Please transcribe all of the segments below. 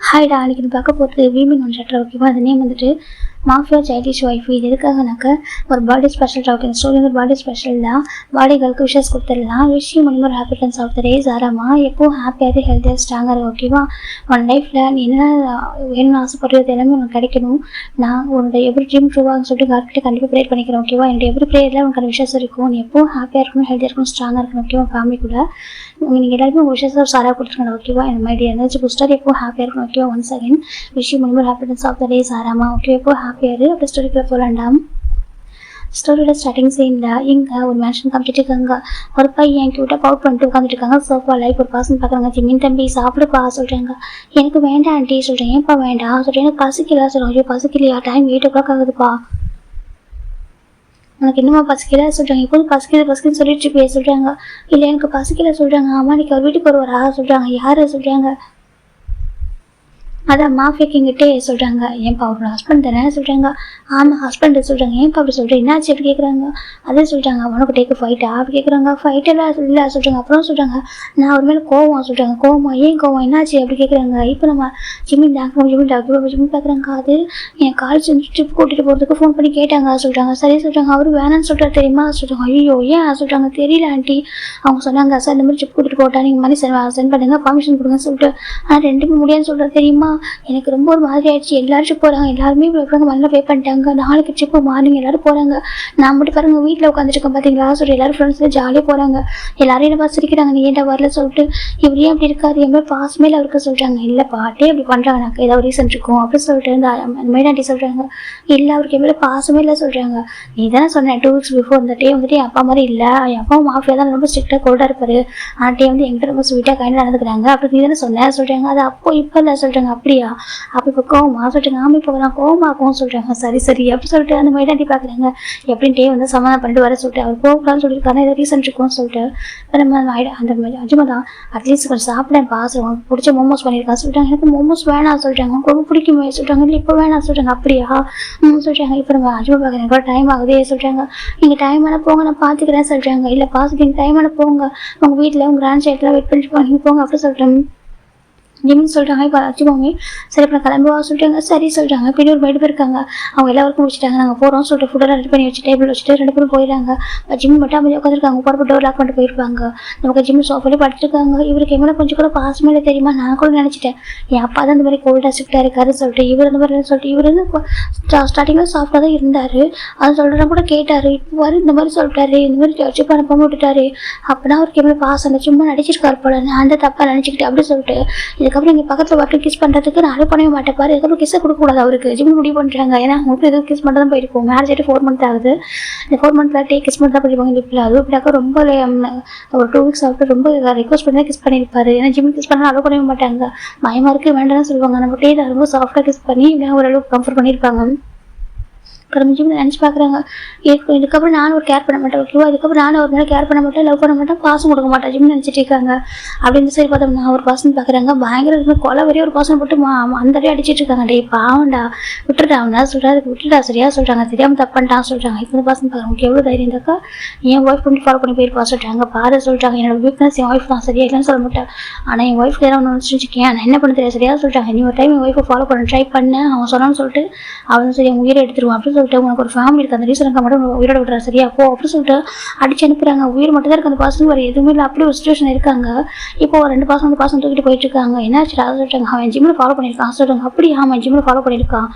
ஹாய்டா, அன்றைக்கி நான் பார்க்க போகிறது வீமென் ஒன் ஷட்டர். ஓகேவா? அந்த நேம் வந்துட்டு மாஃபியா சைல்டிஷ் ஒய்ஃப். இது எதுக்காகனாக்க ஒரு பர்த்டே ஸ்பெஷல். ஓகே, இந்த ஸ்டோரி வந்து பர்த்டே ஸ்பெஷல் தான். பர்த்டே கேர்ளுக்கு விஷஸ் கொடுத்துடலாம். விஷயம் மூலிமா ஒரு ஹாப்பினஸ் ஆஃப் த டேஸ் ஆராமா எப்போவும் ஹாப்பியாக ஹெல்த்தியாக ஸ்ட்ராங்காக இருக்கும். ஓகேவா? உன் லைஃப்பில் நீ என்ன வேணும்னு ஆசைப்படுறது எல்லாமே உனக்கு கிடைக்கணும். நான் உன்னோட எவ்ரி ட்ரீம் ட்ரூவாக சொல்லிட்டு கார்கிட்ட கண்டிப்பாக ப்ரேயர் பண்ணிக்கிறேன். ஓகேவா? என்னோட எவ்ரி ப்ரேயரில் உனக்கு விஷஸ் இருக்கும். நீ எப்போவும் ஹாப்பியாக இருக்கணும், ஹெல்த்தியாக இருக்கணும், ஸ்ட்ராங்காக இருக்கணும். ஓகேவா? ஃபேமிலி கூட நீங்கள் எல்லாருமே உங்கள் விஷஸ் சாராக கொடுத்துருக்கணும். ஓகேவா? இந்த மாதிரி எனர்ஜி பூஸ்டர் எப்போவும் ஹாப்பியாக இருக்கணும். ஓகேவா? ஒன்ஸ் அகைன் விஷயம் மூலிமா ஹாப்பினஸ் ஆஃப் த டேஸ் ஆராமா. ஓகே, எப்போவும் ஹாப்பியாக இரு. அப்படி ஸ்டோரிக்குள்ளே போகலாண்டாம். ஸ்டோரியோட ஸ்டார்டிங் சீனில் இங்கே ஒரு மேன்ஷன் காமிச்சிட்டு இருக்காங்க. ஒரு பையன் கிட்ட பவுட் பண்ணிட்டு உட்காந்துட்டு இருக்காங்க சோஃபாவில். இப்போ ஒரு பர்சன் பார்க்குறாங்க. ஜிமின் தம்பி சாப்பிடுப்பா சொல்கிறாங்க. எனக்கு வேண்டாம் ஆண்டி சொல்கிறேன். ஏன்ப்பா வேண்டாம் சொல்கிறேன். எனக்கு பசிக்கல சொல்கிறாங்க. ஐயோ பசிக்கலையா? Time 8 o'clock ஆகுதுப்பா. எனக்கு இன்னுமா பசிக்கல சொல்கிறாங்க. எப்போதும் பசிக்குதுன்னு சொல்லிட்டு போய் சொல்கிறாங்க. இல்லை எனக்கு பசிக்கல சொல்கிறாங்க. அம்மா இன்னைக்கு அவர் வீட்டுக்கு வருவாரா சொல்கிறாங்க. யார் சொல்கிறாங்க? அதான் மாஃபியா கிங்கிட்டே சொல்கிறாங்க. ஏன்ப்பா அவரோட ஹஸ்பண்ட் தானே சொல்கிறாங்க. ஆமாம் ஹஸ்பண்ட் சொல்கிறாங்க. ஏன்ப்பா அப்படி சொல்கிறேன், என்னாச்சு அப்படி கேட்குறாங்க. அதே சொல்கிறாங்க. அவனுக்கு டேக்கு ஃபைட்டா அப்படி கேட்குறாங்க. ஃபைட்டெல்லாம் இல்லை சொல்கிறாங்க. அப்புறம் சொல்கிறாங்க நான் அவர் மேலே கோவம் சொல்கிறாங்க. கோவமா? ஏன் கோவம், என்னாச்சு அப்படி கேட்குறாங்க. இப்போ நம்ம ஜிமின் பார்க்குறாங்க. அது என் காலேஜ் ட்ரிப் கூட்டிகிட்டு போகிறதுக்கு ஃபோன் பண்ணி கேட்டாங்க சொல்கிறாங்க. சரி சொல்கிறாங்க. அவர் வேணான்னு சொல்கிறார் தெரியுமா சொல்கிறாங்க. ஐயோ ஏன் சொல்கிறாங்க. தெரியல ஆண்டி. அவங்க சொன்னாங்க சார் இந்த மாதிரி ட்ரிப் கூட்டிகிட்டு போட்டா நீங்கள் மணி சென்ட் பண்ணுங்க, பர்மிஷன் கொடுங்கன்னு சொல்லிட்டு. ஆனால் ரெண்டுமே முடியாதுன்னு சொல்கிறார் தெரியுமா. எனக்கு ரொம்ப ஒரு மாதிரி ஆயிடுச்சு. எல்லாரும் போகிறாங்க, எல்லாருமே மண்ணில் பே பண்ணிட்டாங்க. நாளைக்கு ட்ரிப்பு மார்னிங் எல்லாரும் போகிறாங்க. நான் மட்டும் பாருங்க வீட்டில் உட்காந்துருக்கேன் பார்த்தீங்களா சொல்லி எல்லாரும் ஃப்ரெண்ட்ஸில் ஜாலியாக போகிறாங்க. எல்லாரும் என்ன சிரிக்கிறாங்க. நீ ஏன்டா வரல சொல்லிட்டு. இவரே அப்படி இருக்காரு, என் மேலே பாசமே அவருக்கு சொல்கிறாங்க. இல்லை பாட்டே அப்படி பண்ணுறாங்க, எனக்கு ஏதாவது ரீசன் இருக்கும் அப்படின்னு சொல்லிட்டு அந்த மேடாண்டி சொல்கிறாங்க. இல்லை அவருக்கு என் மேலே பாசமே இல்லை சொல்கிறாங்க. நீ தானே சொன்னேன் 2 weeks பிஃபோர் இந்த டே வந்துட்டு என் அப்பா மாதிரி இல்லை, என் அப்பாவும் மாஃபியா தான் ரொம்ப ஸ்ட்ரிக்டாக கோல்டாக இருப்பார். அந்த டே வந்து எங்கிட்ட ரொம்ப ஸ்வீட்டாக கையில் நடந்துக்கிறாங்க அப்படி நீ தானே சொன்னேன் சொல்கிறாங்க. அது அப்போ இப்போ இல்லை சொல்கிறாங்க. அப்படியா? அப்போ இப்போ கோவமா சொல்லிட்டு. ஆமாம் இப்போ நான் கோவமாக்கும் சொல்கிறாங்க. சரி சரி அப்படி சொல்லிட்டு அந்த மேடாண்டி பார்க்குறாங்க. எப்படின்ட்டே வந்து சமாதானம் பண்ணிட்டு வர சொல்லிட்டு அவர் போகலான்னு சொல்லியிருக்காரு. ஏதாவது ரீசன் இருக்கும்னு சொல்லிட்டு நம்ம அந்த அஜுமா தான் அட்லீஸ்ட் கொஞ்சம் சாப்பிடேன் பாஸ் உங்களுக்கு பிடிச்ச மோமோஸ் பண்ணியிருக்கான்னு சொல்லிட்டாங்க. எனக்கு மோமோஸ் வேணாம் சொல்கிறாங்க. உங்களுக்கு ரொம்ப பிடிக்குமே சொல்கிறாங்க. இல்லை இப்போ வேணாம் சொல்கிறாங்க. அப்படியா சொல்கிறாங்க. இப்போ நம்ம அஜுமா பார்க்குறேன் கூட டைம் ஆகுதே சொல்கிறாங்க. நீங்கள் டைம் ஆன போங்க நான் பார்த்துக்கிறேன் சொல்கிறாங்க. இல்லை பாஸ் நீங்கள் டைம் ஆன போங்க, உங்கள் வீட்டில் உங்கள் கிராண்ட் சைட்லாம் வெயிட் பண்ணிட்டு போங்க, நீங்கள் போங்க அப்படி சொல்கிறேன். ஜிமின் சொல்கிறாங்க. இப்போ அச்சுமாமே சரி இப்போ நான் கிளம்புவா சொல்லிட்டாங்க. சரி சொல்கிறாங்க. பின்னாடி ஒரு 2 பேர் இருக்காங்க. அவங்க எல்லாருக்கும் முடிச்சிட்டாங்க. நாங்கள் போகிறோம் சொல்லிட்டு ஃபுட்டெல்லாம் ரெடி பண்ணி வச்சு டேபிள் வச்சுட்டு 2 பேரும் போயிடறாங்க. ஜிம் மட்டும் அமைதியாக உட்காந்துருக்காங்க. போகிறப்ப டோர் லாக் பண்ணிட்டு போயிருப்பாங்க. நமக்கு ஜிம் சோஃபாலே படுத்துருக்காங்க. இவருக்கு மேலே கொஞ்சம் கூட பாசமே இல்லை தெரியுமா. நான் கூட நினச்சிட்டேன் என் அப்பா தான் இந்த மாதிரி கோல்டாக ஸ்ட்ரிக்டாக இருக்காரு சொல்லிட்டு. இவர் இந்த மாதிரி சொல்லிட்டு இவர் வந்து ஸ்டார்டிங்கில் சாஃப்டாக தான் இருந்தார். அதை சொல்கிறத கூட கேட்டார். இப்போ இந்த மாதிரி சொல்லிட்டாரு, இந்த மாதிரி சிப் அனுப்பாமல் விட்டுட்டாரு. அப்போனா அவருக்கு மேலே பாசம் இல்லை, சும்மா நடிச்சிருக்காரு போல. நான் அந்த தப்பாக நினச்சிக்கிட்டு அப்படி சொல்லிட்டு இதுக்கப்புறம் இங்கே பக்கத்தில் வாட்டு கிஸ் பண்ணுறதுக்கு நான் பண்ணவே மாட்டேன் பாரு. இதுக்கப்புறம் கிஸ்ஸை கொடுக்கக்கூடாது அவருக்கு. ஜிம் முடிவு பண்ணுறாங்க. ஏன்னா அவங்களுக்கு எதுவும் கிஸ் மட்டும் தான் போயிருக்கும். மேரேஜ் ஆகிட்டு 4 months ஆகுது. இந்த 4 months கிஸ் மட்டும் தான் பண்ணிருப்பாங்க. லிப்பில் அதுவும் இப்படியாக்கா ரொம்ப ஒரு 2 weeks ஆகிட்டு ரொம்ப ரெக்வஸ்ட் பண்ணி தான் கிஸ் பண்ணியிருப்பாரு. ஏன்னா ஜிம் கிஸ் பண்ணால் அலோவ் பண்ணவே மாட்டாங்க. பயமாக இருக்குது வேண்டாம்னு சொல்லுவாங்க. நம்ம டே ரொம்ப சாஃப்டாக கிஸ் பண்ணி இப்படியா ஓரளவுக்கு கம்ஃபர்ட் பண்ணியிருப்பாங்க. அப்புறம் ஜிம் நினச்சி பார்க்குறாங்க. இதுக்கப்புறம் நானும் ஒரு கேர் பண்ண மாட்டேன். ஓகேவா? இதுக்கப்புறம் நானும் ஒரு மேலே கேர் பண்ண மாட்டேன், லவ் பண்ண மாட்டேன், பாசம் கொடுக்க மாட்டேன் ஜிம் நினச்சிட்டு இருக்காங்க. அப்படின்னு சரி பார்த்தோம்னா ஒரு பர்சன் பார்க்குறாங்க. பயங்கர கொலை வரையும் ஒரு பர்சன் போட்டு அந்தடே அடிச்சிட்டு இருக்காங்க. டே பாவண்டா விட்டுட்டா அவனா சொல்கிறாரு. விட்டுட்டா சரியா சொல்கிறாங்க. தெரியாமல் தப்பான்ட்டான் சொல்கிறாங்க. இப்போ இந்த பர்சன் பார்க்குறாங்க. உங்களுக்கு எவ்வளோ தைரியம் இருந்தாக்கா என் ஒய்ஃப் பண்ணி ஃபாலோ பண்ணி போயிருப்பா சொல்கிறாங்க. பாரு சொல்கிறாங்க. என்னோட வீக்னஸ் என் ஒய்ஃப் தான், சரியா இல்லைன்னு சொல்ல மாட்டேன். ஆனால் என் ஒய்ஃப் ஏதாவது ஒன்று வச்சுருக்கேன், நான் என்ன பண்ண தெரியாது சரியா சொல்கிறாங்க. நீ ஒரு டைம் என் ஒய்ஃபை ஃபாலோ பண்ண ட்ரை பண்ணேன், அவன் சொன்னான்னு சொல்லிட்டு அவன் சரி என் உயிரை எடுத்துருவான் அப்படின்னு சொல்லிட்டு உனக்கு ஒரு ஃபேமிலி இருக்குது, அந்த ரீசனுக்கு மட்டும் உயிரோட விடுறா சரியா போ அப்படின்னு சொல்லிட்டு அடிச்சு அனுப்புறாங்க. உயிர் மட்டும் தான் இருக்குது அந்த பர்சன், வேறு எதுவுமே இல்லை. அப்படி ஒரு சுச்சுவேஷன் இருக்காங்க. இப்போ 2 பர்சன் அந்த பர்சன் தூக்கிட்டு போயிட்டு இருக்காங்க. என்னாச்சு அதை சொல்லிட்டாங்க. அவன் ஜிம்மில் ஃபாலோ பண்ணியிருக்கான் சொல்கிறாங்க. அப்படி அவன் ஜிம்மில் ஃபாலோ பண்ணியிருக்கான்.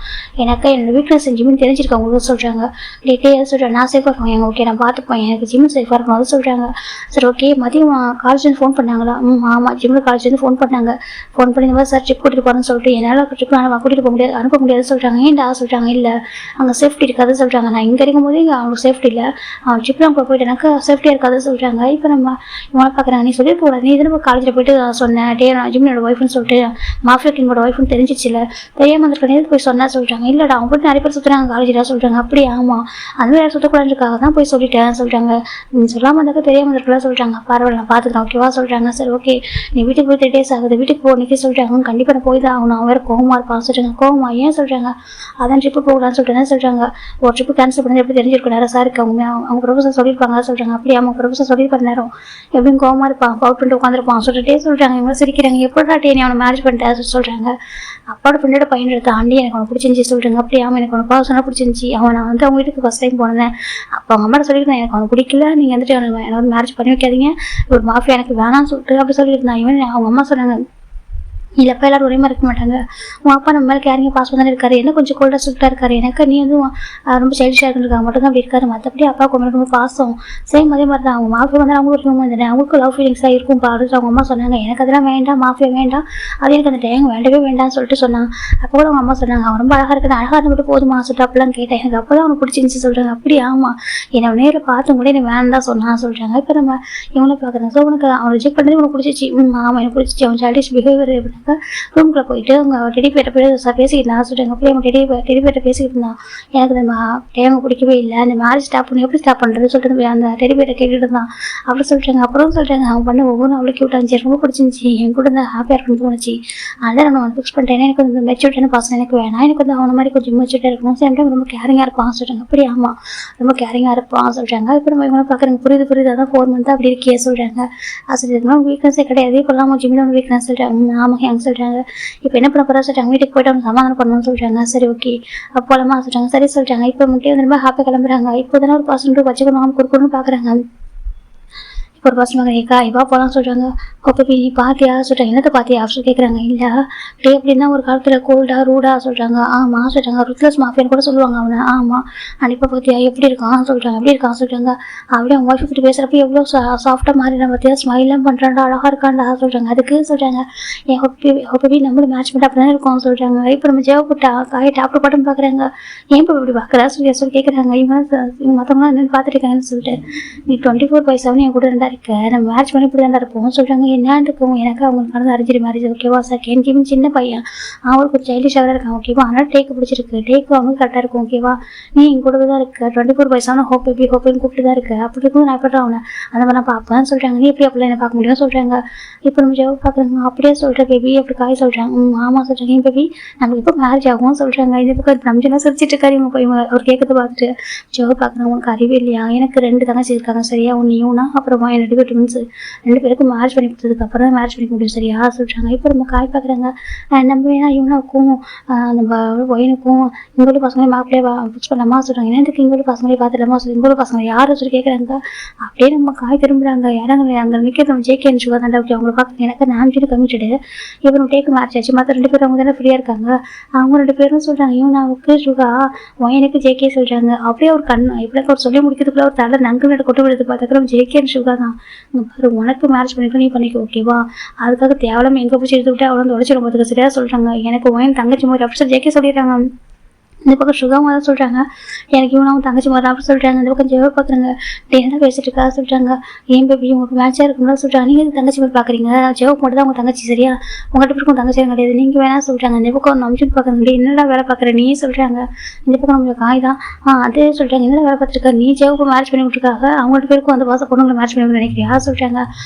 எனக்கு என்னோட வீக்னஸ் ஜிம்மில் தெரிஞ்சிருக்காங்க உங்களுக்கு சொல்கிறாங்க. டேட்டே எதை சொல்கிறேன் நான் சேஃபாக இருக்கேன். எங்கள் ஓகே நான் பார்த்துப்பேன், எனக்கு ஜிம்மில் சேஃபாக இருக்கணும் அதை சொல்கிறாங்க. சரி ஓகே. மதியம் காலேஜ்லேருந்து ஃபோன் பண்ணாங்களா? ஆமாம் ஜிம்மில் காலேஜ்லேருந்து ஃபோன் பண்ணாங்க. ஃபோன் பண்ணி இந்த மாதிரி சார் ட்ரிப் கூட்டிகிட்டு போகிறேன்னு சொல்லிட்டு என்னால் ட்ரிப் கூட்டிகிட்டு போக முடியாது, அனுப்ப முடியாது சொல்கிறாங்க. ஏன்டா சொல்கிறாங்க. இல்லை அங்கே சேஃப்டி இருக்காது சொல்கிறாங்க. நான் இங்கே இருக்கும்போது இங்கே அவங்களுக்கு சேஃப்டி இல்லை, அவன் ட்ரிப்லாம் போயிட்டு எனக்கு சேஃப்டியாக இருக்காது சொல்கிறாங்க. இப்போ நம்ம இவனை பார்க்குறாங்க. நீ சொல்லிட்டு போகல, நீ இதே காலேஜில் போயிட்டு சொன்னேன் டே நான் ஜிம்மினோட ஒய்ஃப்னு சொல்லிட்டு மாஃபியா கிங்கோட ஒய்ஃப்னு தெரிஞ்சிச்சு இல்லை, தெரியாமல் வந்துருக்க நேரத்துக்கு போய் சொன்னா சொல்கிறாங்க. இல்லைடா அவங்க போய்ட்டு நிறைய பேர் சுற்றுறாங்க காலேஜில் சொல்கிறாங்க. அப்படி ஆமாம் அந்த மாதிரி சுற்றக்கூடாதுக்காக தான் போய் சொல்லிட்டேன் சொல்கிறாங்க. நீ சொல்லாமல் இருந்தாக்க தெரியாமல் இருக்கலாம் சொல்கிறாங்க. பரவாயில்ல நான் பார்த்துக்கிறேன் ஓகேவா சொல்கிறாங்க. சரி ஓகே நீ வீட்டுக்கு போய் 3 days ஆகுது, வீட்டுக்கு போனிக்கே சொல்கிறாங்க. கண்டிப்பாக நான் போய் தான் ஆகணும், அவன் வேறு கோவமாக இருப்பான் சொல்கிறாங்க. கோவமா ஏன் சொல்கிறாங்க. அதான் ட்ரிப்பு போகலான்னு சொல்லிட்டு சொல்கிறாங்க. சொல்கிறாங்க. ஒரு ட்ரிப்பு கேன்சல் பண்ணி எப்படி தெரிஞ்சிருக்கும் நேரம் சாருக்கு அவங்க ப்ரொஃபஸர் சொல்லியிருப்பாங்க சொல்கிறாங்க. அப்படியே அவங்க ப்ரொஃபஸர் சொல்லியிருப்பாரு நேரம் எப்படியும் கோவமாக இருப்பான், பவுட் பண்ணிட்டு உட்காந்துருப்பான் சொல்லிட்டே சொல்கிறாங்க. இவங்க சிரிக்கிறாங்க. எப்படா நீ அவனை மேரேஜ் பண்ணிட்டேன் சொல்கிறாங்க. அப்பாவோட ஃப்ரெண்டோட பையனை தாண்டி எனக்கு அவனை பிடிச்சிருந்துச்சி சொல்கிறாங்க. அப்படியே அவன் எனக்கு அவனை பர்சனாக பிடிச்சிருந்துச்சி. அவன் நான் அவங்க வீட்டுக்கு ஃபஸ்ட் டைம் போனேன். அப்போ அவங்க அம்மாட்ட சொல்லியிருந்தேன் எனக்கு அவனை பிடிக்கல, நீங்கள் வந்துட்டு எனக்கு மேரேஜ் பண்ணி வைக்காதீங்க, ஒரு மாஃபியா எனக்கு வேணாம்னு சொல்லிட்டு அப்படி சொல்லியிருந்தான். இவன் அவங்க அம்மா சொன்னாங்க இல்லைப்பா எல்லாரும் ஒரே மாதிரி இருக்க மாட்டாங்க, உன் அப்பா நம்ம மேலே கேரிங்க பாஸ் பண்ணி இருக்காரு, என்ன கொஞ்சம் கோல்டாக ஸ்ட்ரிக்டாக இருக்காரு, எனக்கு நீ வந்து ரொம்ப சைல்டிஷாக இருக்காங்க மட்டும் தான் அப்படி இருக்காரு, மற்றபடி அப்பா கொஞ்சம் ரொம்ப பாசம் சேம் அதே மாதிரி தான். அவங்க மாஃபியா வந்து அவங்களுக்கு இருக்கும் போது அவங்களுக்கு லவ் ஃபீலிங்ஸாக இருக்கும் பாடுறது அவங்க அம்மா சொன்னாங்க. எனக்கு அதெல்லாம் வேண்டாம், மாஃபியா வேண்டாம், அது எனக்கு அந்த டைம் வேண்டவே வேண்டாம்னு சொல்லிட்டு சொன்னாங்க. அப்போ கூட அவங்க அம்மா சொன்னாங்க அவன் ரொம்ப அழகாக இருக்குது, அழகாக இருந்துட்டு போதுமா சொல்லிட்டு அப்படிலாம் கேட்டேன். எனக்கு அப்போ தான் அவனுக்கு பிடிச்சிருந்துச்சி சொல்கிறாங்க. அப்படி ஆமாம் என்னை நேரில் பார்த்து கூட என்னை வேண்டாம் சொன்னான் சொல்கிறாங்க. இப்போ நம்ம இவங்கள பார்க்குறேன். ஸோ உனக்கு அவன் ரிஜெக்ட் பண்ணி உனக்கு பிடிச்சிச்சு, ஆமாம் எனக்கு பிடிச்சிச்சு, அவன் சைல்டிஷ் பிஹேவியர் எப்படின்னாக்கா ரூம்குள்ளே போயிட்டு அவங்க டெடிபேட்டை போய் பேசிக்கிட்டு இருந்தான் சொல்கிறாங்க. அப்படியே அவங்க டெடிபேட்டை பேசிக்கிட்டு இருந்தான். எனக்கு அந்த டைம் பிடிக்கவே இல்லை, அந்த மேரேஜ் ஸ்டாப் பண்ணி எப்படி ஸ்டாப் பண்ணுறது சொல்லிட்டு அந்த டெடிபேட்டை கேட்டுட்டு இருந்தான் அப்படி சொல்லிட்டாங்க. அப்புறம் சொல்லிட்டாங்க அவன் பண்ண ஒவ்வொன்றும் அவ்வளோ க்யூட்டாக இருந்துச்சு, ரொம்ப பிடிச்சிருந்துச்சி, என் கூட இந்த ஹாப்பியாக இருக்குன்னு தோணுச்சு, அதான் நான் ஃபிக்ஸ் பண்ணிட்டேன். எனக்கு வந்து மெச்சூரிட்டான பசங்க எனக்கு வேணாம், எனக்கு வந்து அவனை மாதிரி கொஞ்சம் மெச்சூரிட்டாக இருக்கணும், சேம் டைம் ரொம்ப கேரிங்காக இருப்பான் சொல்கிறாங்க. அப்படி ஆமாம் ரொம்ப கேரிங்காக இருப்பான் சொல்கிறாங்க. இப்போ நம்ம இவங்க பார்க்குறேங்க புரியுது அதான் 4 months அப்படி இருக்கே சொல்கிறாங்க. அது இதெல்லாம் வீக்னஸே கிடையாது, இப்போல்லாம் ஜிம்மில் வீக்னஸ் சொல்கிறாங்க. ஆமாம் எங்க சொல்கிறாங்க. இப்போ என்ன பண்ண போகிறா சொல்லிட்டாங்க, வீட்டுக்கு போய்ட்டு அவங்க சமாதானம் பண்ணணும்னு சொல்கிறாங்க. சரி ஓகே அப்போலமா சொல்கிறாங்க. சரி சொல்கிறாங்க. இப்போ முக்கியம் வந்து ரொம்ப ஹாப்பியாக கிளம்புறாங்க. இப்போ தானே ஒரு பர்சன்ட்டு வச்சுக்கணும் கொடுக்கணும்னு பார்க்குறாங்க. ஒரு பசங்க ஏக்கா இவா போகலாம் சொல்கிறாங்க. அப்போ நீ பார்த்தியா சொல்கிறாங்க. என்னத்தை பார்த்தியா அப்படின்னு கேட்குறாங்க. இல்லை டே அப்படின்னா ஒரு காலத்தில் கோல்டாக ரூடாக சொல்கிறாங்க. ஆமாம் சொல்கிறாங்க. ருத்லஸ் மாஃபியான்னு கூட சொல்லுவாங்க அவனை. ஆமாம் அனுப்ப பார்த்தியா எப்படி இருக்கான் சொல்கிறாங்க. எப்படி இருக்கான் சொல்கிறாங்க. அப்படியே அவங்க ஒய்ஃப் பற்றி பேசுகிறப்ப எவ்வளோ சாஃப்டாக மாறினா பார்த்தியா, ஸ்மைலாம் பண்ணுறாண்டா, அழகாக இருக்காண்டா சொல்கிறாங்க. அதுக்கு சொல்கிறாங்க என் ஹொப்பி நம்மளும் மேட்ச் பண்ணி அப்படி தான் இருக்கும் சொல்கிறாங்க. இப்போ நம்ம ஜெயப்பட்டா காயை டாப்டர் பட்டன் பார்க்குறாங்க. ஏன் இப்போ இப்படி பார்க்குறா சொல்லி கேட்குறாங்க. இவங்க மற்றவங்களாம் என்னென்னு பார்த்துட்டு இருக்காங்கன்னு சொல்லிட்டு நீ 24/7 என் கூட இருந்தா இருக்க, நம்ம மேட்ச் பண்ணி இப்படி தான் இருப்போம் சொல்கிறாங்க. என்னான்னு இருக்கும் எனக்கு அவங்களுக்கு நடந்து அரேஞ்ச் மேரேஜ் ஓகேவா செகண்ட் கிவன் சின்ன பையன் அவங்களுக்கு ஒரு சைல்டிஷாக இருக்கான் ஓகேவா, ஆனால் டேக்கு பிடிச்சிருக்கு, டேக்கு அவங்களுக்கு கரெக்டாக இருக்கும் ஓகேவா, நீ என் கூடவே தான் இருக்க 24/7 ஹோப்பி ஹோப்பின்னு கூப்பிட்டு தான் இருக்கு, அப்படி இருக்கும் நான் எப்படி அவனை அந்த மாதிரி நான் பார்ப்பேன் சொல்கிறாங்க. நீ எப்படி அப்படிலாம் என்ன பார்க்க முடியும் சொல்கிறாங்க. இப்போ நம்ம ஜெவ் பார்க்குறாங்க. அப்படியே சொல்கிற பேபி அப்படி காய் சொல்கிறாங்க. ஆமாம் சொல்கிறாங்க. என் பேபி நமக்கு இப்போ மேரேஜ் ஆகும் சொல்கிறாங்க. இது பக்கம் நம்பிச்சுன்னா சிரிச்சிட்டு இருக்காரு. இவங்க போய் அவர் கேட்கறது பார்த்துட்டு ஜெவ் பார்க்குறாங்க. உனக்கு அறிவே இல்லையா, எனக்கு 2 தங்கச்சி இருக்காங்க சரியா, ஒன்றையும்னா அப்புறமா என்னோட ட்வின்ஸ் 2 பேருக்கும் மேரேஜ் பண்ணி கொடுத்ததுக்கு அப்புறம் தான் மேரேஜ் பண்ணிக்க முடியும் சரியா சொல்கிறாங்க. இப்போ நம்ம காய் பார்க்குறாங்க. நம்ம வேணா இவனுக்கும் நம்ம ஒயனுக்கும் இங்கோட பசங்களையும் மாப்பிள்ளையே ஃபிக்ஸ் பண்ணலாமா சொல்கிறாங்க. என்னத்துக்கு இங்கோட பசங்களே பார்த்துலாமா சொல்லி இங்கோட பசங்க யாரும் சொல்லி கேட்குறாங்க. அப்படியே நம்ம காய் திரும்புகிறாங்க. யாராங்க அங்கே நிற்கிறது நம்ம ஜேகே சுகா தாண்டா அப்படி அவங்களை பார்க்குறாங்க. எனக்கு நாமிட்டு கமிட்டடு இப்போ நம்ம டேக்கு மேரேஜ் ஆச்சு, மற்ற 2 பேரும் அவங்க தானே ஃப்ரீயாக இருக்காங்க, அவங்க 2 பேரும் சொல்கிறாங்க இவனாவுக்கு சுகா ஒயனுக்கு ஜேகே சொல்கிறாங்க. அப்படியே ஒரு எப்படி ஒரு சொல்லி முடிக்கிறதுக்குள்ள ஒரு தலை நங்கு கொண்டு விடுறது பார்த்தாக்க ஜேகே சுகா தான் பாரு உனக்கு மேரேஜ் பண்ணிக்க நீ பண்ணிக்க ஓகேவா, அதுக்காக தேவலாம எங்கே போய் எடுத்து விட்டு அவளை வந்து உடச்சிடும் பார்த்துக்க சரியா சொல்கிறாங்க. எனக்கு ஒயன் தங்கச்சி மாதிரி அப்படி சொல்லி ஜேகே சொல்லிடுறாங்க. இந்த பக்கம் சுகமாக தான் சொல்கிறாங்க. எனக்கு இவனும் தங்கச்சி மாதிரி அப்படி சொல்கிறாங்க. இந்த பக்கம் ஜெவ பார்க்குறாங்க. என்ன பேசிட்டு இருக்கா சொல்கிறாங்க. ஏன் பேபி உங்களுக்கு மேட்சாக இருக்கும்னு சொல்கிறாங்க. நீங்கள் தங்கச்சி மாதிரி பார்க்குறீங்க, ஜெவக்கு மட்டும் தான் உங்கள் தங்கச்சி சரியா, உங்கள்கிட்ட இருக்கும் தங்கச்சியாக கிடையாது, நீங்கள் வேணா சொல்கிறாங்க. இந்த பக்கம் நம்பிச்சுட்டு பார்க்குறாங்க. என்னடா வேலை பார்க்குற நீ சொல்கிறாங்க. இந்த பக்கம் நம்மளோட காய் தான் அதே சொல்கிறாங்க. என்னடா வேலை பார்த்துருக்கா நீ ஜெவக்கு மேரேஜ் பண்ணி விட்டுருக்காங்க, அவங்கள்ட்ட பேருக்கும் அந்த பாசம் பொண்ணுங்களை மேட்ச் பண்ணி நினைக்கிறியா சொல்கிறாங்க.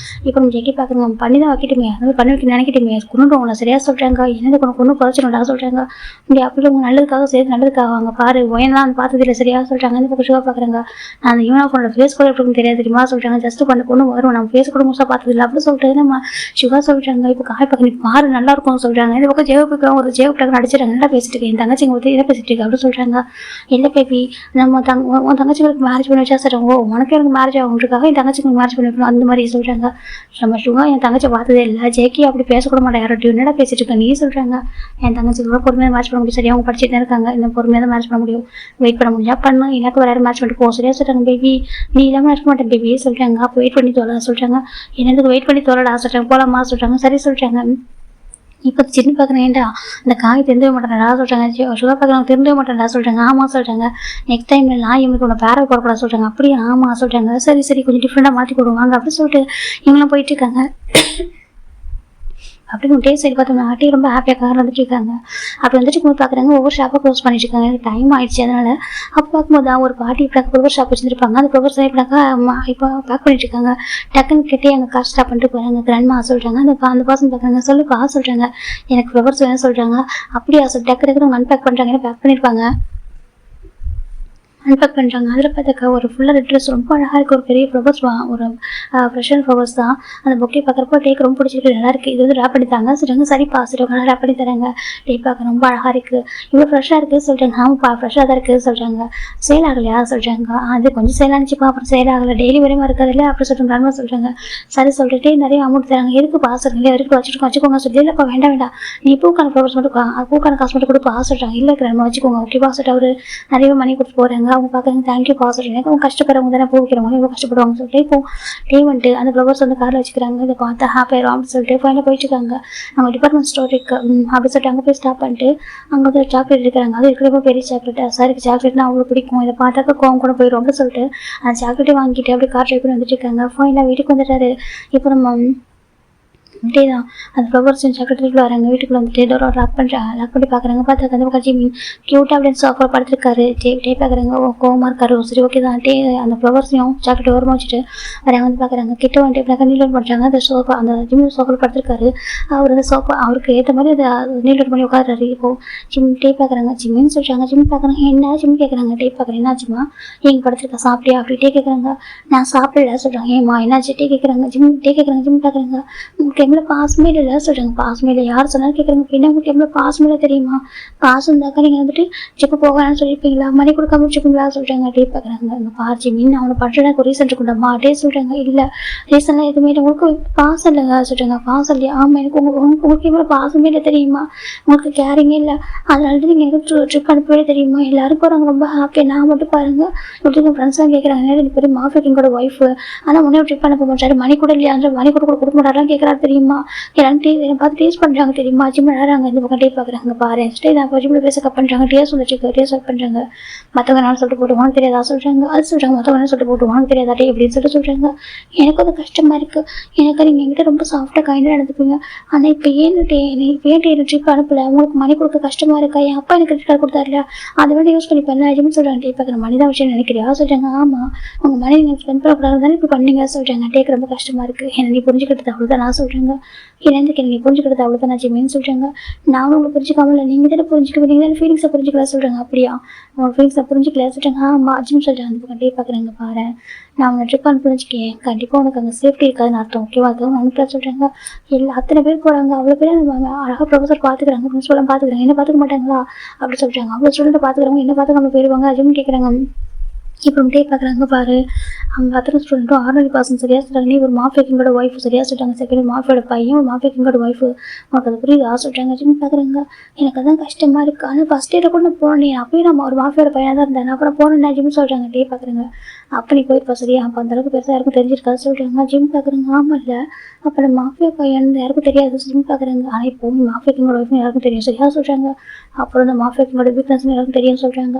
இப்போ நம்ம ஜெக்கி பார்க்குறோம் பண்ணி தான் வைக்கிட்டுமே அந்த மாதிரி பண்ணி வைக்க நினைக்கிட்டுமே கொண்டு உங்களை சரியா சொல்கிறாங்க. என்னது கொண்டு குறைச்சிடும்டா சொல்கிறாங்க. இங்கே அப்படி உங்க நல்லதுக்காக சேர்த்து நல்லதுக்காக அவங்க பாரு ஒயன்லாம் அந்த பார்த்தது இல்லை சரியா சொல்கிறாங்க. இந்த பக்கம் சுகா பார்க்குறாங்க. நான் அந்த யூனிஃபார்மோட ஃபேஸ் கூட எப்படி தெரியாது தெரியுமா சொல்கிறாங்க. ஜஸ்ட் பண்ண பொண்ணு வரும் நம்ம ஃபேஸ் கூட முழுசாக பார்த்தது இல்லை அப்படி சொல்லிட்டு நம்ம சுகா சொல்கிறாங்க. இப்போ காய் பக்கம் நீ பாரு நல்லா இருக்கும் சொல்கிறாங்க. இந்த பக்கம் ஜெயப்புக்கு ஒரு ஜெயப்புக்கு நடிச்சிருக்காங்க. நல்லா பேசிட்டு இருக்கேன் என் தங்கச்சிங்க பற்றி இதை பேசிட்டு இருக்கேன் அப்படி சொல்கிறாங்க. இல்லை பேபி நம்ம உன் தங்கச்சிங்களுக்கு மேரேஜ் பண்ணி வச்சா சார் உனக்கு எனக்கு மேரேஜ் ஆகுன்றதுக்காக என் தங்கச்சிங்களுக்கு மேரேஜ் பண்ணி வைக்கணும் அந்த மாதிரி சொல்கிறாங்க. நம்ம சுகா என் தங்கச்சி பார்த்ததே இல்லை, ஜேக்கி அப்படி பேசக்கூட மாட்டேன் யார்ட்டையும் என்னடா பேசிட்டு இருக்கேன் நீ சொல்கிறாங்க. என் தங்கச்சிக்கு கூட பொறுமையாக மேட்ச் பண்ண முடியும் சரியா, அவங்க படிச்சுட்டு தான் இருக்காங்க, இந்த பொறுமையாக தான் மேட்ச் பண்ண முடியும், வெயிட் பண்ண முடிஞ்சா பண்ணு, எனக்கு வேறு மேட்ச் பண்ணிட்டு போ சரியா சொல்கிறாங்க. பேபி நீ இல்லாமல் இருக்க மாட்டேன் பேபி சொல்கிறாங்க. அப்போ வெயிட் பண்ணி தோலா சொல்கிறாங்க. என்னதுக்கு வெயிட் பண்ணி தோலடா சொல்கிறாங்க. போகலாமா சொல்கிறாங்க. சரி சொல்கிறாங்க. இப்போ சின்ன பார்க்குறேன் ஏன்டா அந்த காய் தெரிஞ்சவே மாட்டேன்டா சொல்கிறாங்க. சுகா பார்க்குறவங்க தெரிஞ்சவே மாட்டேன்டா சொல்கிறாங்க. ஆமாம் சொல்கிறாங்க. நெக்ஸ்ட் டைம் நான் இவங்களுக்கு உன்னை பேரை போடக்கூடாது சொல்கிறாங்க. அப்படியே ஆமாம் சொல்கிறாங்க. சரி கொஞ்சம் டிஃப்ரெண்ட்டாக மாற்றி கொடுவாங்க அப்படின்னு சொல்லிட்டு இவங்களாம் போயிட்டு இருக்காங்க. அப்படின்னு டே சைடு பார்த்தோம்னா ஆட்டி ரொம்ப ஹாப்பியாக கார் வந்துட்டு இருக்காங்க. அப்படி வந்துட்டு போது பார்க்குறாங்க ஒவ்வொரு ஷாப்பாக க்ளோஸ் பண்ணிட்டு இருக்காங்க. எனக்கு டைம் ஆயிடுச்சு அதனால அப்போ பார்க்கும்போது ஒரு பாட்டி இப்போ ப்ரொவர் ஷாப் வச்சுருப்பாங்க. அந்த ப்ரொவர் இப்படினாக்கா இப்போ பேக் பண்ணிட்டு இருக்காங்க. டக்குன்னு கிட்டே எங்கள் கார் ஸ்டாப் பண்ணிட்டு போகிறாங்க. கிராண்ட்மா சொல்கிறாங்க. அந்த பர்சன் பார்க்குறாங்க. சொல்லுப்பா சொல்கிறாங்க. எனக்கு ப்ரொவர்ஸ் வேணும் சொல்கிறாங்க. அப்படியா சொல்லி டக்கு டக்குன்னு அன்பேக் பண்ணுறாங்க. பேக் பண்ணியிருப்பாங்க. அன்பேக் பண்ணுறாங்க. அதில் பார்த்தாக்கா ஒரு ஃபுல்லாக ரெட் ட்ரெஸ் ரொம்ப அழகாக இருக்குது. ஒரு பெரிய ஃப்ளவர்ஸ் ஒரு ஃப்ரெஷ்ஷான ஃப்ளவர்ஸ் தான். அந்த பொக்கே பார்க்குறப்போ டேக் ரொம்ப பிடிச்சிருக்கு, நல்லா இருக்குது. இது வந்து ரேப் பண்ணி தாங்க சொல்கிறாங்க. சரிப்பா சொல்கிறாங்க, ரேப் பண்ணி தராங்க. டேக் பார்க்க ரொம்ப அழகாக இருக்குது, இவ்வளோ ஃப்ரெஷ்ஷாக இருக்குது சொல்கிறாங்க. ஆமாப்பா ஃப்ரெஷ்ஷாக தான் இருக்குது சொல்கிறாங்க. சேல் ஆகலையா சொல்கிறாங்க. அது கொஞ்சம் சேல் ஆனிச்சுப்பா, அப்புறம் சேல் ஆகலை, டெய்லி வரையும் இருக்காது இல்லை அப்படி சொல்கிறாங்க சொல்கிறாங்க. சரி சொல்லிட்டு நிறைய அமௌண்ட் தராங்க. எதுக்குப்பா சொல்கிறீங்க, வரைக்கும் வச்சுக்கோங்க சொல்லி. இல்லைப்பா வேண்டாம் வேண்டாம், நீ பூக்கான ஃப்ளவர்ஸ் மட்டும் பூக்கான காசு மட்டும் கொடுப்பா சொல்கிறாங்க. இல்லை நம்ம வச்சுக்கோங்க ஓகேவா சொல்லிட்டு அவர் நிறைய மணி கொடுத்து போகிறாங்க. அவங்க பார்க்குறாங்க, தேங்க்யூ பா சொல்கிறாங்க. அவங்க கஷ்டப்படுறவங்க தானே பூ வைக்கிறவங்க, இவ்வளோ கஷ்டப்படுவாங்க சொல்லிட்டு இப்போ டே வந்துட்டு அந்த ஃப்ளவர்ஸ் வந்து காரில் வச்சுக்கிறாங்க. இதை பார்த்தா ஹாப்பியாக அப்படின்னு சொல்லிட்டு ஃபைனலாக போயிட்டுருக்காங்க. அவங்க டிபார்ட்மெண்ட் ஸ்டோர் இருக்கு அப்படி சொல்லிட்டு அங்கே போய் ஸ்டாப் பண்ணிட்டு அங்கே வந்து சாக்லேட் எடுக்கிறாங்க. அது இருக்கிறப்ப பெரிய சாக்லேட். சாருக்கு சாக்லேட்னா அவ்வளோ பிடிக்கும். இதை பார்த்தாக்க கோவம் கூட போயிடும் அப்படின்னு சொல்லிட்டு அந்த சாக்லேட்டே வாங்கிட்டு அப்படியே கார் ட்ரைவ் பண்ணி வந்துட்டு இருக்காங்க. ஃபைனலாக வீட்டுக்கு வந்துட்டாரு. இப்போ நம்ம அப்படியே தான் அந்த ஃப்ளவர்ஸ் சாக்லேட்டுக்குள்ள வராங்க. வீட்டுக்குள்ள வந்துட்டு டோரை லாக் பண்ணி பார்க்குறாங்க. பார்த்தா அந்த பக்கம் ஜிம்மி க்யூட்டாக அப்படின்னு சோஃபா படுத்துருக்காரு. டே பார்க்குறாங்க, கோவமாக இருக்காரு. சரி ஓகே தான். அந்த ஃப்ளவர்ஸையும் சாக்லேட் ஓரமாக வச்சுட்டு வராங்க. வந்து பார்க்குறாங்க. கிட்ட வந்துட்டு நீல் பண்ணுறாங்க. அந்த சோஃபா அந்த ஜிம்மி சோஃபாவில் படுத்துருக்காரு. அவர் அந்த சோஃபா அவருக்கு ஏற்ற மாதிரி அதை நீல் பண்ணி உட்காடுறாரு. இப்போது டே பார்க்குறாங்க. ஜிம்மின்னு சொல்கிறாங்க. ஜிம்மி பார்க்குறாங்க. என்ன ஜிம்மி கேட்குறாங்க. டே பார்க்குறேன். என்னாச்சுமா எங்கள் படுத்துருக்கா சாப்பிட்டியா அப்படின்ட்டே கேட்குறாங்க. நான் சாப்பிடல சொல்கிறாங்க. ஏமா என்னாச்சு டே கேட்குறாங்க. ஜிம்மி கேட்குறாங்க. ஜிம்மி பார்க்குறாங்க. உங்களுக்கு எவ்வளோ பாசமே இல்லை சொல்கிறாங்க. பாசமே இல்லை யார் சொன்னாலும் கேட்குறாங்க. என்ன உங்களுக்கு எவ்வளோ பாசமே இல்லை தெரியுமா? காசு இருந்தாக்கா நீங்கள் வந்துட்டு செப்பு போகலான்னு சொல்லியிருப்பீங்களா, மணி கொடுக்காம வச்சுப்பீங்களா சொல்கிறாங்க. டே பார்க்குறாங்க. அங்கே பாச்சு மீன் அவனை பண்ணுறதுக்கு ஒரு ரீசன் இருக்குண்டாமா டே சொல்கிறாங்க. இல்லை ரீசன்லாம் எதுவுமே இல்லை, உங்களுக்கு பாசம் இல்லைங்க சொல்கிறாங்க. பாசம் இல்லையா? ஆமாம் எனக்கு உங்களுக்கு எவ்வளோ பாசமே இல்லை தெரியுமா, உங்களுக்கு கேரிங்கே இல்லை, அதனால நீங்கள் எனக்கு ட்ரிப் அனுப்பவே தெரியுமா, எல்லாரும் போகிறாங்க ரொம்ப ஹாப்பியாக, நான் மட்டும் பாருங்கள் எப்படி எங்கள் ஃப்ரெண்ட்ஸ்லாம் கேட்குறாங்க. எனக்கு பெரிய மாஃபிக்கிங்கோட ஒய்ஃபு, ஆனால் உடனே ட்ரிப் அனுப்ப மாட்டாரு, மணி கூட இல்லையா, மணி கூட கொடுக்க மாட்டாரெலாம் கேட்குறாரு தெரியுமா. எல்லாரும் என்னை பார்த்து டேஸ்ட் பண்ணுறாங்க தெரியுமா. ஜிம் விளையாடுறாங்க. இந்த பக்கம் டே பார்க்குறாங்க. பாரு ஸ்டே தான் ஜிம்மில் பேச கப் பண்ணுறாங்க. டேஸ் வந்துட்டு டேஸ் கட் பண்ணுறாங்க. மற்றவங்க நான் சொல்லிட்டு போட்டு உனக்கு தெரியாதா சொல்கிறாங்க. அது சொல்கிறாங்க. மற்றவங்க சொல்லிட்டு போட்டு உனக்கு தெரியாதா டே இப்படின்னு சொல்கிறாங்க. எனக்கு அது கஷ்டமாக இருக்குது, எனக்கு நீங்கள் என்கிட்ட ரொம்ப சாஃப்டாக கைண்டாக நடந்துப்பீங்க, ஆனால் இப்போ ஏன் ட்ரிப் அனுப்பலை, உங்களுக்கு மணி கொடுக்க கஷ்டமாக இருக்கா, என் அப்பா எனக்கு கிரெடிட் கார்டு கொடுத்தாருல அதை வேண்டி யூஸ் பண்ணி பண்ண ஜிம்னு சொல்கிறாங்க. டே பார்க்குற மணி தான் விஷயம் நினைக்கிறியா சொல்கிறாங்க. ஆமாம் உங்கள் மணி நீங்கள் ஸ்பெண்ட் பண்ணக்கூடாது தானே இப்போ பண்ணீங்க சொல்கிறாங்க. டேக்கு ரொம்ப கஷ்டமாக இருக்குது, என்னை நீ புரிஞ்சுக்கிட்டது அவ்வளோதான் நான் சொல்கிறாங்க. எனக்கு நீ புரிஞ்சுக்கிறது அவ்வளோதான் நான் ஜிம்மின்னு சொல்கிறாங்க. நான் உங்களை புரிஞ்சுக்காம இல்லை, நீங்கள் தானே புரிஞ்சுக்க, நீங்கள் தானே ஃபீலிங்ஸை புரிஞ்சுக்கலாம் சொல்கிறாங்க. அப்படியா உங்களோட ஃபீலிங்ஸை புரிஞ்சுக்கல சொல்கிறாங்க. ஆமாம் ஜிம் சொல்கிறாங்க. அந்த பக்கம் டே பார்க்குறாங்க. பாரு நான் உன்னை ட்ரிப் புரிஞ்சுக்கேன், கண்டிப்பாக உனக்கு அங்கே சேஃப்டி இருக்காதுன்னு அர்த்தம் ஓகேவா, அதுவும் அனுப்பலாம் சொல்கிறாங்க. இல்லை அத்தனை பேர் போகிறாங்க, அவ்வளோ பேர் அழகாக ப்ரொஃபஸர் பார்த்துக்கிறாங்க, பிரின்ஸ்பலாம் பார்த்துக்கிறாங்க, என்ன பார்த்துக்க மாட்டாங்களா அப்படி சொல்கிறாங்க. அவ்வளோ ஸ்டூடெண்ட்டை பார்த்துக்கிறவங்க என்ன பார்த்துக்காம போயிடுவாங்க ஜிம் கேட்குறாங்க. இப்போ டே பார்க்குறாங்க. பாரு அவங்க அத்தனை ஸ்டூடெண்ட்டும் ஆர்டினரி பர்சன் சரியாக சொல்கிறாங்க. நீ ஒரு மாஃபிக்கிங்கோட ஒய்ஃபு சரியாக சொல்கிறாங்க. செகண்ட் மாஃபியோட பையன் ஒரு மாஃபிக்கிங்கோட ஒய்ஃபு, உனக்கு அது புரியுதா சொல்கிறாங்க. ஜிம் பார்க்குறாங்க. எனக்கு அதான் கஷ்டமாக இருக்குது, ஆனால் ஃபஸ்ட் இயரில் கூட நான் போனேன், அப்பயும் நம்ம ஒரு மாஃபியோட பையனாக தான் இருந்தேன், அப்புறம் போனேன் ஜிம் சொல்கிறாங்க. டே பார்க்குறாங்க. அப்போ நீ போயிருப்பா சரியா, அப்போ அந்தளவுக்கு பெருசாக யாருக்கும் தெரிஞ்சிருக்காது சொல்கிறாங்க. ஜிம் பார்க்குறாங்க. ஆமாம் இல்லை அப்போ நம்ம மாஃபியா பையன் யாருக்கும் தெரியாது ஜிம் பார்க்குறாங்க. ஆனால் இப்போ மாஃபிக்கிங்கோட ஒய்ஃப்னு யாருக்கும் தெரியும் சரியாக சொல்கிறாங்க. அப்புறம் இந்த மாஃபிக்கிங்கோட வீக்னஸ்னு யாருக்கும் தெரியும் சொல்கிறாங்க.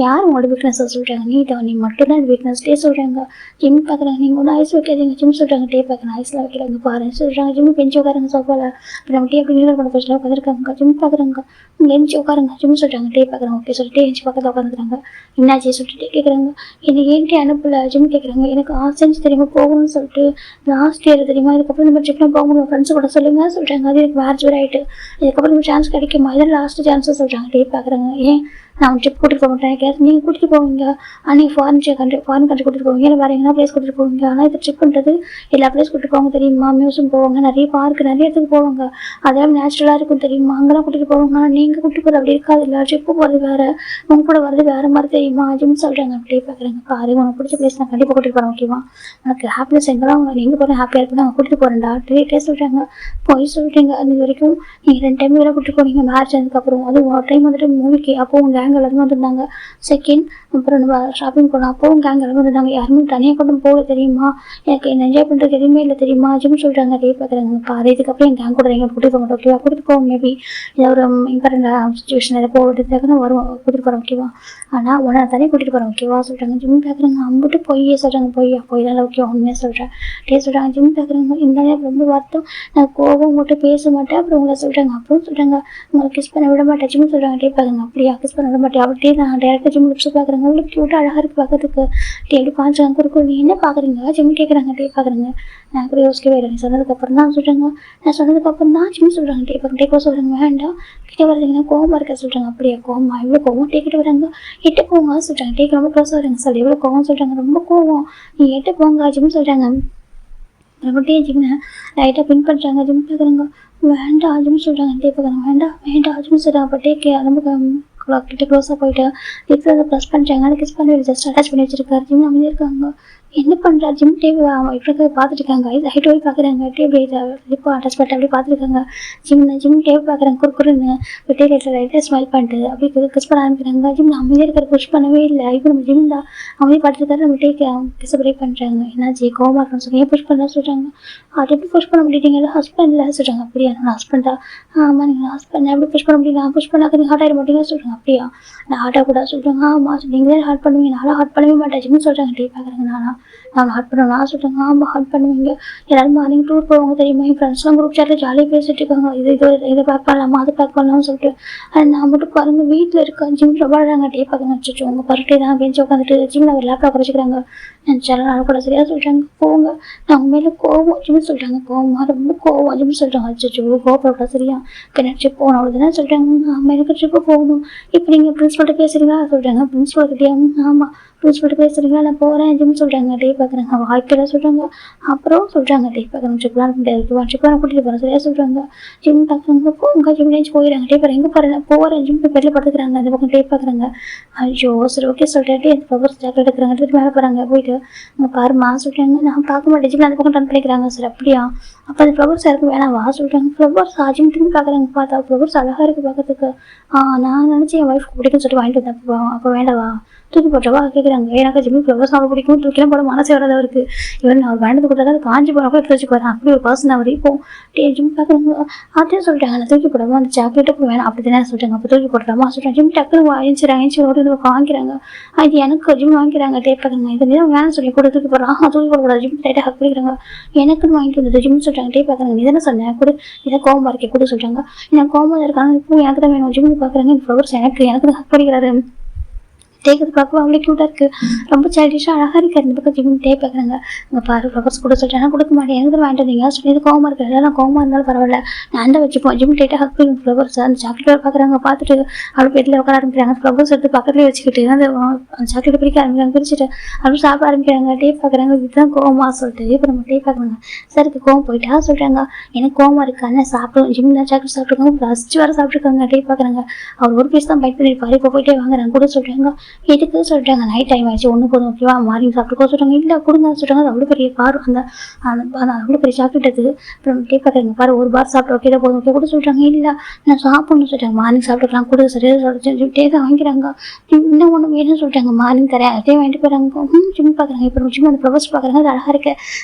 யார் உங்களோட வீக்னஸை சொல்கிறாங்க, நீ மட்டும்தான் இந்த வீக்னஸ் டே சொல்கிறாங்க. ஜிம் பார்க்குறாங்க. நீங்கள் ஒன்றும் ஐஸ் வைக்காதீங்க ஜிம் சொல்கிறாங்க. டே பார்க்குறாங்க. ஐஸில் வைக்கிறாங்க பாரு சொல்கிறாங்க. ஜிம் பெஞ்சு உட்காருங்க சோஃபாவில், இப்போ நம்ம டே அப்படி நீளம் பண்ண போச்சுல உட்காந்துருக்காங்க. ஜிம் பார்க்குறாங்க. இங்கே எஞ்சி உட்காருங்க ஜிம் சொல்கிறாங்க. டே பார்க்குறாங்க. ஓகே சொல்லிட்டு எஞ்சி பக்கத்தில் உட்காந்துக்கிறாங்க. என்னாச்சு சொல்லிட்டு கேட்குறாங்க. என்னை ஏன்ட்டே அனுப்பலை ஜிம் கேட்குறாங்க. எனக்கு ஆசைஞ்சு தெரியுமா போகணும்னு சொல்லிட்டு லாஸ்ட் இயர் தெரியுமா, இதுக்கப்புறம் இந்த மாதிரி ட்ரிப்லாம் போக முடியும் ஃப்ரெண்ட்ஸ் கூட சொல்லுங்க சொல்கிறாங்க. அது எனக்கு மேட்ச் வேறு ஆகிட்டு, இதுக்கப்புறம் இந்த சான்ஸ் கிடைக்குமா, இதான் லாஸ்ட் சான்ஸும் சொல்கிறாங்க. டே பார்க்குறாங்க. ஏன் நான் ட்ரிப் கூட்டிகிட்டு போக மாட்டேன், கேஸ் நீங்கள் கூட்டிகிட்டு போவீங்க, ஆனால் ஃபாரின் கண்ட்ரி கூட்டிகிட்டு போவீங்க, இல்லை வேறு எங்கன்னா பிளேஸ் கூட்டிகிட்டு போவீங்க, ஆனால் இது ட்ரிப் பண்ணுறது எல்லா பிளேஸ் கூட்டிகிட்டு போவாங்க தெரியுமா, மியூசியம் போவாங்க, நிறைய பார்க்கு நிறைய இடத்துக்கு போவாங்க, அதெல்லாம் நேச்சுரலாக இருக்கும் தெரியுமா, அங்கெல்லாம் கூட்டிகிட்டு போவாங்க, ஆனால் நீங்கள் கூட்டிகிட்டு போகிறது அப்படி இருக்காது இல்லை, ட்ரிப்பு போகிறது வேறு, உங்க கூட வர்றது வேறு மாதிரி தெரியுமா ஜிம் சொல்கிறாங்க. அப்படியே பார்க்குறாங்க. பாரு உனக்கு பிடிச்ச பிளேஸ் நான் கண்டிப்பாக கூட்டிகிட்டு போகிறேன் ஓகேவா, உனக்கு ஹாப்பினஸ் எங்கெல்லாம் அவங்க எங்கே போகிறேன் ஹாப்பியாக இருக்குன்னு அவங்க கூட்டிகிட்டு போகிறேன்டா டே சொல்கிறாங்க. போய் சொல்கிறீங்க அது வரைக்கும் நீங்கள் 2 டைம் வேலை கூட்டிகிட்டு போனீங்க மேரேஜ் ஆனதுக்கப்புறம், அதுவும் ஒரு டைம் வந்துட்டு மூவிக்கு அப்போ உங்கள் கேங் எல்லாருமே வந்திருந்தாங்க. செகண்ட் அப்புறம் நம்ம ஷாப்பிங் போனோம், அப்போவும் கேங் எல்லாமே வந்திருந்தாங்க, யாருமே தனியாக கொண்டு போக தெரியுமா, எனக்கு என்ன என்ஜாய் பண்ணுறது எதுவுமே இல்லை தெரியுமா ஜிம் சொல்கிறாங்க. டே பார்க்குறாங்க. பாரு இதுக்கப்புறம் என் கேங் கூட எங்கே கூட்டிகிட்டு போக மாட்டோம் ஓகேவா, கூட்டிகிட்டு போவோம் மேபி ஏதாவது ஒரு இம்பார்ட்டன்ட் சுச்சுவேஷன் எதாவது போகிறதுக்காக வருவோம் கூட்டிகிட்டு போகிறோம் ஓகேவா, ஆனால் உடனே தனியாக கூட்டிகிட்டு போகிறோம் ஓகேவா சொல்கிறாங்க. ஜிம் பார்க்குறாங்க. அம்பிட்டு பொய்யே சொல்கிறாங்க. பொய் தான் ஓகே உண்மையாக சொல்கிறேன் டே சொல்கிறாங்க. ஜிம் பார்க்குறாங்க. இந்த ரொம்ப வருத்தம், நான் கோவம் உங்கள்கிட்ட பேச மாட்டேன், அப்புறம் உங்களை சொல்கிறாங்க. அப்புறம் சொல்கிறாங்க உங்களை கிஸ் பண்ண விட மாட்டேன் ஜிம் சொல்கிறாங்க. டே பார்க்குறாங்க. அப்படியா கிஸ் பண்ண விட மாட்டேன் அவள் டே நான் டேரக்டாக ஜிம் லிப்ஸ் பார்க்குறாங்க அவ்வளோ க்யூட்டாக அழகாக இருக்குது பார்க்கறதுக்கு டே எப்படி பார்த்துறாங்க குறுக்கு நீ என்ன பார்க்குறீங்க ஜிம் கேட்குறாங்க டே பார்க்குறாங்க நான் கூட யோசிக்கவே இல்லை நீ சொன்னதுக்கப்புறம் தான் சொல்கிறாங்க நான் சொன்னதுக்கப்புறம் தான் ஜிம் சொல்கிறாங்க டே பார்க்க டேக்கோ சொல்கிறாங்க வேண்டாம் கிட்டே வரதுங்கன்னா கோவமாக இருக்க சொல்கிறாங்க அப்படியே கோவமா எவ்வளோ கோவம் டேக்கிட்டு வராங்க எட்டு போங்க சொல்கிறாங்க டேக்கு ரொம்ப க்ளோஸாக வராங்க சார் எவ்வளோ கோவம் சொல்கிறாங்க ரொம்ப கோவம் நீ எட்டு போங்க ஜிம் சொல்கிறாங்க அப்படியே ஜிம்னை லைட்டாக பின் பண்ணுறாங்க ஜிம் பார்க்குறாங்க வேண்டாம் ஜிம் சொல்கிறாங்க டே பார்க்குறாங்க வேண்டாம் ஜிம் சொல்கிறாங்க அப்போ டேக்கு ரொம்ப கிட்ட க்ளோஸாக போயிட்டு லிப்ஸ் வந்து ப்ரெஸ் பண்ணுறாங்க கிஸ் பண்ணி ஜஸ்ட் அட்டாச் பண்ணி வச்சிருக்காரு ஜிம் அமைதியாக இருக்காங்க என்ன பண்ணுறா ஜிம் டேப் இப்படி பார்த்துட்டு இருக்காங்க ஹைட் போய் பார்க்குறாங்க டேப் லிப்போ அட்டாச் பண்ணிட்டு அப்படியே பார்த்துருக்காங்க ஜிம் டேப் பார்க்குறாங்க குறுக்குன்னு டே லைட்டாக ஸ்மைல் பண்ணிட்டு அப்படியே கிஸ் பண்ண ஆரம்பிக்கிறாங்க ஜிம் அமைதியாக இருக்கிற புஷ் பண்ணவே இல்லை இப்போ நம்ம ஜிம் தான் அமைதியாக பார்த்துருக்காரு நம்ம டேக்கு கிஸ் பிரேக் பண்ணுறாங்க என்னாச்சு கோவமாக இருக்கணும்னு சொல்லி ஏன் புஷ் பண்ணலாம் சொல்கிறாங்க அது எப்படி புஷ் பண்ண முடியுங்க ஹஸ்பண்டில் சொல்கிறாங்க அப்படியா நான் ஹஸ்பண்டா ஆமாம் நீங்கள் ஹஸ்பண்ட் எப்படி புஷ் பண்ண முடியல புஷ் பண்ணாக்க ஹார்ட் ஆகிட மாட்டீங்க சொல்கிறாங்க அப்படியா நான் ஹார்ட்டாக கூட சொல்கிறாங்க ஆமாம் நீங்களே ஹார்ட் பண்ணுவீங்க நானும் ஹார்ட் பண்ணவே மாட்டேன் ஜிம் சொல்கிறாங்க டே பார்க்குறாங்க நான் ஹார்ட் பண்ணுவேன் நான் சொல்கிறாங்க ஆமாம் ஹார்ட் பண்ணுவீங்க எல்லாரும் மார்னிங் டூர் போவாங்க தெரியுமா என் ஃப்ரெண்ட்ஸ்லாம் குரூப் சாட்டில் ஜாலியாக பேசிட்டு இருக்காங்க இதை பேக் பண்ணலாமா அதை பேக் பண்ணலாம்னு சொல்லிட்டு நான் மட்டும் பாருங்கள் வீட்டில் இருக்கேன் ஜிம் ரொம்ப டே பார்க்குங்க வச்சு உங்கள் பருட்டே தான் பெஞ்சு உட்காந்துட்டு ஜிம்மில் ஒரு லேப்டாப் குறைச்சிக்கிறாங்க நினச்சாலும் நான் கூட சரியாக சொல்கிறாங்க போங்க நான் உண்மையில கோவம் ஜிம் சொல்கிறாங்க கோவமாக ரொம்ப கோவம் ஜிம் சொல்கிறாங்க அச்சோ கோவப்பட சரியா கிணச்சி போகணும் அவ்வளோதானே சொல்கிறாங்க ஆமாம் எனக்கு ட்ரிப்பு போகணும் இப்போ நீங்கள் பிரின்ஸ்பல்கிட்ட பேசுகிறீங்களா சொல்கிறாங்க பிரின்ஸ்பல்கிட்டே ஆமாம் பிரின்ஸ்பல்கிட்ட பேசுகிறீங்களா நான் போகிறேன் ஜிம் சொல்கிறாங்க டே பார்க்குறாங்க வாழ்க்கையில் சொல்கிறாங்க அப்புறம் சொல்கிறாங்க டே பார்க்குறாங்க ட்ரிப்லாம் ட்ரிப்லாம் கூட்டிகிட்டு போகிறேன் சரியாக சொல்கிறாங்க ஜிம் பார்க்குறாங்க போங்க ஜிம் நேச்சு போயிடுறாங்க டே பாரு எங்கே போகிறேன் போகிறேன் ஜிம் போய் பெட்டில் படுத்துக்கிறாங்க அந்த பக்கம் டே பார்க்குறாங்க ஐயோ சரி ஓகே சொல்லிட்டு அந்த ஃப்ளவர்ஸ் ஜாக்கெட் எடுக்கிறாங்க எடுத்துட்டு மேலே போகிறாங்க போயிட்டு அங்கே பாருமா சொல்கிறாங்க நான் பார்க்க மாட்டேன் ஜிம் அந்த பக்கம் டன் பண்ணிக்கிறாங்க சார் அப்படியா அப்போ அந்த ஃப்ளவர்ஸ் யாருக்கு வேணாம் வா சொல்கிறாங்க ஃப்ளவர்ஸ் ஜிம் திரும்பி பார்க்குறாங்க பார்த்தா ஃப்ளவர்ஸ் அழகாக இருக்குது பார்க்கறதுக்கு நான் நினச்சி என் ஒய்ஃப் பிடிக்குன்னு சொல்லிட்டு வாங்கிட்டு வந்தேன் அப்போ வேண்டாவா தூக்கி போட்டவா கேட்குறாங்க எனக்கு ஜிம்மி ஃப்ளவர்ஸ் அவ்வளோ பிடிக்கும் தூக்கிலாம் போட மனசு வராது அவருக்கு இவன் நான் வேண்டது கொடுத்தா அது காஞ்சி போகிற கூட எடுத்து வச்சுக்குவார் அப்படி ஒரு பர்சன் அவர் இப்போ ஜிம் பார்க்குறாங்க அதே சொல்லிட்டாங்க நான் தூக்கி போடாமல் அந்த சாக்லேட்டு வேணாம் அப்படி தானே சொல்லிட்டாங்க அப்போ தூக்கி போட்டுறாமா சொல்லிட்டாங்க ஜிம் டக்குனு வாங்கிச்சு ஓடி வாங்கிக்கிறாங்க அது எனக்கு ஜிம் வாங்கிக்கிறாங்க டே பார்க்குறாங்க இது நீதான் வேணாம் சொல்லி கூட தூக்கி போடுறாங்க தூக்கி போடக்கூடாது ஜிம் டைட்டாக ஹக் பண்ணிக்கிறாங்க எனக்குன்னு வாங்கிட்டு வந்தது ஜிம் சொல்லிட்டாங்க டே பார்க்குறாங்க நீ தானே சொன்னேன் கூட இதை கோவமாக இருக்கே கூட சொல்லிட்டாங்க எனக்கு கோவமாக இருக்காங்க இப்போ எனக்கு தான் வேணும் ஜிம் பார்க்குறாங்க இந்த ஃப்ளவர்ஸ் எனக்கு தான் ஹக் பண்ணிக்கிறாரு தேக்கிறது பார்க்க அவ்வளோ க்யூட்டாக இருக்குது ரொம்ப சைல்டிஷாக அழகாக இருக்காரு இந்த பக்கம் ஜிம் டே பார்க்குறாங்க அங்கே பாரு ஃப்ளவர்ஸ் கூட சொல்லிட்டு கொடுக்க மாட்டேன் எனக்கு தான் வாங்கிட்டு வந்தீங்க சொல்லி இது கோவமாக இருக்கிறது நான் கோவமாக இருந்தாலும் பரவாயில்ல நான் தான் வச்சுப்போம் ஜிம் டேட்டாக ஹக் பண்ணி ஃப்ளவர்ஸ் அந்த சாக்லேட் பார்க்குறாங்க பார்த்துட்டு அவ்வளோ பெட்டில் உட்கார ஆரம்பிக்கிறாங்க ஃப்ளவர்ஸ் எடுத்து பக்கத்துலேயே வச்சுக்கிட்டு அந்த சாக்லேட் பிரிக்க ஆரம்பிக்கிறாங்க பிரிச்சுட்டு அப்படி சாப்பிட ஆரம்பிக்கிறாங்க டே பார்க்குறாங்க இதுதான் கோவமாக சொல்லிட்டு இப்போ நம்ம டே பார்க்குறாங்க சார் இது கோவம் போயிட்டா சொல்கிறாங்க எனக்கு கோவமாக இருக்கு ஆனால் சாப்பிடும் ஜிம் தான் சாக்லேட் சாப்பிட்ருக்காங்க ரசிச்சு வர சாப்பிட்ருக்காங்க டே பார்க்குறாங்க அவர் ஒரு பீஸ் தான் பைட் பண்ணியிருப்பாரு இப்போ போயிட்டே வாங்குறாங்க கூட சொல்கிறாங்க எதுக்கு சொல்கிறாங்க நைட் டைம் ஆயிடுச்சு ஒன்று போதும் ஓகேவா மார்னிங் சாப்பிட்டுக்கோ சொல்கிறாங்க இல்லை கொடுங்க சொல்கிறாங்க அது அவ்வளோ பெரிய பார் அந்த அவ்வளோ பெரிய சாக்லேட் அது அப்புறம் டே பார்க்குறாங்க பாரு ஒரு பார் சாப்பிட்டு ஓகே தான் போதும் ஓகே கூட சொல்கிறாங்க இல்லை நான் சாப்பிட்ணும்னு சொல்லிட்டாங்க மார்னிங் சாப்பிட்டுக்கலாம் கூட சரியாக டே தான் வாங்கிக்கிறாங்க இன்னும் ஒன்று வேணும்னு சொல்லிட்டாங்க மார்னிங் தரேன் அதே வாங்கிட்டு போகிறாங்க ஜிம் பார்க்குறாங்க இப்போ ஜிம் அந்த ஃப்ளவர்ஸ் பார்க்குறாங்க அது அழகாக இருக்கு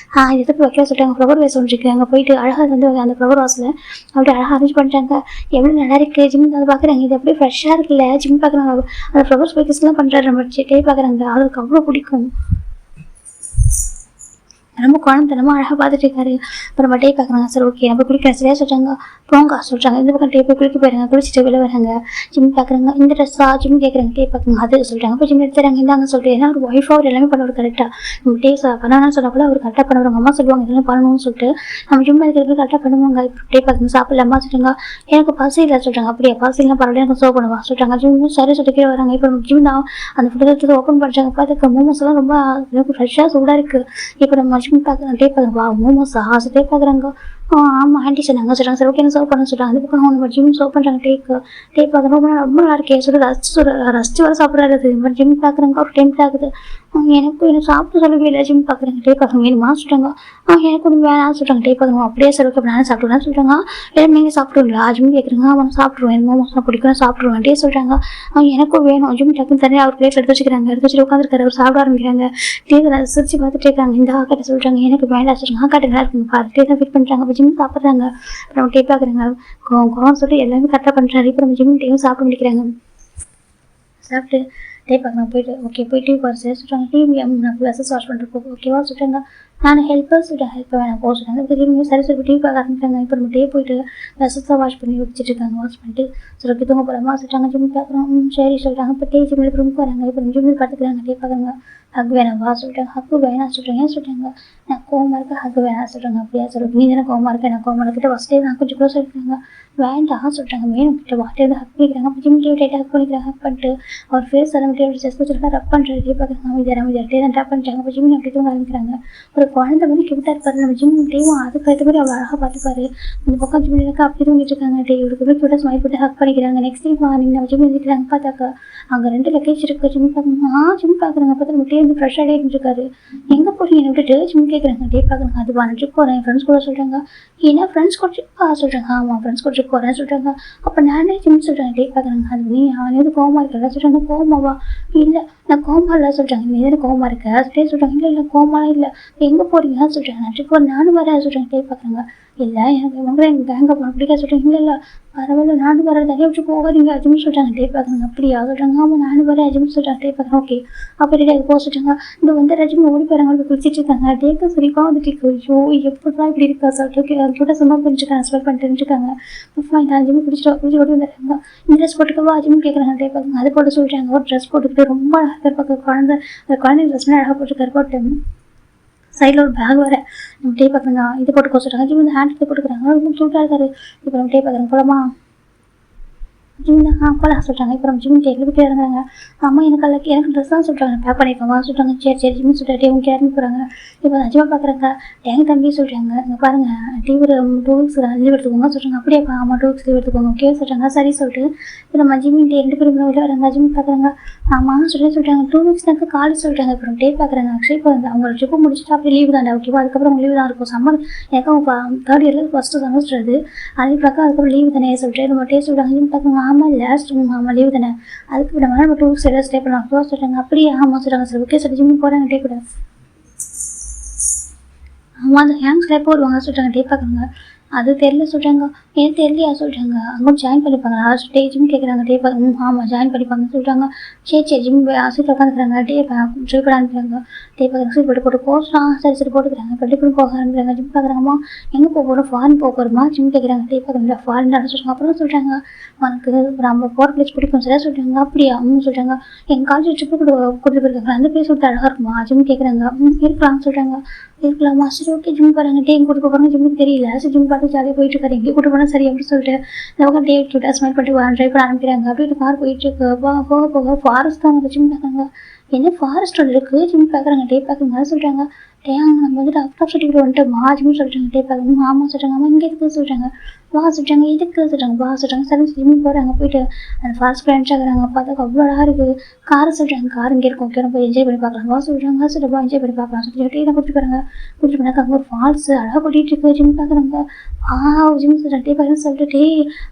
இது எதுக்கு வைக்க சொல்லிட்டாங்க ஃப்ளவர் வேஸ் ஒன்று அங்கே போயிட்டு அழகாக வந்து அந்த ஃப்ளவர் வாஸில் அப்படி அழகாக அரேஞ்ச் பண்ணிட்டாங்க எவ்வளோ நல்லா இருக்குது ஜிம் அதை பார்க்குறாங்க இது அப்படியே ஃப்ரெஷ்ஷாக இருக்குல்ல ஜிம் பார்க்குறாங்க அந்த ஃப்ளவர்ஸ் வைக்கஸ்லாம் பண்ணுறாரு நம்ம டே பார்க்குறாங்க அதுக்கு அவ்வளோ பிடிக்கும் ரொம்ப குழந்தைத்தனமாக அழகாக பார்த்துட்டு இருக்காரு அப்புறம் டே பார்க்குறாங்க சார் ஓகே நம்ம குளிக்கிறேன் சரியா சொல்கிறாங்க போங்க சொல்கிறாங்க இந்த பக்கம் டே போய் குளிக்க போயிடுறாங்க குளிச்சுட்டு வெளில வராங்க ஜிம் பார்க்குறாங்க இந்த ட்ரெஸ்ஸா ஜிம் கேட்குறாங்க டே பார்க்குறாங்க அது சொல்கிறாங்க இப்போ ஜிம் எடுத்துறாங்க இந்தாங்க சொல்லிட்டு ஏன்னா ஒரு ஒய்ஃபாக அவர் எல்லாமே பண்ணுவார் கரெக்டாக நம்ம டே பண்ணான்னு சொல்ல கூட அவர் கரெக்டாக பண்ணுவாங்க அம்மா சொல்லுவாங்க இதெல்லாம் பண்ணணும்னு சொல்லிட்டு நம்ம ஜிம் எடுக்கிறது கரெக்டாக பண்ணுவாங்க இப்போ டே பார்க்குங்க சாப்பிடலாமா சொல்கிறாங்க எனக்கு பசி இல்லை சொல்கிறாங்க அப்படியே பசிலாம் பரவாயில்ல எனக்கு சோ பண்ணுவா சொல்கிறாங்க ஜிம் சரி சொல்லிட்டு கீழே வராங்க இப்போ ஜிம் தான் அந்த ஃபுட் எடுத்து ஓப்பன் பண்ணுறாங்க பார்த்துக்க மோமோஸ் எல்லாம் ரொம்ப ஃப்ரெஷ்ஷாக சூடாக இருக்குது இப்போ நம்ம ஜிம் பார்க்குறேன் டே பார்க்குறேன் வா மோமோஸா டே பார்க்குறாங்க ஆமாம் ஆண்டி சொன்னாங்க சொல்கிறாங்க சரி ஓகே சர்வ் பண்ண சொல்கிறாங்க அந்த பக்கம் அவங்க ஜிம் சர்வ் பண்ணுறாங்க டே பார்க்குறேன் ரொம்ப நல்லா இருக்கே சொல்லி ரசிச்சு வர சாப்பிட்றாரு அது ஜிம் பார்க்குறாங்க ஒரு டென்த் ஆகுது எனக்கு சாப்பிட்டு சொல்லவே இல்லை ஜிம் பார்க்குறாங்க டே பார்க்குறாங்க வேணுமா சொல்கிறாங்க எனக்கு ஒன்று வேணாம்னு சொல்கிறாங்க டே பார்க்குறோம் அப்படியே சரி ஓகே நானும் சாப்பிடுவேன் சொல்கிறாங்க வேறு நீங்கள் சாப்பிடுவீங்களா ஜிம் கேட்குறாங்க அவனை சாப்பிடுவேன் மோமோஸ்லாம் பிடிக்கும் சாப்பிடுவேன் டே சொல்கிறாங்க எனக்கும் வேணும் ஜிம் டக்குன்னு தனியாக அவர் பிளேட் எடுத்து வச்சுட்டு உட்காந்துருக்காரு அவர் சாப்பிட ஆரம்பிக்கிறாங்க டே சிரிச்சு பார்த்துட்டு இருக்காங்க இந்த ஆக்காட்ட சொல்கிறாங்க எனக்கு வேண்டாம் சொல்கிறாங்க ஆக்காட்ட நல்லா இருக்குங்க பாரு டே தான் ஃபிட் பண்ணுறாங்க ஜிம் சாப்பிட்றாங்க அப்புறம் டே பார்க்குறாங்க கோவம் சொல்லிட்டு எல்லாமே கரெக்டாக பண்ணுறாரு இப்போ நம்ம ஜிம் டேவும் சாப்பிட முடிக்கிறாங்க சாப்பிட்டு டே பார்க்குறாங்க போயிட்டு ஓகே போய் டிவி பார்த்து சொல்கிறாங்க டிவி நான் மெசேஜ் வாட்ச் பண்ணுறப்போ ஓகேவா சொல்கிறாங்க நான் ஹெல்ப்பர் சொல்லிட்டேன், ஹெல்ப் வேணாம் போக சொல்கிறாங்க. திரும்பி சரி சொல்லி டிவி பார்க்க ஆரம்பிக்கிறாங்க. இப்போ நம்ம டே போயிட்டு ட்ரெஸ்ஸஸ்லாம் வாஷ் பண்ணி வச்சுட்டு இருக்காங்க. வாஷ் பண்ணிட்டு சொல்லி தூங்க போகிறோமா சொல்லிட்டாங்க. ஜிம் பார்க்குறோம். சரி சொல்கிறாங்க. இப்போ டே ஜிம்மில் ரூமுக்கு வராங்க. இப்போ ஜிம்மில் பார்த்துக்கிறாங்க. டே பார்க்குறாங்க. ஹக் வேணாம் வா சொல்லிட்டாங்க. ஹக்கு வேணாம் சொல்கிறேன். ஏன் சொல்கிறாங்க, நான் கோவமாக இருக்க ஹக்கு வேணாம் சொல்கிறாங்க. அப்படியா சொல்லுங்க, நீ தானே கோவமாக இருக்க, நான் கோவமாக இருக்கிட்ட ஃபஸ்ட்டே நான் கொஞ்சம் க்ளோஸ் இருக்காங்க. வேண்டாம் சொல்கிறாங்க. வேணும் கிட்ட வாட்டர் ஹக் பண்ணிக்கிறாங்க. அப்போ ஜிம் டே டைட்டாக ஹக் பண்ணிக்கிறாங்க. ஹக் பண்ணிட்டு அவர் ஃபேஸ் ஆரம்பிட்டு அப்படி ஜஸ்ட் வச்சுருக்கா ரப் பண்ணுறது. டே பார்க்குறாங்க. அமைதியாக டே தான் டப் பண்ணிட்டாங்க. அப்போ ஜிம் அப்படி தூங்க ஆரம்பிக்கிறாங்க. ஒரு குழந்தை மாதிரி கிட்ட இருப்பாரு நம்ம ஜிம் டேவும். அதுக்கேற்ற மாதிரி அவ்வளோ அழகாக பார்த்துப்பாரு. இந்த பக்கம் ஜிம் இருக்கா அப்படி தூங்கிட்டு இருக்காங்க. டே இவருக்கு கூட ஸ்மைல் போட்டு ஹக் பண்ணிக்கிறாங்க. நெக்ஸ்ட் டைம் மார்னிங் நம்ம ஜிம் இருக்கிறாங்க. பார்த்தாக்கா அங்கே 2 லக்கேஜ் இருக்குது. ஜிம் பார்க்கணும். ஜிம் பார்க்குறாங்க. பார்த்தா நம்ம டே வந்து ஃப்ரெஷ்ஷாக டே இருக்காரு. எங்கே போகிறீங்க என்னை விட்டுட்டு ஜிம் கேட்குறாங்க. டே பார்க்குறாங்க. அது நான் ட்ரிப் போகிறேன் என் ஃப்ரெண்ட்ஸ் கூட சொல்கிறாங்க. ஏன்னா ஃப்ரெண்ட்ஸ் கூட ட்ரிப்பா சொல்கிறாங்க. ஆமாம் ஃப்ரெண்ட்ஸ் கூட ட்ரிப் போகிறேன் சொல்கிறாங்க. அப்போ நானே ஜிம் சொல்கிறேன். டே பார்க்குறாங்க. அது நீ அவன் எது கோவமாக இருக்கல சொல்கிறாங்க. கோவமாவா இல்லை நான் கோவமாக இல்லை சொல்கிறாங்க. நீ எது கோவமாக இருக்க டே சொல்கிறாங்க. இல்லை இல்லை கோவமாக இல்லை எங்கே போகிறீங்கன்னு சொல்கிறாங்க. நான் ட்ரிப் போகிறேன் நானும் வரேன் சொல்கிறாங்க. டே பார்க்குறாங்க. இல்லை எனக்கு உங்களை எங்கள் கேங்க போன பிடிக்க சொல்கிறேன். இல்லை இல்லை பரவாயில்ல நானும் வரேன் தனியாக வச்சு போகாதீங்க அஜிம் சொல்கிறாங்க. டே பார்க்குறாங்க. அப்படியா சொல்கிறாங்க. ஆமாம் நானும் வரேன் அஜிம் சொல்கிறாங்க. டே பார்க்குறேன். ஓகே அப்போ ரெடியாக போக சொல்லிட்டாங்க. இந்த வந்து ரஜினி ஓடி போகிறாங்க. அப்படி குளிச்சிட்டு இருக்காங்க. டேக்கு சிரிப்பாக வந்துட்டு ஐயோ எப்படிலாம் இப்படி இருக்கா சொல்லிட்டு கூட சும்மா பண்ணிட்டுருக்காங்க. ஸ்மெல் பண்ணிட்டு இருக்காங்க. ஃபைன் அஜிம் குளிச்சு ஓடி வந்துடுறாங்க. இந்த ட்ரெஸ் போட்டுக்கவா அஜிம் கேட்குறாங்க. டே பார்க்குறாங்க. அது போட்டு சொல்லிட்டாங்க. ஒரு ட்ரெஸ் போட்டுக்கிட்டு ரொம்ப அழகாக இருப்பாங்க. அந்த குழந்தை ட்ரெஸ்லாம் அழகாக போட்டுருக்காரு. போட்டு சைடில் ஒரு பேக் வேறு. நம்ம டே பார்க்குறாங்க. இது போட்டு கோச்சுட்டாங்க. ஜிம் வந்து ஹேண்ட் போட்டுக்கிறாங்க. ரொம்ப க்யூட்டாக இருக்காரு. இப்போ நம்ம டே பார்க்குறாங்க. போலாமா ஜிம் தான் போலாம் சொல்கிறாங்க. இப்போ நம்ம ஜிம் கேட்டு இறங்குறாங்க. அம்மா எனக்கு ட்ரெஸ் தான் சொல்கிறாங்க. பேக் பண்ணியிருக்கோமா சொல்கிறாங்க. சரி ஜிம் சொல்லிட்டு இவங்க கிளம்பி போகிறாங்க. இப்போ அஜிமா பார்க்குறாங்க. எங்கள் தம்பி சொல்கிறாங்க. இங்கே பாருங்கள் டிவி 2 வீக்ஸ் லீவ் எடுத்துக்கோங்க சொல்கிறாங்க. அப்படியே ஆமாம் 2 வீக்ஸ் லீவ் எடுத்துக்கோங்க ஓகே சொல்கிறாங்க. சரி சொல்லிட்டு இப்போ நம்ம ஜிம் 2 பேரும் வெளியே வராங்க. ஜிம் பார்க்குறாங்க. ஆமாம் சொல்கிறாங்க. 2 வீக்ஸ் தான் காலேஜ் சொல்கிறாங்க. இப்போ டே பார்க்குறாங்க. ஆக்சுவலி இப்போ அவங்க ட்ரிப்பு முடிச்சுட்டு அப்படி லீவு தான் ஓகேவா. அதுக்கப்புறம் அவங்க லீவு தான் இருக்கும். சம்மர் எனக்கு அவங்க 3rd இயரில் ஃபஸ்ட்டு செமஸ்டர் அது பார்க்க அதுக்கப்புறம் லீவு தானே சொல்லிட்டு நம்ம டே சொல்கிறாங்க. ஜிம் பார்க்குறாங்க. ஆமாம் லாஸ்ட் ஆமாம் லீவு தானே அதுக்கு நம்ம 2 வீக்ஸ் எல்லாம் ஸ்டே பண்ணலாம் சொல்கிறாங்க. அப்படியே ஆமாம் சொல்கிறாங்க. சரி ஓகே சார் ஜிம் போகிறாங்க. டே கூட ஆமாம் அந்த ஹேங்ஸ்லாம் எப்போ வருவாங்க சொல்கிறாங்க. டே பார்க்குறாங்க. அது தெரியல சொல்கிறாங்க. ஏன் தெரியலையா சொல்கிறாங்க. அங்கே ஜாயின் பண்ணிப்பாங்க. லாஸ்ட் டே ஜிம் கேட்குறாங்க. டே பார்க்க ஆமாம் ஜாயின் பண்ணிப்பாங்கன்னு சொல்கிறாங்க. சரி ஜிம் சீட்டில் உட்காந்துக்கிறாங்க. டே ட்ரிப் பண்ண ஆரம்பிக்கிறாங்க. டே பார்க்குறாங்க. சீட் போட்டு கோர்ஸ்லாம் சரி போட்டுக்கிறாங்க. இப்போ டிஃபன் போக ஆரம்பிக்கிறாங்க. ஜிம் பார்க்குறாங்கம்மா எங்கே போக போகிறோம் ஃபாரின் போக போகிறோமா ஜிம் கேட்குறாங்க. டே பார்க்குறாங்க. ஃபாரின் சொல்கிறாங்க. அப்புறம் சொல்கிறாங்க உனக்கு நம்ம போகிற பிளேஸ் பிடிக்கும் சரியா சொல்கிறாங்க. அப்படியா சொல்கிறாங்க. எங்கள் காலேஜ் ட்ரிப்பு கூட்டிட்டு போயிருக்காங்க. அந்த பிளேஸ் விட்டு அழகாக இருக்குமா ஜிம் கேட்குறாங்க. இருக்கலாம்னு சொல்கிறாங்க. இருக்கலாமா சரி ஓகே ஜிம் பாருங்க. டே கூட்டு போகிறாங்க. ஜிம்முக்கு தெரியல. சரி ஜிம் பார்த்து ஜாலியாக போயிட்டு இருக்காரு. எங்கே கூட்டு போனால் சரி அப்படின்னு சொல்லிட்டு நம்ம டே கிட்ட ஸ்மைல் பண்ணிட்டு ட்ரைவ் பண்ண ஆரம்பிக்கிறாங்க. அப்படியே கார் போயிட்டு இருக்கு. போக ஃபாரஸ்ட் தான் வந்து ஜிம் பார்க்குறாங்க. என்ன ஃபாரஸ்ட் ஒன்று இருக்குது ஜிம் பார்க்குறாங்க. டே பார்க்குறாங்க சொல்கிறாங்க. டே அங்கே நம்ம வந்துட்டு அவுட் ஆஃப் சர்டிஃபிகேட் வந்துட்டு ஜிம் சொல்கிறாங்க. டே பார்க்குறாங்க. ஆமாம் சொல்கிறாங்க. ஆமாம் இங்கே இருக்குது சொல்கிறாங்க. வா சொல்கிறாங்க. இதுக்கு சொல்கிறாங்க. வா சொல்கிறாங்க. சரி ஜிம் போகிறாங்க. போயிட்டு அந்த ஃபாரஸ்ட் ஃப்ரெண்ட்ஸ் ஆகுறாங்க. பார்த்தா அவ்வளோ அழகாக இருக்குது. காரை சொல்கிறாங்க. கார் இங்கே இருக்கும் ஓகே போய் என்ஜாய் பண்ணி பார்க்கலாம். வா சொல்கிறாங்க. சரி வா என்ஜாய் பண்ணி பார்க்கலாம் சொல்லிட்டு டே தான் கூட்டிட்டு போகிறாங்க. கூட்டிட்டு போனாக்க அங்கே ஒரு ஃபால்ஸ் அழகாக கூட்டிகிட்டு இருக்கு. ஜிம் பார்க்குறாங்க. ஜிம் சொல்கிறாங்க. டே பார்க்குறேன்னு சொல்லிட்டு டே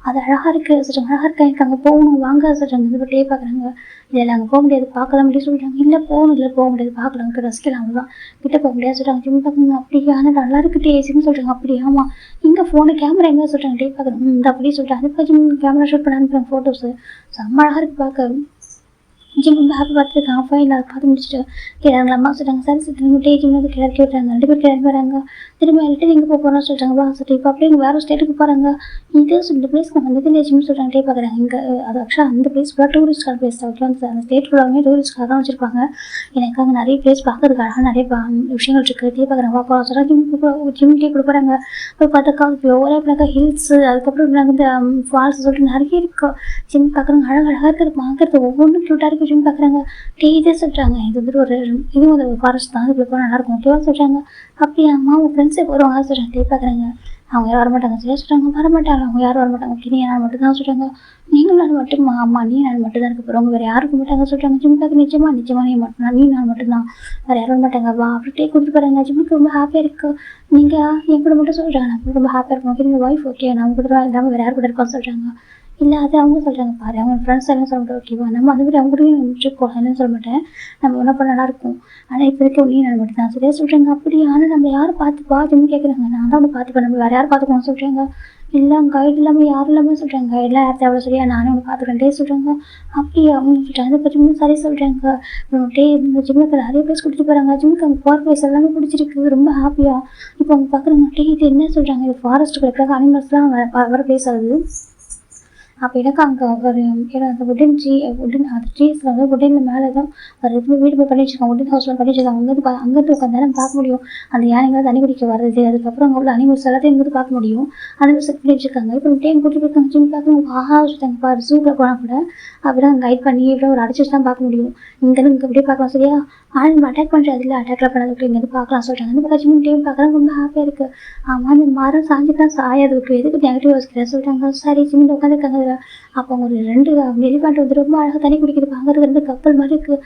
அது அழகாக இருக்குது சொல்கிறாங்க. அழகாக இருக்கா எனக்கு அங்கே போகணும் வாங்க சொல்கிறாங்க. இது டே பார்க்குறாங்க. இல்லை அங்கே போக முடியாது பார்க்கலாம் முடியும் சொல்லிட்டாங்க. இல்லை போக முடியாது பார்க்கலாம் ரசிக்கலாம் அவ்வளோதான் கிட்ட போக முடியாது சொல்கிறாங்க. ஜிம் பார்க்குறாங்க. அப்படியே ஆனால் நல்லா இருக்கு டே ஜிம் சொல்கிறாங்க. அப்படியே ஆமாம் இங்கே ஃபோனு கேமரா எங்கே சொல்கிறாங்க. டே பார்க்குறேன். இந்த அப்படியே சொல்லிட்டு அதுக்கு ஜிம் கேமரா ஷூட் பண்ண அனுப்புகிறேன் ஃபோட்டோஸு செம்ம அழகாக இருக்குது பார்க்க. ஜிம் வந்து ஹாப்பி பார்த்துருக்காங்க. ஃபைன் அதை பார்த்து முடிச்சுட்டு கேட்குறாங்களா சொல்கிறாங்க. சரி சொல்லிட்டு டே ஜிம் வந்து கிளறி விட்றாங்க. 2 பேர் கிளம்பி வராங்க. திரும்ப ரிட்டன் எங்கே போக போகிறோம்னு சொல்கிறாங்க. வா சொல்லிட்டு இப்போ அப்படியே வேறு ஸ்டேட்டுக்கு போகிறாங்க. இது இந்த பிளேஸ்க்கு வந்தது இல்லை ஜிம் சொல்கிறாங்க. டே பார்க்குறாங்க. இங்கே அது ஆக்சுவலாக அந்த பிளேஸ் ஃபுல்லாக டூரிஸ்ட் பிளேஸ் தான் ஓகே. அந்த ஸ்டேட் ஃபுல்லாகவே டூரிஸ்ட்காக தான் வச்சுருப்பாங்க. எனக்கு அங்கே நிறைய பிளேஸ் பார்க்கறதுக்கு அழகாக நிறைய விஷயங்கள் இருக்குது. டே பார்க்குறாங்க. வா போகிறோம் சொல்கிறாங்க. ஜிம்முக்கே கொடுக்குறாங்க. போய் பார்த்தாக்கா ஒரே பிள்ளைக்கா ஹில்ஸு அதுக்கப்புறம் இந்த ஃபால்ஸ் சொல்லிட்டு நிறைய இருக்குது. ஜிம் பார்க்குறாங்க. அழகாக இருக்கிறது பார்க்குறது ஒவ்வொன்றும் க்யூட்டாக இருக்குது. ஜிம் பார்க்குறாங்க. டே இதே சொல்கிறாங்க. இது வந்துட்டு இதுவும் ஒரு ஃபாரஸ்ட் தான் இதுக்குள்ள போனால் நல்லாயிருக்கும் ஓகேவா சொல்கிறாங்க. அப்படியே அம்மா உங்கள் ஃப்ரெண்ட்ஸே வருவாங்க சொல்கிறாங்க. டே பார்க்குறாங்க. அவங்க யாரும் வரமாட்டாங்க சரியா சொல்கிறாங்க. வரமாட்டாங்க அவங்க யாரும் வரமாட்டாங்க. கிணி நான் மட்டும் தான் சொல்கிறாங்க. நீங்களும் நான் மட்டுமா அம்மா நீ நான் மட்டும் தான் இருக்க போகிறவங்க வேறு யாருக்கும் மாட்டாங்க சொல்கிறாங்க. ஜிம் பார்க்க நிச்சயமா நீ மட்டும் நீ நான் மட்டும்தான் வேறு யாரும் வரமாட்டாங்க. வா அப்படி டே கொடுத்து போகிறாங்க. ஜிம்முக்கு ரொம்ப ஹாப்பியாக இருக்குது. நீங்கள் என் கூட மட்டும் சொல்கிறாங்க. நான் ரொம்ப ஹாப்பியாக இருக்கோம். ஓகே நீங்கள் ஒய்ஃப் ஓகே நான் கூட இல்லாமல் வேறு யார் கூட இருக்கோம்னு சொல்கிறாங்க. இல்லை அது அவங்க சொல்கிறாங்க பாரு, அவங்க ஃப்ரெண்ட்ஸ் எல்லாம் சொல்ல மாட்டேன் ஓகேவா, நம்ம அந்த மாதிரி அவங்களையும் ட்ரிப் போகலாம்னு சொல்ல மாட்டேன், நம்ம ஒன்றா போனால் நல்லாயிருக்கும். ஆனால் இப்போ இருக்க ஒன்றையும் நான் மட்டும் தான் சரியா சொல்கிறாங்க. அப்படி ஆனால் நம்ம யார் பார்த்துப்பா அப்படின்னு கேட்குறாங்க. நான் தான் ஒன்று பார்த்துப்பேன், நம்ம வேறு யார் பார்த்துக்கணும் சொல்கிறாங்க. இல்லை கைடு இல்லாமல் யாரும் இல்லாமல் சொல்கிறாங்க, கைடெலாம் யார் தேவை சரியா, நானே ஒன்று பார்த்துக்கிறேன்டே சொல்கிறாங்க. அப்படி அவங்க சொல்கிறாங்க. அதை பற்றி சரி சொல்கிறாங்க. டே இந்த ஜிம்முக்கு நிறைய பேர் கூட்டிகிட்டு போகிறாங்க, ஜிம்முக்கு அவங்க போகிற பிளேஸ் எல்லாமே பிடிச்சிருக்கு, ரொம்ப ஹாப்பியாக. இப்போ அவங்க பார்க்குறாங்க, டே இது என்ன சொல்கிறாங்க, இது ஃபாரஸ்ட்டுக்கு இருக்கிற அனிமல்ஸ்லாம் வர பிளேஸ் ஆகுது. அப்போ எனக்கு அங்கே ஒரு அந்த உடன் அந்த ட்ரீஸில் வந்து உடனில் மேலே தான் ஒரு இது வீடு போய் பண்ணி வச்சுருக்காங்க, உடன் ஹவுஸ்லாம் பண்ணி வச்சுருக்காங்க. அங்கேருந்து உட்காந்தாலும் பார்க்க முடியும் அந்த யானைகள் தண்ணி குடிக்க வர்றது, அதுக்கப்புறம் அங்கே உள்ள அனிமல்ஸ் எல்லாத்தையும் இங்கேருந்து பார்க்க முடியும். அந்த மாதிரி செட் பண்ணி வச்சுருக்காங்க. இப்போ டைம் கூட்டிட்டு போயிருக்காங்க ஜிம் பார்க்கணும், ஆஹா வச்சுட்டாங்க பாரு, சூப்பராக போனால் கூட அப்படிதான் கைட் பண்ணி இப்படி ஒரு அடிச்சு தான் பார்க்க முடியும். இங்கேருந்து இங்கே இப்படியே பார்க்கலாம் சரியா. ஆனால் நம்ம அட்டாக் பண்ணுறது இல்லை, அட்டாக்லாம் பண்ணாது இங்கேருந்து பார்க்கலாம் சொல்கிறாங்க. அந்த பக்கம் ஜிம் டைம் பார்க்கலாம் ரொம்ப ஹாப்பியாக இருக்குது. ஆமாம் அந்த மரம் சாஞ்சிக்கலாம் சாயாது விட்டு எதுக்கு நெகட்டிவ் யோசிக்கிறேன் சொல்கிறாங்க. சரி ஜிம்மில் உட்காந்துருக்காங்க. அப்போ ஒரு 2 எலிஃபண்ட் வந்து ரொம்ப அழகாக தண்ணி குடிக்குது, அங்கே இருந்து கப்பல் மாதிரி இருக்குது.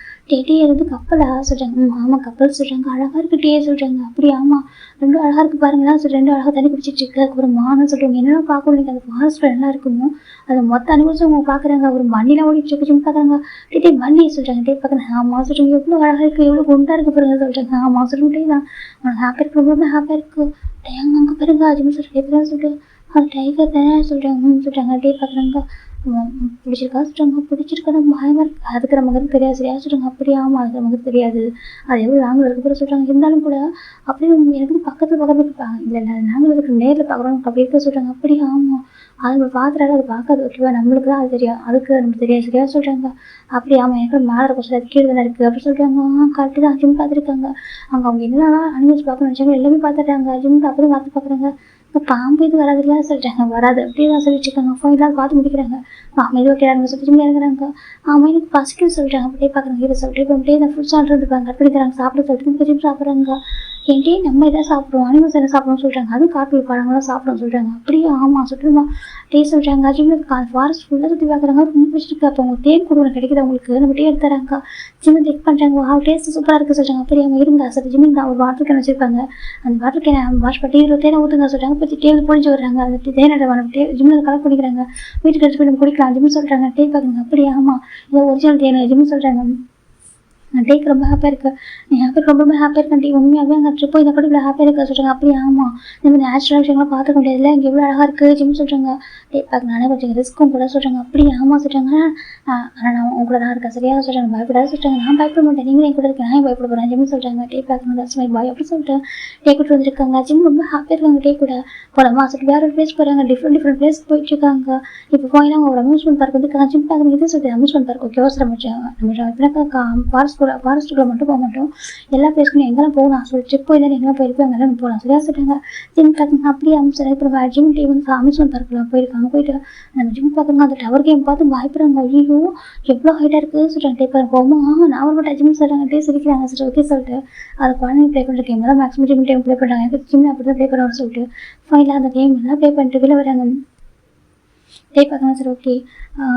டே இருந்து கப்பலா சொல்கிறாங்க. ஆமாம் கப்பல் சொல்கிறாங்க. அழகாக இருக்குது டே சொல்கிறாங்க. அப்படி ஆமாம் ரெண்டும் அழகாக இருக்குது பாருங்களா சொல்லி 2 அழகாக தண்ணி குடிச்சிட்டு இருக்கு. ஒரு மானம் சொல்கிறாங்க. என்னென்ன பார்க்கணும் நீங்கள் அந்த ஃபாரஸ்ட்டில் என்ன இருக்குமோ அது மொத்த அனிமல்ஸும் அவங்க பார்க்குறாங்க. ஒரு மண்ணிலாம் ஓடிட்டு இருக்கு ஜிம் பார்க்குறாங்க. டே மண்ணி சொல்கிறாங்க. டே பார்க்குறேன். ஆமாம் சொல்கிறாங்க. எவ்வளோ அழகாக இருக்குது, எவ்வளோ குண்டாக இருக்குது பாருங்க சொல்கிறாங்க. ஆமாம் சொல்லிட்டு டே தான் உனக்கு ஹாப்பியாக இருக்குது, ரொம்ப ஹாப்பியாக இருக்குது. டே அங்கே பாருங்க ஜிம் சொல்லிட்டு எப்படிதான் சொல்லிட்டு அது டைகர் தானே சொல்கிறாங்க சொல்கிறாங்க. டே பார்க்குறாங்க. பிடிச்சிருக்கா சொல்கிறாங்க. பிடிச்சிருக்கா பயமாக இருக்குது, அதுக்கு நமக்கு தெரியாது சரியா சொல்கிறாங்க. அப்படியே ஆமாம் அது நமக்கு தெரியாது, அது எவ்வளோ நாங்கள் இருக்க சொல்கிறாங்க. இருந்தாலும் கூட அப்படியே எனக்கு பக்கத்தில் இருப்பாங்க. இல்லை நாங்கள் அதுக்கு நேரில் பார்க்குறோம் அப்படி இருக்க சொல்கிறாங்க. அப்படியே ஆமாம் அது நம்ம பார்க்குறாரு, அது பார்க்காது ஓகேவா, நம்மளுக்கு தான் அது தெரியும், அதுக்கு நமக்கு தெரியாது சரியா சொல்கிறாங்க. அப்படி ஆமாம் எனக்கு மேலே இருக்கும் சார், கீழே தானே இருக்குது அப்படி சொல்கிறாங்க. கரெக்டு தான் ஜிம் பார்த்துருக்காங்க. அவங்க என்னென்னா அனிமல்ஸ் பார்க்கணும்னு வச்சாங்க, எல்லாமே பார்த்துட்டாங்க. ஜிம் அப்போ தான் பார்த்து பார்க்குறாங்க. இப்போ பாம்பு இது வராதுல்ல சொல்லிட்டாங்க. வராது அப்படியே தான் சொல்லிட்டுருக்காங்க. ஃபோன்லாம் பார்த்து முடிக்கிறாங்க. இது ஓகேடாங்க சொல்லிட்டு இறங்குறாங்க. ஆமாம் எனக்கு பசிக்குன்னு சொல்லிட்டாங்க. அப்படியே பார்க்குறாங்க. இதை சொல்லிட்டு இப்போ அப்படியே தான் ஃபுட் சாப்பிட்டு இருப்பாங்க, கட் பண்ணி தராங்க சாப்பிட சொல்லிட்டு இப்போ ஜிம் சாப்பிட்றாங்க. ஏன்டே நம்ம எதாவது சாப்பிடுவோம், அனிமல்ஸ் என்ன சாப்பிடணும்னு சொல்கிறாங்க. அதுவும் காட்டு பழங்கள்லாம் சாப்பிடணும்னு சொல்கிறாங்க. அப்படியே ஆமாம் சொல்லிட்டுமா டே சொல்கிறாங்க. ஜிம்முக்கு ஃபாரஸ்ட் ஃபுல்லாக சுற்றி பார்க்குறாங்க. ரொம்ப பிடிச்சிருக்கு. அப்போ அவங்க தேன் கூட ஒன்று கிடைக்குது அவங்களுக்கு, நம்ம டே எடுத்துறாங்க. ஜிம்மு செக் பண்ணுறாங்க. டேஸ்ட் சூப்பராக இருக்குது சொல்கிறாங்க. அப்படியே அவங்க இருந்தா சார் ஜிம்மில் தான் ஒரு வாட்டர் கேன் வச்சுருப்பாங்க. அந்த வாட்டர் கேனை வாஷ் பண்ணி 20 தேனை ஊற்றுங்க சொல்கிறாங்க. பற்றி டேபிள் பொழிஞ்சு வர்றாங்க. அந்த தேனோட ஜிம்மில் கலெக்ட் பண்ணிக்கிறாங்க. வீட்டுக்கு எடுத்து போய் நம்ம குடிக்கலாம் ஜிம்மு சொல்கிறாங்க. டே பார்க்குறாங்க. அப்படியே ஆமாம் இதை ஒரிஜினல் தேனை ஜிம்மு சொல்கிறாங்க. டேக்கு ரொம்ப ஹாப்பியாக இருக்குது, நீ ரொம்ப ஹாப்பியாக இருக்கேன் டே, உண்மையாகவே அங்கே ட்ரிப்போ இதை கூட இவ்வளோ ஹாப்பியாக இருக்கா சொல்கிறாங்க. அப்படியே ஆமாம் இந்த நேச்சுரல் விஷயங்கள்லாம் பார்த்துக்க முடியாதுல்ல, இங்கே எவ்வளோ அழகாக இருக்குது ஜிம் சொல்கிறாங்க. டே பார்க்க நானே கொஞ்சம் ரிஸ்க்கும் கூட சொல்கிறாங்க. அப்படியே ஆமாம் சொல்கிறாங்க. ஆனால் நான் உங்க கூட தான் இருக்கேன் சரியா சொல்கிறாங்க. பயப்படாத சொல்கிறாங்க. நான் பயப்பட மாட்டேன், நீங்களே என் கூட இருக்கேன், நான் பயப்பட போகிறேன் ஜிம் சொல்கிறாங்க. டே பார்க்கணும் தட்ஸ் மை பாய் அப்படி சொல்லிட்டு டே கூட்டு வந்துருக்காங்க. ஜிம் ரொம்ப ஹாப்பியாக இருக்காங்க. டே கூட போகலாமா சொல்லிட்டு வேறு ஒரு பிளேஸ் போகிறாங்க. டிஃப்ரெண்ட் பிளேஸ் போயிட்டுருக்காங்க. இப்போ போயினா அவங்க அம்யூஸ்மெண்ட் பார்க் வந்துருக்காங்க. ஜிம் பார்க்குறது இதே சொல்லிட்டு அம்யூஸ்மெண்ட் பார்க் ஓகே அவசரம் நம்ம ஃபாரஸ்ட்டுக்குள்ளே மட்டும் போக மாட்டோம், எல்லா பிளேஸ்க்கும் எங்கெல்லாம் போகலாம் சொல்லி ட்ரிப் போய் தான் எங்கெல்லாம் போயிருப்போம் எங்கெல்லாம் போகலாம் சரியா சொல்லிட்டாங்க. ஜிம் பார்க்குங்க. அப்படியே அமைச்சர் இப்போ ஜிம் டே வந்து அம்யூஸ்மெண்ட் பார்க்கில் போயிருக்காங்க. போயிட்டு நம்ம ஜிம் பார்க்குங்க. அந்த டவர் கேம் பார்த்து பயப்படுறாங்க. ஐயோ எவ்வளோ ஹைட்டாக இருக்குது சொல்கிறாங்க. டே பார்க்க போமா நான் ஒரு மட்டும் ஜிம் சொல்கிறாங்க. டே சிரிக்கிறாங்க சரி ஓகே சொல்லிட்டு அது குழந்தைங்க ப்ளே பண்ணுற கேம் தான் மேக்ஸிமம் ஜிம் டைம் ப்ளே பண்ணுறாங்க. எனக்கு ஜிம் அப்படி தான் ப்ளே பண்ணுவோம்னு சொல்லிட்டு ஃபைனலாக அந்த கேம் எல்லாம் ப்ளே பண்ணிட்டு வெளில வராங்க. டே பார்க்கலாம் சரி ஓகே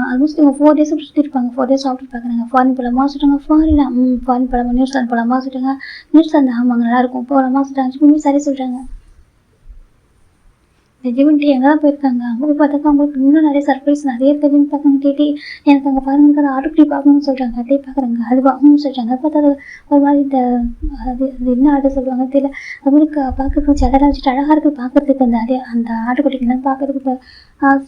ஆல்மோஸ்ட் இவங்க 4 டேஸ் சுற்றி இருப்பாங்க. 4 டேஸ் சாப்பிட்டு பார்க்குறாங்க. ஃபாரின் போகலாமா சொல்லிட்டாங்க. ஃபாரின் போகலாமா, நியூசிலாந்து போகலாமா சொல்லிட்டாங்க. நியூசிலாந்து ஆமாங்க நல்லாயிருக்கும் போகலாமா சொல்லிட்டாங்க. ஜிம்மே சரி சொல்கிறாங்க. ஜிம்மிட்டு எங்கே தான் போயிருக்காங்க. அங்கே போய் பார்த்தாக்கா அவங்களுக்கு இன்னும் நிறைய சர்ப்ரைஸ் நிறைய இருக்குது. ஜிம் பார்க்குறாங்க. டே எனக்கு அங்கே பாருங்க அந்த ஆட்டுக்குட்டி பார்க்கணும்னு சொல்கிறாங்க. டே பார்க்குறாங்க. அது சொல்கிறாங்க. அது பார்த்தா அது ஒரு மாதிரி இந்த அது என்ன ஆடு சொல்லுவாங்க தெரியல, அவங்களுக்கு பார்க்குறதுக்கு சடலாக வச்சுட்டு அழகாக இருக்குது பார்க்குறதுக்கு. அந்த ஆட்டுக்குட்டிங்கெல்லாம் பார்க்குறதுக்கு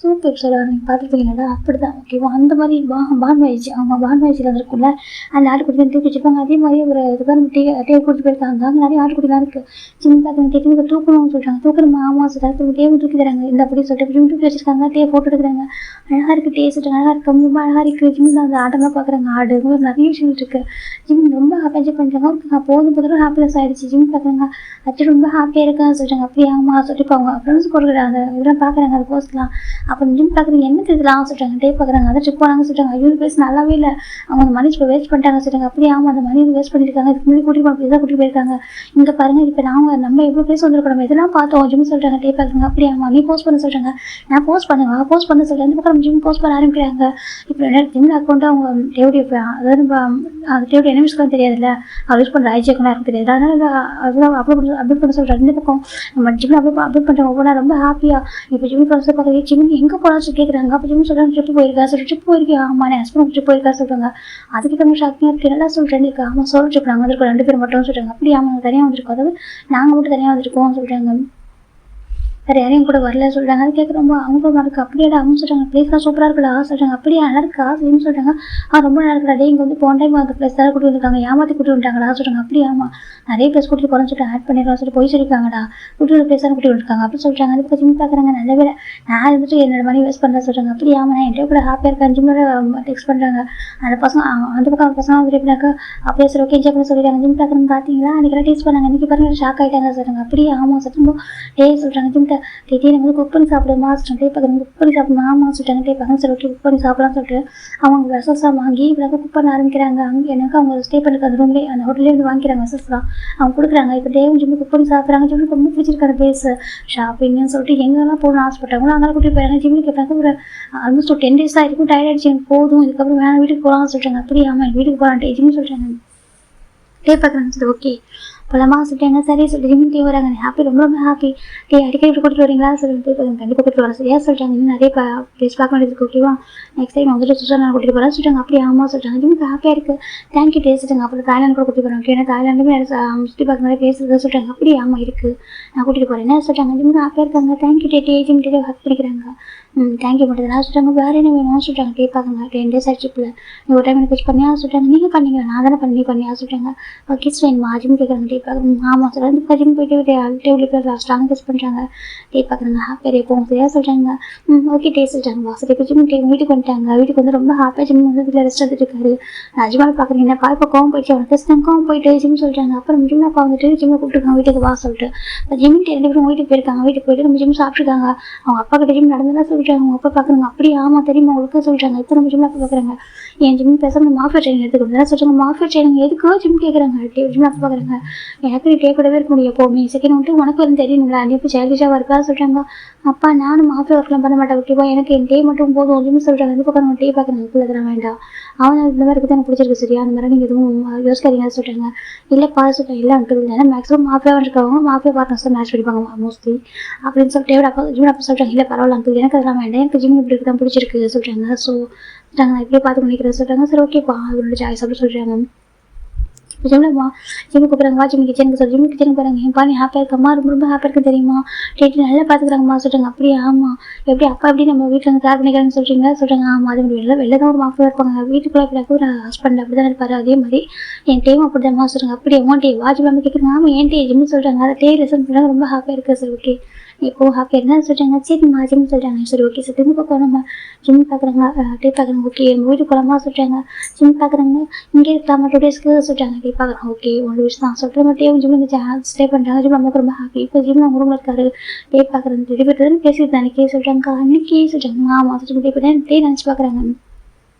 சூப்பர் சொல்லுவாங்க. நீங்கள் பார்த்துருப்பீங்களா அப்படி தான் ஓகேவா. அந்த மாதிரி பான்வாயிச்சு ஆமாம் பான்வாயிச்சில் வந்துருக்குள்ள அந்த ஆட்டுக்குட்டி தான் தூக்கி வச்சுருப்பாங்க. அதே மாதிரி ஒரு இதுதான் டே கூட்டிட்டு போயிருக்காங்க. அங்கே நிறைய ஆட்டுக்குட்டிலாம் இருக்குது. ஜிம் பார்க்குறாங்க. டேக்கு தூக்கணும்னு சொல்கிறாங்க. தூக்கணுமா ஆமாம் சொல்கிறாங்க. டேவை தூக்கி தராங்க. இந்த அப்படி சொல்லிட்டு ஜிம் தூக்கி வச்சிருக்காங்க. டே ஃபோட்டோ எடுக்கிறாங்க. அழகாக இருக்குது டே சொல்லிட்டு அழகாக இருக்குது ரொம்ப அழகாக இருக்குது. ஜிம் அந்த ஆட்டெல்லாம் பார்க்குறாங்க. ஆடு நிறைய விஷயங்கள் இருக்குது. ஜிம் ரொம்ப ஹாப்பியாக என்ஜாய் பண்ணுறாங்க. போதும் ஹாப்பினஸ் ஆகிடுச்சு. ஜிம் பார்க்குறாங்க. அச்சு ரொம்ப ஹாப்பியாக இருக்கான்னு சொல்கிறாங்க. அப்படியே ஆமாம் சொல்லிட்டு அவங்க ஃப்ரெண்ட்ஸ் கொடுக்குற அந்த இதெல்லாம் பார்க்குறாங்க. அந்த போஸ்ட்லாம் அப்புறம் ஜிம் பார்க்குறீங்க என்ன தெரியலாம் சொல்கிறாங்க. டே பார்க்குறாங்க. அதை ட்ரிப் போனாங்க சொல்கிறாங்க. ஐயோ பிளேஸ் நல்லாவே இல்லை, அவங்க அந்த மணி இப்போ வேஸ்ட் பண்ணிட்டாங்க சொல்கிறாங்க. அப்படியே ஆமாம் அந்த மணி வேஸ்ட் பண்ணியிருக்காங்க. இதுக்கு முன்னாடி கூட்டிட்டு போய் தான் கூட்டிட்டு போயிருக்காங்க. இங்கே பாருங்கள் இப்போ நம்ம எவ்வளோ பிளேஸ் வந்துருக்கோம், நம்ம இதெல்லாம் பார்த்தோம் ஜிம் சொல்கிறாங்க. டே பார்க்குறாங்க. அப்படியே சொல்கிறாங்க, நீ போஸ்ட் பண்ண சொல்கிறாங்க. நான் போஸ்ட் பண்ணுவா போஸ்ட் பண்ண சொல்கிறேன். அந்த பக்கம் ஜிம் போஸ்ட் பண்ண ஆரம்பிக்கிறாங்க. இப்போ என்ன ஜிம் அக்கௌண்ட்டு அவங்க தேவையை அதாவது அந்த தேவையை எனிமிஸ்க்கு தெரியாதுல்ல, அவர் யூஸ் பண்ணுற ஐஜி அக்கௌண்ட்டாக இருக்கும் தெரியாது. அதனால் அதெல்லாம் அப்லோட் பண்ண சொல்கிறாரு. இந்த பக்கம் நம்ம ஜிம்மில் அப்லோட் பண்ணுறவங்க ஒவ்வொன்றா ரொம்ப ஹாப்பியாக இப்போ ஜிம் ப்ராசஸ் பார்க்குறது ஜிம் எங்கே போனாலும் கேட்குறாங்க. அப்போ ஜிம் சொல்கிறாங்க ட்ரிப்பு போயிருக்கா சொல்லி ட்ரிப் போயிருக்கா ஆமாம் என் ஹஸ்பண்ட் ட்ரிப் போயிருக்கா சொல்கிறாங்க. அதுக்கு கொஞ்சம் ஷாக்கிங்காக இருக்குது. நல்லா சொல்கிறேன் இருக்கு ஆமாம் சோலோ ட்ரிப் நாங்கள் வந்திருக்கோம் 2 பேர் மட்டும் சொல்கிறாங்க. அப்படி ஆமாம் தனியாக வந்திருக்கோம், அதாவது நாங்கள் மட்டும் தனியாக வந்திருக்கோம் சொல்கிறாங்க. வேறு யாரையும் கூட வரல சொல்கிறாங்க. அது கேட்க ரொம்ப அவங்களும் இருக்குது. அப்படியே அவங்க சொல்கிறாங்க பிளேஸ்லாம் சூப்பராக இருக்குடா சொல்கிறாங்க. அப்படியே நல்லா இருக்கா அப்படின்னு சொல்கிறாங்க. ரொம்ப நல்லா இருக்கா டே, இங்கே வந்து போன டைம் அந்த பிளேஸ் தான் கூட்டி வந்துருக்காங்க, ஏமாற்றி கூட்டி வந்துட்டாங்கடா சொல்கிறாங்க. அப்படியே ஆமாம் நிறைய பிளேஸ் கூட்டி போகிறேன்னு சொல்லிட்டு ஆட் பண்ணிடலாம் சொல்லிட்டு போய் சொல்லியிருக்காங்கடா, கூட்டி ஒரு பிளேஸ் தான் கூட்டி வந்துருக்காங்க அப்படின்னு சொல்கிறாங்க. அதுக்கு ஜிம் பார்க்குறாங்க. நல்ல வேலை நான் வந்துட்டு என்னோட மணி வேஸ்ட் பண்ணுறேன் சொல்கிறாங்க. அப்படி ஆமாம் நான் என்கிட்ட கூட ஹாப்பியாக இருக்கேன் ஜிம்மோட டெக்ஸ்ட் பண்ணுறாங்க. அந்த பசங்க அந்த பக்கம் அந்த பசங்க வந்து எப்படினாக்கா அப்படியே சரி ஓகே என்ஜாய் பண்ண சொல்லிட்டாங்க. ஜிம் பார்க்குறேன்னு பார்த்தீங்களா அன்றைக்கி டேஸ்ட் பண்ணாங்க, இன்றைக்கி பாருங்க ஷாக் ஆகிட்டாங்க சொல்கிறாங்க. அப்படியே ஆமாம் சட்டும் டே சொல்கிறாங்க. ஜிம்கிட்ட டே நம்ம குக் பண்ணி சாப்பிடுமா சொல்லிட்டு டே பார்க்குறாங்க. குக் பண்ணி சாப்பிடுமா ஆமாம் சொல்லிட்டாங்க. டே பார்க்குறாங்க சரி ஓகே குக் பண்ணி சாப்பிடலாம்னு சொல்லிட்டு அவங்க வெசஸாக வாங்கி இப்போ குக் பண்ண ஆரம்பிக்கிறாங்க. அங்கே எனக்கு அவங்க ஸ்டே பண்ணிருக்க அந்த ரூம்லேயே அந்த ஹோட்டல்லே வந்து வாங்கிக்கிறாங்க வெசஸ்லாம் அவங்க கொடுக்குறாங்க. இப்போ டேவும் ஜிம்மு குக் பண்ணி சாப்பிட்றாங்க. ஜிம்முக்கு ரொம்ப பிடிச்சிருக்காரு பிளேஸ் ஷாப்பிங்னு சொல்லிட்டு எங்கெல்லாம் போகணும்னு ஆசைப்பட்டாங்களோ அங்கே கூட்டிகிட்டு போயிறாங்க. ஜிம்முக்கு கேட்பாங்க ஒரு ஆல்மோஸ்ட் ஒரு 10 days இருக்கும், டயர்ட் ஆகிடுச்சு எனக்கு போதும் இதுக்கப்புறம் வேணாம் வீட்டுக்கு போகலாம்னு சொல்லிட்டாங்க. அப்படி ஆமாம் எங்கள் வீட்டுக்கு போகலான்ட்டு ஜிம்னு சொல்கிறாங்க. டே பார்க்குறாங்க சரி ஓகே போலாமா சொல்லிட்டாங்க. சரி சொல்லிட்டு ஜிம்முக்கு டே வராங்க. ஹாப்பி ரொம்ப ரொம்ப ஹாப்பி. டே அடிக்கடி இப்படி கூட்டிட்டு வரீங்களா சொல்லிட்டு கண்டிப்பாக கூட்டிட்டு வரேன் சரியா சொல்லிட்டாங்க. இன்னும் நிறைய பிளேஸ் பார்க்க வேண்டியது ஓகேவா, நெக்ஸ்ட் டைம் வந்துட்டு சுற்றுலா கூட்டிட்டு போகிறேன் சொல்லிட்டாங்க. அப்படி ஆமாம் சொல்லிட்டாங்க. ஜிம்முக்கு ஹாப்பியாக இருக்குது தேங்க்யூ டே சொல்லிட்டாங்க. அப்புறம் தாய்லாந்து கூட கூட்டிட்டு போகிறேன் ஓகே, ஏன்னா தாய்லாண்டுமே சுற்றி பார்க்க நிறைய பிளேஸ் இருக்குது சொல்லிட்டாங்க. அப்படி ஆமாம் இருக்குது நான் கூட்டிகிட்டு போகிறேன் என்ன சொல்லிட்டாங்க. ஜிம்முக்கு ஹாப்பியாக இருக்காங்க. தேங்க்யூ டே ஜிம் டே ஹக் பண்ணிக்கிறாங்க. தேங்க்யூ மட்டும் தான் சொல்லிட்டாங்க. வேறு என்ன வேணும்னு சொல்லிட்டாங்க. டே பார்க்குங்க 10 days ஆயிடுச்சுப்பில் நீ ஒரு டைம் எனக்கு பண்ணியா சொல்லிட்டாங்க. நீங்கள் பண்ணீங்க நான் தானே பண்ணியா சொல்லிட்டாங்க. கிஸ் வேணுமா ஜிம் கேட்குறாங்க. டே பார்க்குறாங்க ஆமாம் சார் வந்து ஜிம் போயிட்டு டேபிள் லாஸ்ட்டாக கிஸ் பண்ணுறாங்க. டே பார்க்குறாங்க ஹாப்பியாக போகும் சரியா சொல்லிட்டாங்க. ஓகே டே சொல்லிட்டாங்க. வாசல் இப்போ ஜிம் வீட்டுக்கு வந்துட்டாங்க. வீட்டுக்கு வந்து ரொம்ப ஹாப்பியாக ஜிம் வந்து வீட்டில் ரெஸ்ட் எடுத்துட்டு இருக்காரு. அஜ்மால் பார்க்குறீங்க என்னப்பா இப்போ கோவம் போயிடுச்சு அவனுக்கு கிறிஸ்டன் போயிட்டு ஜிம் சொல்லிட்டாங்க. அப்புறம் ஜிம் அப்பா வந்துட்டு ஜிம்மை கூப்பிட்டுருக்காங்க வீட்டுக்கு வா சொல்லிட்டு. இப்போ ஜிம்மிட்டு 2 பேரும் வீட்டுக்கு போயிருக்காங்க. வீட்டுக்கு போயிட்டு நம்ம ஜிம் சாப்பிட்ருக்காங்க. அவங்க அப்பா கிட்ட ஜிம் நடந்ததெல்லாம் சொல்லிட்டாங்க. அவங்க அப்பா பார்க்குறாங்க. அப்படி ஆமாம் தெரியுமா உங்களுக்கு சொல்லிட்டாங்க. இப்போ நம்ம ஜிம்மில் அப்பா பார்க்குறாங்க. என் ஜிம் பேசாமல் மாஃபியா ட்ரைனிங் எடுத்துக்கிட்டு சொல்லிட்டாங்க. மாஃபியா ட்ரைனிங் எதுக்கோ ஜிம் கேட்குறாங்க. ஜிம் அப்பா பார்க்குறாங்க. எனக்கு டே கூடவே இருக்க முடியும் எப்போவுமே செகண்ட் வந்துட்டு உனக்கு வந்து தெரியணுங்களா நீ இப்போ சைல்டிஷாக இருக்கா சொல்கிறாங்க. அப்பா நானும் மாஃபியா ஒர்க்லாம் பண்ண மாட்டேன் ஓகேவா, எனக்கு என் டே மட்டும் போதும் ஜிம் சொல்கிறாங்க. இந்த பக்கம் நம்ம டே பார்க்குறாங்க. இப்போ தர வேண்டாம் அவன் இந்த மாதிரி இருக்குது எனக்கு பிடிச்சிருக்கு சரியா, அந்த மாதிரி நீங்கள் எதுவும் யோசிக்காதீங்க சொல்கிறாங்க. இல்லை பா சொல்லிட்டேன் இல்லை அங்கிள் இல்லை மேக்ஸிமம் மாஃபியாக இருக்கவங்க மாஃபியா பார்ட்னர்ஸ் தான் மேட்ச் படிப்பாங்க மோஸ்ட்லி அப்படின்னு சொல்லிட்டு அப்பா ஜிம் அப்போ சொல்கிறாங்க. இல்லை பரவாயில்ல அங்கிள் எனக்கு அதெல்லாம் வேண்டாம் எனக்கு ஜிம் இப்படி தான் பிடிச்சிருக்கு சொல்கிறாங்க. ஸோ நான் இப்படியே பார்த்து பண்ணிக்கிறேன் சொல்கிறாங்க. சரி ஓகேப்பா அவரோட சாய்ஸ் அப்படி சொல்கிறாங்க. ஜிம்லம்மா ஜிம்முக்கு போகிறாங்க. ஜிம் கிச்சனுக்கு சொல்லி ஜிம் கிச்சனுக்கு போகிறாங்க. என் பாணி ஹாப்பியாக இருக்கம்மா ரொம்ப ரொம்ப ஹாப்பியாக இருக்கு தெரியுமா, டேட்டி நல்லா பார்த்துக்கிறாங்கம்மா சொல்கிறாங்க. அப்படியே ஆமாம் எப்படி அப்பா எப்படி நம்ம வீட்டில் வந்து கேர் பண்ணிக்கிறாங்கன்னு சொல்கிறீங்க சொல்கிறாங்க. ஆமாம் அது வெளில தான் ஒரு மாஃபியாக இருப்பாங்க, வீட்டுக்குள்ளே பிறகு ஒரு ஹஸ்பண்ட் அப்படி தான் இருப்பார். அதே மாதிரி என் டேம் அப்படி தான் சொல்கிறாங்க. அப்படியே உன் டே வாஜிம் கேட்குறாங்க. ஆமாம் என் டே ஜிம்னு சொல்கிறாங்க. அதை டே லெசன் பண்ணுறாங்க. ரொம்ப ஹாப்பியாக இருக்குது சார் ஓகே இப்போது ஹாப்பியாக இருந்தால் சொல்கிறாங்க. சரிம்மா ஜிம் சொல்கிறாங்க. சரி ஓகே சார் திரும்ப பக்கம் நம்ம ஜிம் பார்க்குறாங்க. டே பார்க்குறாங்க. ஓகே எங்கள் வீட்டுக்கு போகலாமா சொல்கிறாங்க. ஜிம் பார்க்குறாங்க. இங்கே இருக்கலாமா 2 days சொல்கிறாங்க. டே பார்க்குறாங்க. ஓகே 1 days தான் சொல்கிற மட்டும் ஜிம் இங்கே ஸ்டே பண்ணுறாங்க. ஜிம் நமக்கு ரொம்ப ஹாப்பி. இப்போ ஜிம் அவங்க ரூமில் இருக்காரு. டே பார்க்குறாங்க. 2 பேர் தான் பேசிட்டு அன்றைக்கே சொல்கிறாங்க. அன்றைக்கே சொல்கிறாங்க. ஆமாம் ஜிம் டே பண்ணி டே நினச்சி பார்க்குறாங்க.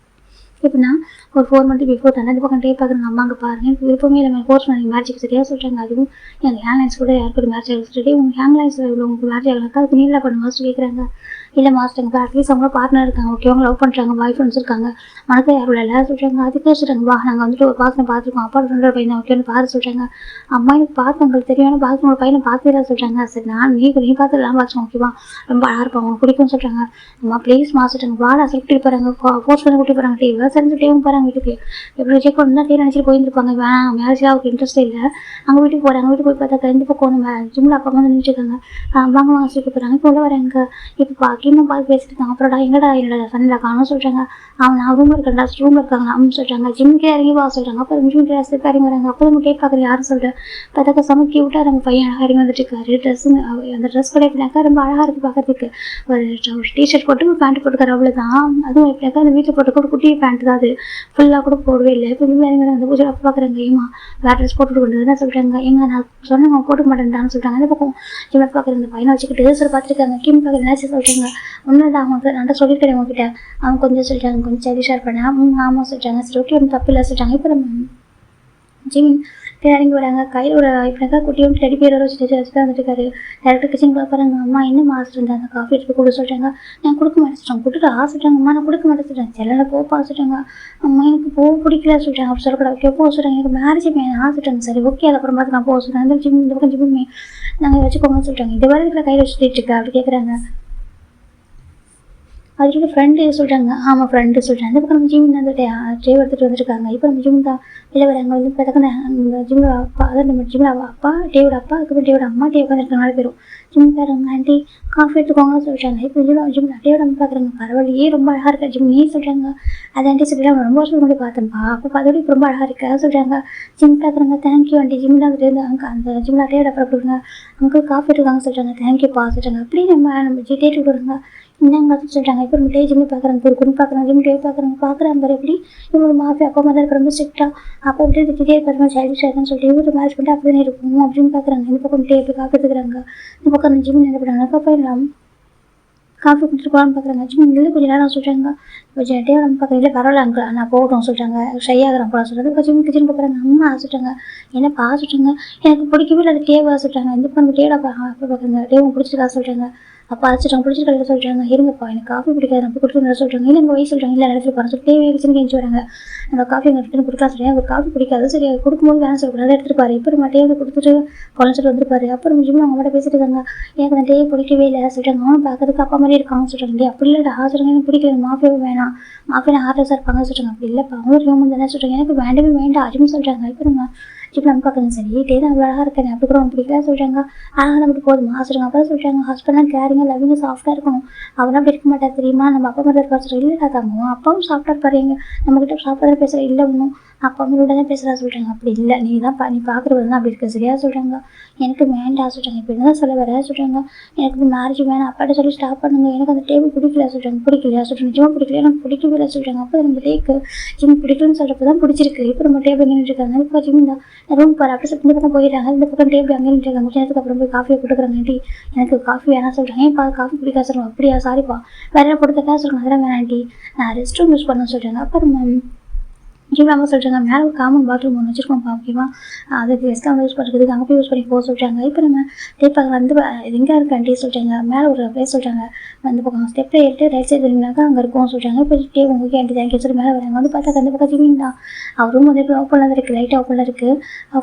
எப்படின்னா ஒரு 4 months பிஃபோர் தானே இந்த பக்கம் டே பார்க்குறாங்க. அம்மாங்க பாருங்க எனக்கு விருப்பமே இல்லை ஃபோர்ஸ் பண்ணி மேட்ச்சுக்கு சரியாக சொல்கிறாங்க. அதுவும் எங்கள் ஹேண்ட்லைன்ஸ் கூட யாருக்கு ஒரு மேட்ச் ஆகிடும் சொல்லிட்டு உங்கள் ஹேண்ட்லைன்ஸில் உங்களுக்கு மேட்ச் ஆகலக்கா அதுக்கு நீங்களா பண்ணுங்க கேட்குறாங்க. இல்லை மாஸ்டர் இப்போ அட்லீஸ்ட் அவங்க பார்ட்னர் இருக்காங்க ஓகே அவங்க லவ் பண்ணுறாங்க பாய் ஃப்ரெண்ட்ஸ் இருக்காங்க மனக்கு யாரும் இல்லை சொல்கிறாங்க. அதுக்கே சொல்கிறாங்க வா நாங்கள் வந்துட்டு ஒரு பாசனை பார்த்துருக்கோம் அப்பா ஃப்ரெண்டோட பையனை ஓகேன்னு பாரு சொல்கிறாங்க. அம்மா எனக்கு பார்த்து உங்களுக்கு தெரியும் பார்த்து உங்களோட பையனை பார்த்துதான் சொல்கிறாங்க. சரி நான் நீ பார்த்துலாம் பார்த்து ஓகேவா ரொம்ப அழகாக இருப்பாங்க உங்களுக்கு பிடிக்கும்னு சொல்கிறாங்க. அம்மா ப்ளீஸ் மாஸ்டர் வாடா கூட்டிட்டு போகிறாங்க ஃபோர்ஸ் பண்ணி கூட்டிட்டு போகிறாங்க. டே சரிஞ்சு டேவும் போகிறாங்க வீட்டுக்கு எப்படி செக் பண்ணா டே நினச்சிட்டு போயிருந்துருப்பாங்க. வேணாம் மேரேஜில் அவருக்கு இன்ட்ரெஸ்ட் இல்லை. அங்கே வீட்டுக்கு போகிறாங்க. வீட்டுக்கு போய் பார்த்தா இந்த பக்கம் ஒன்று ஜிம்மில் அப்பா வந்து நினச்சிருக்காங்க. வாங்க வாங்க சொல்லிட்டு போகிறாங்க. இப்போ உள்ள வராங்க. இப்போ பாக்கியமும் பார்த்து பேசிட்டு இருக்காங்க. அப்புறம்டா எங்கடா என்னோட சன்னில் காணும் சொல்கிறாங்க. அவன் நான் ரூமில் இருக்கேன்டா ரூமில் இருக்காங்க அப்படின்னு சொல்கிறாங்க. ஜிம்முக்கே இறங்கி வா சொல்கிறாங்க. அப்புறம் ஜிம் கிளாஸ் இறங்கி வராங்க. அப்போ நம்ம கேட் பார்க்குறது யாரும் சொல்கிறேன் பார்த்தாக்கா சமைக்க விட்டா நம்ம பையன் அழகாக இறங்கி வந்துட்டு இருக்காரு. ட்ரெஸ்ஸுங்க அந்த ட்ரெஸ் கூட எப்படினாக்கா ரொம்ப அழகாக இருக்குது பார்க்கறதுக்கு. ஒரு டிஷர்ட் போட்டு ஒரு பேண்ட் போட்டுக்காரு அவ்வளோதான். அதுவும் எப்படினாக்கா அந்த வீட்டில் போட்டுக்க ஒரு குட்டி பேண்ட் தான் அது ஃபுல்லாக கூட போடவே இல்லை. இப்போ ஜிம் இறங்கி அந்த பூஜை அப்போ பார்க்குறாங்க. ஏமா வேறு ட்ரெஸ் போட்டுட்டு கொண்டு தான் சொல்கிறாங்க. எங்க நான் சொன்னேன் அவங்க போட்டுக்க மாட்டேன்டான்னு சொல்கிறாங்க. அந்த பக்கம் ஜிம் பார்க்குற இந்த பையனை வச்சுக்கிட்டு டேசர் பார்த்துருக்காங்க. கிம் பார்க்குற என்னாச்சு சொல்கிறாங்க. ஒன்றும் தான் அவங்க நல்லா சொல்லியிருக்கேன் அவங்ககிட்ட அவங்க கொஞ்சம் சொல்லிட்டாங்க கொஞ்சம் சரி ஷேர் பண்ணேன். ஆமாம் சொல்லிட்டாங்க. சரி ஓகே ஒன்றும் தப்பு இல்லை சொல்லிட்டாங்க. இப்போ நம்ம ஜிம் இறங்கி வராங்க. கையில் ஒரு இப்படிக்கா குட்டியும் டெடி பேர் வச்சுட்டு தான் வந்துட்டுருக்காரு. டேரக்டர் கிச்சன் பாருங்க. அம்மா என்ன மாசிட்டு அந்த காஃபி எடுத்து கொடுக்க சொல்கிறாங்க. நான் கொடுக்க மாட்டேன் சொல்கிறேன். கொடுத்துட்டு ஆசைட்டாங்க. அம்மா நான் கொடுக்க மாட்டேன் சொல்கிறேன். செல்லில் போக ஆசைட்டாங்க. அம்மா எனக்கு போக பிடிக்கல சொல்கிறேன். அப்படி சொல்லக்கூடாது. ஓகே போக சொல்கிறாங்க. எனக்கு மேரேஜ் மேன் ஆசைட்டாங்க. சரி ஓகே அது அப்புறம் பார்த்து நான் போக சொல்கிறேன். அந்த ஜிம் இந்த பக்கம் ஜிம்மே நாங்கள் வச்சுக்கோங்கன்னு சொல்கிறாங்க. இது வரை இருக்கிற கையில் வச்சுட்டு இருக்கா அப்படி கேட்குறாங்க. அதோட ஃப்ரெண்டு சொல்கிறாங்க. ஆமாம் ஃப்ரெண்டு சொல்கிறேன். அந்த பக்கம் நம்ம ஜிம் அந்த ட்ரைவ் எடுத்துகிட்டு வந்துருக்காங்க. இப்போ நம்ம ஜிம் தான் வெளில வராங்க. வந்து பார்த்தாக்க அந்த ஜிம்மோட அப்பா அதாவது நம்ம ஜிம்மோட அப்பா டேவோட அப்பா அதுக்கப்புறம் டேவோட அம்மா டே உட்காந்துருக்காங்க 4 பேரும். ஜிம் பாருங்க ஆண்டி காஃபி எடுத்துக்கோங்கன்னு சொல்லிட்டாங்க. இப்போ ஜிம் டேவோட அம்மா பார்க்குறாங்க. பரவாயில்லையே ரொம்ப அழகாக இருக்கா ஜிம் நீ சொல்கிறாங்க. அது ஆண்டி சொல்லிட்டு ரொம்ப வருஷம் முன்னாடி பார்த்தேன்ப்பா அப்போ அதோட இப்போ ரொம்ப அழகாக இருக்கா சொல்கிறாங்க. ஜிம் பார்க்குறாங்க. தேங்க்யூ ஆண்டி ஜிம் தான் வந்துட்டு அந்த ஜிம்மில் டேவோட அப்பா கொடுங்க அங்கிள் காஃபி எடுத்துக்காங்க சொல்கிறாங்க. தேங்க்யூப்பா சொல்கிறாங்க. அப்படி நம்ம டேட்டு கொடுங்க என்னங்க சொல்கிறாங்க. இப்போ நம்ம டே ஜிம்மு பார்க்குறாங்க. ஒரு குண்டு பார்க்குறாங்க. ஜிம் டே பார்க்குறாங்க பாரு எப்படி இவங்க மாஃபி அப்பா மாதிரி இருக்கிற ரொம்ப ஸ்ட்ரிக்டாக அப்போ எப்படி திட்டே இருப்பாரு சைல்டிஷ் ஆகிடுன்னு சொல்லிட்டு இவரு மேரேஜ் பண்ணிட்டு அப்படி தானே இருக்கும் அப்படின்னு பார்க்குறாங்க. இந்த பக்கம் டே எப்படி காஃபி எடுத்துக்கிறாங்க. இந்த பக்கம் அந்த ஜிம் என்ன பண்ணுறாங்க காஃபி இல்லாமல் காஃபி கொடுத்துட்டு போகலான்னு பார்க்குறாங்க. ஜிம் இல்லை கொஞ்சம் நேரம் சொல்கிறாங்க. கொஞ்சம் டே நம்ம பார்க்குறேன் இல்லை பரவாயில்ல அங்கே நான் போகட்டும் சொல்கிறாங்க. ஷை ஆகிறேன் போல சொல்கிறது. இப்போ ஜிம் கிச்சன் பார்க்குறாங்க. அம்மா சொல்கிறாங்க. என்னப்பா சொல்கிறாங்க. எனக்கு பிடிக்கவே இல்லை அது டேவா சொல்கிறாங்க. இந்த பக்கம் டேடா பார்க்குறாங்க. டேவும் பிடிச்சிருக்கா சொல்கிறாங்க. அப்போ அழைச்சிட்டாங்க பிடிச்சிருக்கா சொல்கிறாங்க. இருங்கப்பா எனக்கு காஃபி பிடிக்காது நம்ம கொடுத்துருந்தா சொல்கிறாங்க. இல்லை எங்கள் வயசு சொல்கிறாங்க. இல்லை இடத்துல போகிறேன் சொல்லிட்டு தேவையாக கிச்சனுக்கு எஞ்சி வராங்க. அந்த காஃபி எங்கள் எடுத்துன்னு கொடுக்கலாம் சொல்கிறாங்க. எனக்கு காஃபி பிடிக்காது சரி கொடுக்கும்போது வேணாம் சொல்லக்கூடாது எடுத்துகிட்டு பாரு. இப்போ நம்ம டேவை கொடுத்துட்டு குழந்தைட்டு வந்துருப்பாரு. அப்புறம் ஜிம் அவங்க மட்டும் பேசிட்டு இருக்காங்க. எனக்கு அந்த டே பிடிக்கவே இல்லை சொல்கிறாங்க. அவனும் பார்க்கறதுக்கு அப்பா மாதிரி இருக்காங்க சொல்கிறாங்க. அப்படி இல்லை சொல்கிறாங்க. எனக்கு பிடிக்கல மாஃபியாவே வேணாம் மாஃபியா ஹார்ட்லெஸ்ஸாக இருப்பாங்க சொல்கிறாங்க. அப்படி இல்லைப்பா அவங்களும் ஹியூமன் தானே சொல்கிறாங்க. எனக்கு வேண்டவே வேண்டாம் அஜிம் சொல்கிறாங்க. இப்போ நம்ம ஜிம் நம்ம பார்க்குறேன் சரி டே தான் அவ்வளோ அழகாக இருக்கேன் அப்படி கூட அவங்க பிடிக்கல சொல்கிறாங்க. அழகாக நம்மட்டு போதுமா சொல்கிறாங்க. அப்புறம் சொல்கிறாங்க ஹஸ்பண்ட்லாம் கேரிங்காக லவ்விங்க சாஃப்டாக இருக்கணும். அவெல்லாம் அப்படி இருக்க மாட்டா தெரியுமா நம்ம அப்பா மாதிரி இருப்பா சொல்கிறேன். இல்லை தாங்க அப்பாவும் சாஃப்டாக இருப்பாரு எங்க நம்மக்கிட்ட சாஃப்டாக தான் பேசுகிறேன். இல்லை ஒன்றும் அப்பா அம்மையோட தான் பேசுகிறா சொல்கிறாங்க. அப்படி இல்லை நீ பார்க்குறது தான் அப்படி இருக்க சரியா சொல்கிறாங்க. எனக்கு வேண்டாம் சொல்கிறாங்க. இப்போ என்ன சொல்ல வர சொல்கிறாங்க. எனக்கு இந்த மேரேஜ் வேணாம் அப்பாட்ட சொல்லி ஸ்டாப் பண்ணுங்க. எனக்கு அந்த டேபிள் பிடிக்கல சொல்கிறாங்க. பிடிக்கலையா சொல்கிறாங்க. நிஜமாக பிடிக்கல எனக்கு பிடிக்கவே இல்லை சொல்கிறாங்க. அப்போ நம்ம டேக்கு ஜிம் பிடிக்கலன்னு சொல்கிறப்ப தான் பிடிச்சிருக்கு. இப்போ நம்ம டேபிள் எங்கே இருக்காங்க. இப்போ ஜிம் தான் ரூம் பாரு அப்படி இந்த பக்கம் போயிடுறாங்க. இந்த பக்கம் டேபிள் அங்கே இருக்காங்க. கொஞ்ச நேரத்துக்கு அப்புறம் போய் காஃபியை கொடுக்குறாங்க. எனக்கு காஃபி வேணாம் சொல்கிறாங்க. ஏன்ப்பா காஃபி பிடிக்கா சொல்கிறாங்க. அப்படியா சாரிப்பா வேற கொடுத்தக்கா சொல்கிறாங்க. அதெல்லாம் வேணாண்டி நான் ரெஸ்ட் ரூம் யூஸ் பண்ண சொல்கிறாங்க. அப்புறம் ஜிம் அம்மா சொல்கிறாங்க. மேலே ஒரு காமன் பாத்ரூம் ஒன்று வச்சுருக்கோம்ப்பா ஓகேவா அதுக்கு கெஸ்ட்டாக வந்து யூஸ் பண்ணுறதுக்கு அங்கே போய் யூஸ் பண்ணி போக சொல்கிறாங்க. இப்போ நம்ம டேப்பாக வந்து இது எங்கே இருக்காண்டி சொல்கிறாங்க. மேலே ஒரு பிளேஸ் சொல்கிறாங்க. அந்த பக்கம் ஸ்டெப்பில் ஏறிட்டு ரைட் சைடு இருந்தீங்கன்னாக்கா அங்கே இருக்கும் சொல்கிறாங்க. இப்போ டே உங்களுக்கு ஆண்டி தேங்க்யூ சொல்லி மேலே வராங்க. வந்து பார்த்தா அந்த பக்கம் ஜிமின் தான் அவர் ரூம் வந்து இப்போ ஓப்பனில் இருக்குது. லைட்டாக ஓப்பனில் இருக்குது.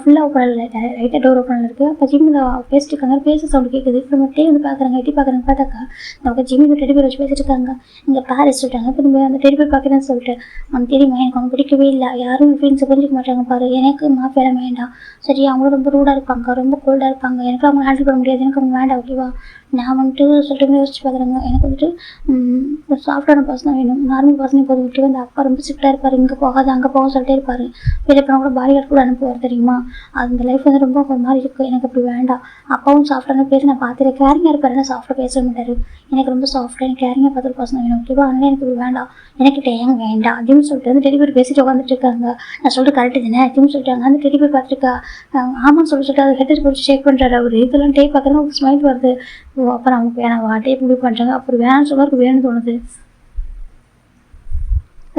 ஃபுல்லாக ஓப்பனில் இல்லை லைட்டாக டோர் ஓப்பனில் இருக்குது. அப்போ ஜிம்மில் பேசிட்டு இருக்காங்க. பேச சவுண்டு கேட்குது. இப்போ நம்ம டே வந்து பார்க்குறாங்க. எட்டி பார்க்குறாங்க. பார்த்தாக்கா நமக்கு ஜிம்மில் டெடி பேர் வச்சு பேசிட்டு இருக்காங்க. இங்கே பாரிஸ் சொல்கிறாங்க. இப்போ நம்ம அந்த டெடி பேர் பார்க்குறேன்னு சொல்லிட்டு அவனுக்கு தெரியுமா எனக்கு அவங்க பிடிக்கவே இல்லை யாரும் ஃபீலிங்ஸை புரிஞ்சிக்க மாட்டாங்க பாரு. எனக்கு மாஃபியாலாம் வேண்டாம் சரி அவங்களும் ரொம்ப ரூடாக இருப்பாங்க ரொம்ப கோல்டாக இருப்பாங்க. எனக்கு அவங்க ஹேண்டில் பண்ண முடியாது. எனக்கு அவங்க வேண்டாம் ஓகேவா நான் வந்துட்டு சொல்லிட்டு யோசிச்சு பார்க்குறேங்க. எனக்கு வந்துட்டு ஒரு சாஃப்டான பர்சனாக வேணும். நார்மல் பர்சனே போது விட்டு வந்து அப்பா ரொம்ப ஸ்ட்ரிக்டாக இருப்பார். இங்கே போகாது அங்கே போக சொல்லிட்டே இருப்பார். வெளியே போனால் கூட பாடி கார்டு கூட அனுப்புவார் தெரியுமா. அந்த லைஃப் வந்து ரொம்ப ஒரு மாதிரி இருக்குது. எனக்கு அப்படி வேண்டாம். அப்பாவும் சாஃப்டான பேர் நான் பார்த்துட்டு கேரிங்காக இருப்பார். என்ன சாஃப்டாக பேச மாட்டார். எனக்கு ரொம்ப சாஃப்டாக எனக்கு கேரிங்காக பார்த்து ஒரு பர்சனாக வேணும் ஓகேவா அதனால் எனக்கு இப்படி வேண்டாம் எனக்கு டேங்க வேண்டாம் அப்படின்னு சொல்லிட்டு வந்து டெலிவரி பேசிட்டு உட்காந்துட்டு இருக்காங்க. நான் சொல்லிட்டு கரெக்டு தானே அப்படின்னு சொல்லிட்டாங்க. அந்த டெலிவரி பார்த்துருக்கா ஆமான்னு சொல்லிட்டு அதை ஹெட்டர் பிடிச்சி செக் பண்ணுறாரு அவர். இதெல்லாம் டே பார்க்குறேன் ஒரு ஸ்மைல் வருது. ஓ அப்புறம் அவங்க வேணாம் டே முடிவு பண்ணுறாங்க. அப்புறம் வேணாம்னு சொல்ல வேணும்னு தோணுது.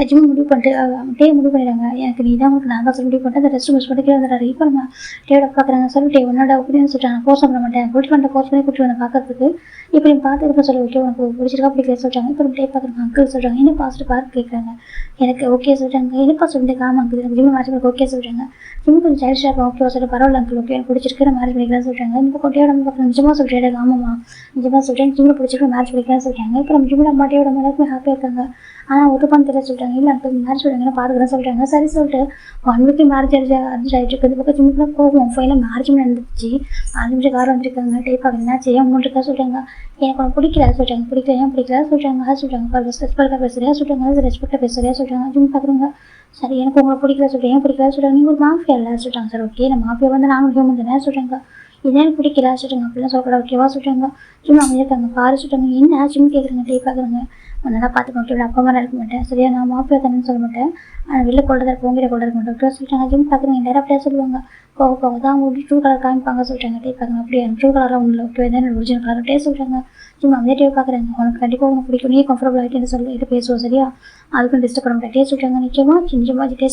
ஜிம் முடிவு பண்ணிட்டு டே முடிவு பண்ணிடுறாங்க. எனக்கு நீ தான் உங்களுக்கு நான் தான் சொல்லி முடிவு பண்ணிட்டு அந்த ரெஸ்ட் மிஸ் பண்ணிட்டு வந்துடுறாரு. இப்போ நம்ம டேவோட பார்க்குறாங்க. சொல்லிட்டு உன்னோட ஒப்பீனியன் சொல்லிட்டாங்க. ஃபோர்ஸ் பண்ண மாட்டேன் கூட்டிட்டு வந்து ஃபோர்ஸ் பண்ணி கூட்டிட்டு வந்து பார்க்கறதுக்கு. இப்போ நீ பார்த்துக்கப்போ சொல்லி ஓகே உனக்கு பிடிச்சிருக்கா பிடிக்கல சொல்கிறாங்க. இப்போ டே பார்க்குறாங்க. அங்கிள் சொல்கிறாங்க என்ன பாசிட்டு பார்க்க கேட்குறாங்க. எனக்கு ஓகே சொல்கிறாங்க. என்னப்பா சொல்லிட்டு காம அங்கிள் எனக்கு ஜிம் மேட்ச் பண்ணி ஓகே சொல்கிறாங்க. ஜிம் கொஞ்சம் சைல்டிஷாக இருக்கும் ஓகே சொல்லிட்டு பரவாயில்ல அங்கிள் ஓகே எனக்கு பிடிச்சிருக்கு நான் மேரேஜ் பண்ணிக்கலாம் சொல்கிறாங்க. இப்போ கொட்டையோட பார்க்குறேன் நிஜமாக சொல்கிறேன் ஆமாம்மா நிஜமாக சொல்கிறேன் ஜிம்மில் பிடிச்சிருக்கு மேரேஜ் பண்ணிக்கலாம் சொல்கிறாங்க. இப்போ நம்ம ஜிம்மில் அம்மாட்டியோட எல்லாருமே ஹாப்பியாக இருக்காங்க. ஆனால் ஒத்துப்பான்னு தெரிய சொல்கிறாங்க. இல்லை அங்கிள் மேரேஜ் பண்ணுறாங்க பார்த்துக்கிறேன் சொல்கிறாங்க. சரி சொல்லிட்டு 1 வீக் மேரேஜ் ஆகிட்டு இருக்குது. இந்த பக்கம் ஜிம்முக்குலாம் போகும் ஃபைனலாக மேரேஜ் நடந்துச்சு. 5 நிமிஷம் கார் வந்துருக்காங்க. டே பார்க்க என்ன செய்ய 3 இருக்கா சொல்கிறாங்க. எனக்கு உனக்கு பிடிக்கல சொல்கிறாங்க. பிடிக்கல ஏன் பிடிக்கல சொல்கிறாங்க. சொல்கிறாங்க ரெஸ்பெக்டாக பேசுறியா சொல்கிறாங்க. ரெஸ்பெக்டாக பேசுறியா சொல்கிறாங்க. ஜிம் பார்க்குறவங்க சரி எனக்கு உங்களை பிடிக்கல சொல்கிறேன் ஏன் பிடிக்கல சொல்கிறாங்க. நீங்கள் ஒரு மாஃபியா இல்லை சொல்கிறாங்க. சார் ஓகே நான் மாஃபியா வந்து நானும் ஹியூமன் தானே சொல்கிறாங்க. இதே எனக்கு பிடிக்கல சொல்கிறாங்க. அப்படிலாம் சொல்லக்கூடாது ஓகேவா சொல்கிறாங்க. ஜிம் அவங்க இருக்காங்க பாரு சொல்கிறாங்க. என்ன ஜிம் கேட்குறாங்க. டே பார்க்குறாங்க. நல்லா பார்த்துக்க ஓகே அப்பா மாதிரி இருக்க மாட்டேன் சரியா நான் மாஃபியா தானேன்னு சொல்ல மாட்டேன். ஆனால் வெளில கொள்றதா போங்கிட்ட கொள்ள இருக்க மாட்டேன் சொல்லிட்டாங்க. ஜிம் பார்க்குறவங்க எல்லாரும் அப்படியே சொல்லுவாங்க. போக போக தான் அவங்க ட்ரூ கலர் காமிப்பாங்க சொல்கிறாங்க. டே பார்க்குறாங்க அப்படியே ட்ரூ கலராக ஒன்றும் ஓகே தான் ஒரிஜினல் கலர் டே சொல்கிறாங்க. ஜிம் அமைதியாக டிவி பார்க்குறாங்க. உனக்கு கண்டிப்பாக உனக்கு பிடிக்கும், நீ கம்ஃபர்டபுள் ஆகிட்டு சொல்லிட்டு பேசுவோம் சரியா, அதுக்கும் டிஸ்டர்ப் பண்ண மாட்டேன் சொல்லிட்டாங்க. நிச்சயமாக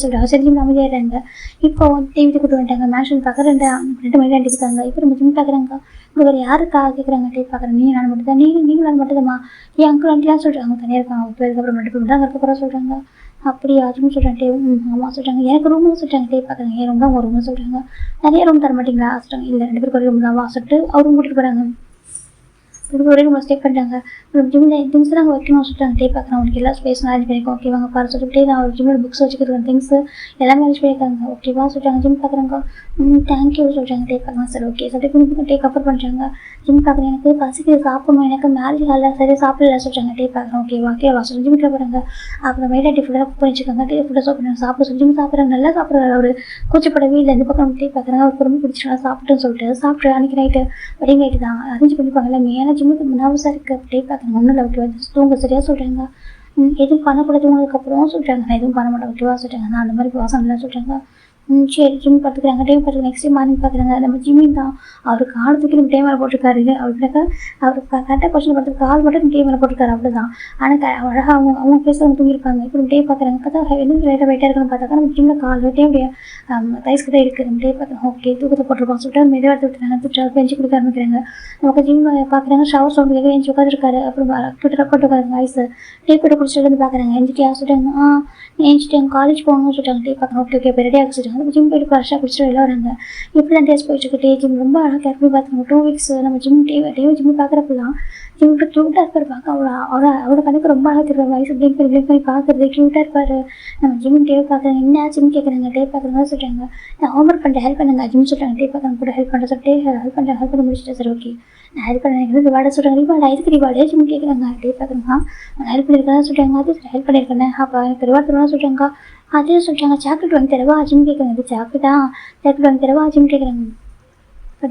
சொல்லிட்டாங்க. சரி ஜிம் அமைதியாகிறாங்க. இப்போ டிவி கூட்டு வந்துட்டாங்க. மேன்ஷன் பார்க்க 2 மணி அடிக்கிறாங்க. இப்போ நம்ம ஜிம் பார்க்குறாங்க. இங்கே வேறு யாருக்கா கேட்குறாங்க. டிவி பார்க்குறேன். நீ நான் மட்டும் தான், நீங்களும் நான் மட்டும்தாம்மா, என் அங்கிள் ஆண்டிலாம் சொல்கிறாங்க. அவங்க தனியாக இருக்காங்க. அதுக்கப்புறம் 2 பேர் தான் அதுக்கப்புறம் சொல்கிறாங்க. அப்படியா ஜிம் சொல்கிறேன். டே ஆமாம் சொல்கிறாங்க. எனக்கு ரூம்னு சொல்லிட்டாங்க. டிவி பார்க்குறாங்க. என் ரூம் தான் ஒரு ரூம்னு சொல்கிறாங்க. நிறைய ரூம் தர மாட்டீங்களா சொல்லிட்டாங்க. இல்லை 2 பேருக்கு ஒரு ரூம் தான் வா சொல்லிட்டு அவரும் கூட்டிகிட்டு போகிறாங்க. ஒரே ரூமில் ஸ்டே பண்ணிட்டாங்க. ஜிம்மில் திங்ஸ் அங்கே வைக்கணும்னு சொல்லிட்டாங்க. டே பார்க்குறேன். அவனுக்கு எல்லா ஸ்பேஸும் அரேஞ்ச் பண்ணியிருக்கோம். ஓகேவாங்க பாரு சொல்லிட்டு நான் ஒரு ஜிம்மில் புக்ஸ் வச்சுக்கிறது திங்ஸ் எல்லாமே அரேஞ்ச் பண்ணியிருக்காங்க. ஓகேவா சொல்லிட்டாங்க. ஜிம் பார்க்குறாங்க. தேங்க்யூ சொல்லிட்டாங்க. டே பார்க்கலாம் சார் ஓகே சொல்லிட்டு டே கவர் பண்ணுறாங்க. ஜிம் பார்க்குறேன். எனக்கு பசிக்கு சாப்பிடணும், எனக்கு மேரேஜ் ஹாலில் சரியாக சாப்பிடல சொல்லிட்டாங்க. டே பார்க்குறேன். ஓகேவா சொல்லி ஜிம்மில் போகிறாங்க. அப்புறம் மேலாட்டி ஃபுல்லாக குக் பண்ணி வச்சுக்காங்க. டே ஃபுல்லாக சாப்பிட சொல்லி ஜிம் சாப்பிட்றாங்க. நல்லா சாப்பிட்றாரு. அவர் கூச்சப்படவே இல்லை. இந்த பக்கம் டே பார்க்குறாங்க. அவருக்கு ரொம்ப பிடிச்சிருக்கா சாப்பிட்டுன்னு சொல்லிட்டு சாப்பிட்டு அன்றைக்கி நைட்டு வெட்டிங் நைட்டு தான் அரேஞ்ச் பண்ணிப்பாங்கல்ல. மேலே ஜிம்முக்கு நர்வஸாக இருக்குது. அப்படியே பார்க்குறாங்க. ஒன்றும் இல்லை ஓகேவா தூங்க சரியாக சொல்கிறாங்க. எதுவும் பண்ணக்கூடாது தூங்கினதுக்கப்புறம் சொல்லிட்டாங்க. நான் எதுவும் பண்ண மாட்டேன் ஓகேவா சொல்லிட்டாங்க. நான் அந்த மாதிரி வாசனெலாம் சொல்லிட்டாங்க. சரி ஜிம் பார்த்துக்கிறாங்க. டைம் பார்த்துக்க நெக்ஸ்ட் டே மார்னிங் பார்க்குறாங்க. நம்ம ஜிம்மின் தான் அவர் காலத்துக்கு நம்ம டைம் மேலே போட்டிருக்காரு. அவருக்கு அவர் கரெக்டாக கொஸ்டின் பார்த்து கால் மட்டும் டைம் மேலே போட்டிருக்காரு அவ்வளோதான். ஆனால் அழகாக அவங்க ஃபேஸில் அவங்க தூங்கியிருப்பாங்க. இப்போ நம்ம டே பார்க்குறாங்க. பார்த்தா எதுவும் லைட்டாக வெயிட்டாக இருக்குன்னு பார்த்தாக்கா நம்ம ஜிம்மில் கால் டைமுடைய ரைஸ்க்கு தான் இருக்குது. நம்ம டே பார்க்குறோம். ஓகே தூக்கத்தை போட்டிருப்பாங்க சொல்லிட்டு நம்ம மெதுவாக எடுத்து விட்டுறாங்க. தூக்கிட்டு பெஞ்சு கொடுக்க ஆரம்பிக்கிறாங்க. நமக்கு ஜிம் பார்க்குறாங்க. ஷவர் சவுண்டு கேட்க எஞ்சி உட்காந்துருக்காரு. அப்புறம் கிட்ட போட்டு உட்காருங்க ஐஸு டே போட்டு குடிச்சிட்டு வந்து பார்க்குறாங்க. எஞ்சிட்டியா சொல்லிட்டாங்க. எஞ்சிட்டு காலேஜ் போகணும்னு சொல்லிட்டாங்க. டே பார்க்குறோம். ஓகே இப்போ ரெடியாக சொல்லிட்டாங்க. நம்ம ஜிம் போய்ட்டு ஃப்ரெஷ்ஷாக குடிச்சிட்டு வெளில வராங்க. இப்படி தான் டேஸ்ட் போயிட்டு இருக்கு. ஜிம் ரொம்ப அழகாக கேர்ஃபுல்லி பார்த்துக்கோங்க. 2 வீக்ஸ் நம்ம ஜிம் பார்க்குறப்பெல்லாம் ஜிம் க்யூட்டாக இருப்பார். பார்க்க அவரோட கணக்கு ரொம்ப அழகாக இருக்கிற வயசு பிளிங்க் பண்ணி பார்க்குறது க்யூட்டாக இருப்பார். நம்ம ஜிம் டே பார்க்குறாங்க. என்ன ஜிம் கேட்குறாங்க. டே பார்க்குறாங்க சொல்லிட்டாங்க. நான் ஹோம்ஒர்க் பண்ணிட்டு ஹெல்ப் பண்ணுங்க ஜிம் சொல்லிட்டாங்க. டே பார்க்குறாங்க கூட ஹெல்ப் பண்ணுற சொல்லிட்டு ஹெல்ப் பண்ணி முடிச்சுட்டேன் சார் ஓகே நான் ஹெல்ப் பண்ண ரிவார்டை சொல்கிறாங்க. ரிவார்டு இதுக்கு ரிவார்டே ஜிம் கேட்குறாங்க. டே பார்க்குறாங்க. நான் ஹெல்ப் பண்ணியிருக்கேன் சொல்லிட்டாங்க. அது ஹெல்ப் பண்ணியிருக்கேன். அப்போ எனக்கு ரிவார்டு தருவான்னு சொல்லிட்டாங்க. அதே சொல்லிட்டாங்க. சாக்லேட் வாங்கி தரவா ஜிம் கேட்குறாங்க. இது சாக்லேட் வாங்கி தரவா ஜிம் கேட்குறாங்க.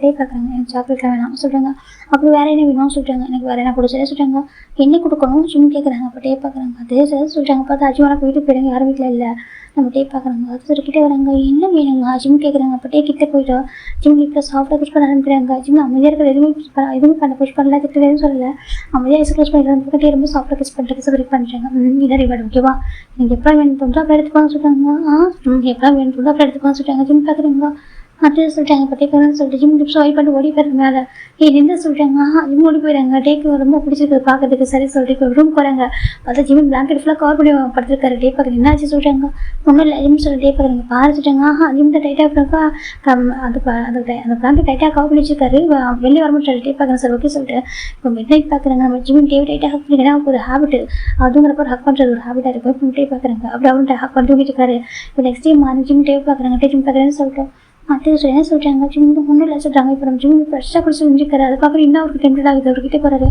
டே பார்க்குறாங்க. எனக்கு சாக்லேட்லாம் வேணாம் சொல்கிறாங்க. அப்புறம் வேறு என்ன வேணும்னு சொல்லிட்டாங்க. எனக்கு வேறு என்ன கொடுச்சதே சொல்லிட்டாங்க. என்ன கொடுக்கணும் ஜிம் கேட்குறாங்க. அப்போ டே பார்க்குறாங்க. அதே சொல்லிட்டாங்க. பார்த்தா அஜிமானா வீட்டுக்கு போயிடுங்க. யாரும் வீட்டில் இல்லை. நம்ம டே பார்க்குறாங்க. அது சொல்லிக்கிட்டே வராங்க. என்ன வேணுங்க ஜிம் கேட்குறாங்க. அப்போ டே கிட்டே போய்ட்டு ஜிம் இப்போ சாஃப்டாக புஷ் பண்ண ஆரம்பிக்கிறாங்க. ஜிம் அமைதியாக இருக்கிற எதுவுமே பண்ண புஷ் பண்ணல திட்டு எதுவும் சொல்லலை. அமைதியாக எக்ஸ்பிரஸ் பண்ணிட்டு டே ரொம்ப சாஃப்டாக கிஸ் பண்ணுறாங்க. இதான் ரிவார்டு ஓகேவா எனக்கு எப்போ வேணும் தோன்றா அப்புறம் எடுத்துப்பாங்க சொல்லிட்டாங்க. எப்போ வேணும் தோன்றா அப்புறம் எடுத்துப்பாங்க சொல்லிட்டாங்க. ஜிம் பார்க்குறீங்க. அது சொல்லிட்டாங்க. இப்போ டேக்கு சொல்லிட்டு ஜிம் டிப்ஸ் வாய் பண்ணிட்டு ஓடி போயிடுற மேலே என்ன சொல்லிட்டாங்க. ஜிம் ஓடி போயிடுறாங்க. டேக்கு ரொம்ப பிடிச்சிருக்கு பார்க்கறதுக்கு. சரி சொல்லிட்டு இப்போ ரூம் போகிறாங்க. பார்த்தா ஜிம் பிளாங்கெட் ஃபுல்லாக கவர் பண்ணி படுத்துருக்காரு. டே பார்க்குறேன். என்னாச்சு சொல்லிட்டாங்க. ஒன்றும் இல்லை ஜிம் சொல்லி டே பார்க்குறாங்க. பாரு சொல்லிட்டாங்க. ஜிம் தான் டைட்டாக இருக்கிறப்பா அந்த பிளாங்கெட் டைட்டாக கவர் பண்ணி வச்சிருக்காரு. வெளியே வர முடியாது. டே பார்க்குறேன் சார் ஓகே சொல்லிட்டு இப்போ மிட் நைட் பார்க்குறாங்க. நம்ம ஜிம் டே டைட்டாக ஹக் பண்ணிங்கன்னா ஒரு ஹேபிட் அதுங்கிறப்ப ஹக் பண்ணுறது ஒரு ஹேபிட்டாக இருக்கும். இப்போ டே பார்க்குறாங்க. அப்படி அவன் ஹக் பண்ணி தூங்கிட்டு இருக்காரு. இப்போ நெக்ஸ்ட் டைம் மார்னிங் ஜிம் டே பார்க்குறாங்க. ஜிம் பார்க்குறேன்னு சொல்லிட்டு அது என்ன சொல்கிறாங்க. ஜிம் ஒன்றும் இல்லை சொல்கிறாங்க. இப்போ நம்ம ஜிம் ஃப்ரெஷ்ஷாக குடிச்சு செஞ்சுக்கிறாரு. அதுக்கப்புறம் இன்னும் அவருக்கு டெம்ப்டட் ஆகுது. அவர்கிட்ட போகிறாரு.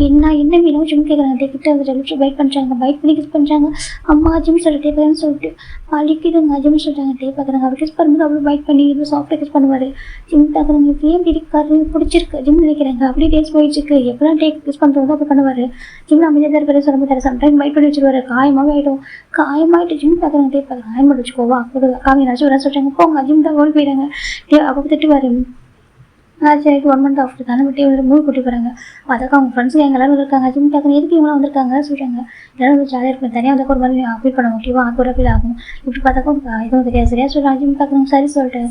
என்ன வேணும் ஜிம் கேட்குறாங்க. டே கிட்ட வந்து பைட் பண்ணுறாங்க. பைட் பண்ணி கிஸ் பண்ணுறாங்க. அம்மா ஜிம் சொல்லிட்டு டே பார்க்குறேன்னு சொல்லிட்டு வலிக்குதுங்க ஜிம் சொல்கிறாங்க. டே பார்க்குறாங்க. அவர் கிஸ் பண்ணும்போது அவ்வளோ பைட் பண்ணி இது சாஃப்டாக கிஸ் பண்ணுவார். ஜிம் பார்க்குறாங்க. இப்படியே எப்படி இருக்காரு பிடிச்சிருக்கு ஜிம் நினைக்கிறாங்க. அப்படியே டேஸ் போயிடுச்சுக்கு எப்போலாம் டே கிஸ் பண்ணுறதோ அப்படி பண்ணுவார். ஜிம் அமைதியாக தான் இருப்பார். சொல்ல மாட்டார். சம்டைம் பைட் பண்ணி வச்சுருவார். காயமாகிட்டு ஜிம் பார்க்குறாங்க. டே பார்க்குறாங்க. காயம் பண்ணி வச்சுக்கோவா காமி ஏதாச்சும் வர சொல்கிறாங்க. போங்க ஜிம் தான் ஓடி போயிடுறாங்க. அப்போ திட்டுவார். சரி 1 மந்த் ஆஃப்டர் தானே விட்டு மூவி கூட்டி போகிறாங்க. அதுக்கு அவங்க ஃப்ரெண்ட்ஸுங்க எல்லாரும் இருக்காங்க. ஜிம் பார்க்குறேன். எதுக்கு இவங்களாம் வந்திருக்காங்க சொல்கிறாங்க. எல்லாரும் வந்து ஜாலியாக இருக்கும். தனியாக வந்தாக்க ஒரு மாதிரி ஃபீல் பண்ண ஓகேவா ஒரு ஃபீல் ஆகும். இப்படி பார்த்தாக்கா எதுவும் தெரியாது சரியா சொல்கிறாங்க. ஜிம் பார்க்குறேன் சரி சொல்லிட்டு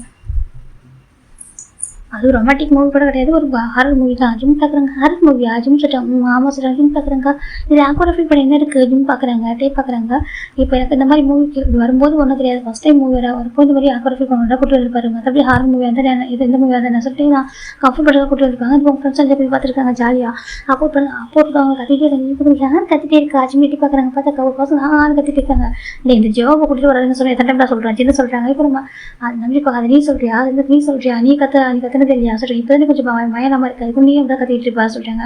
அது ரொமாட்டிக் மூவி கூட கிடையாது. ஒரு ஹாரர் மூவி தான். ஜிம் பார்க்குறாங்க. ஹாரர் மூவியா ஜிம் சொல்லிட்டாங்க. ஆமாம் சொல்கிறாங்க. ஜிம் பார்க்குறாங்க. இது ஆக்வரா ஃபீல் பண்ண என்ன இருக்குது ஜிம் பார்க்குறாங்க. டே பார்க்குறாங்க. இப்போ எனக்கு இந்த மாதிரி மூவிக்கு வரும்போது ஒன்றும் தெரியாது. ஃபஸ்ட் டைம் மூவி வரும்போது இந்த மாதிரி ஆக்வரா ஃபீல் பண்ணுறா கூட்டு வந்துருப்பாரு. மற்றபடி ஹாரர் மூவி வந்து இது இந்த மூவி வந்து நான் சொல்லிட்டு நான் கம்ஃபர்டபுளாக கூட்டு வந்துருப்பாங்க. இப்போ ஃப்ரெண்ட்ஸ் எல்லாம் போய் பார்த்துருக்காங்க ஜாலியாக. அப்போ அவங்க கத்திட்டே இருக்காங்க. யார் கத்திட்டே இருக்கா ஜிம் எட்டி பார்க்குறாங்க. பார்த்தா ஒரு பர்சன் கத்திட்டு இருக்காங்க. இல்லை இந்த ஜோவை கூட்டிட்டு வராதுன்னு சொல்லி எத்தனை டைம் சொல்கிறேன் சின்ன சொல்கிறாங்க. இப்போ நம்ம நம்பி பார்க்காத நீ சொல்கிறியா நீ சொல்கிறியா நீ கத்துனது இல்லையா சொல்கிறேன். இப்போ கொஞ்சம் மயனமாக இருக்காது. நீ எப்படி கத்திட்டு இருப்பா சொல்லிட்டாங்க.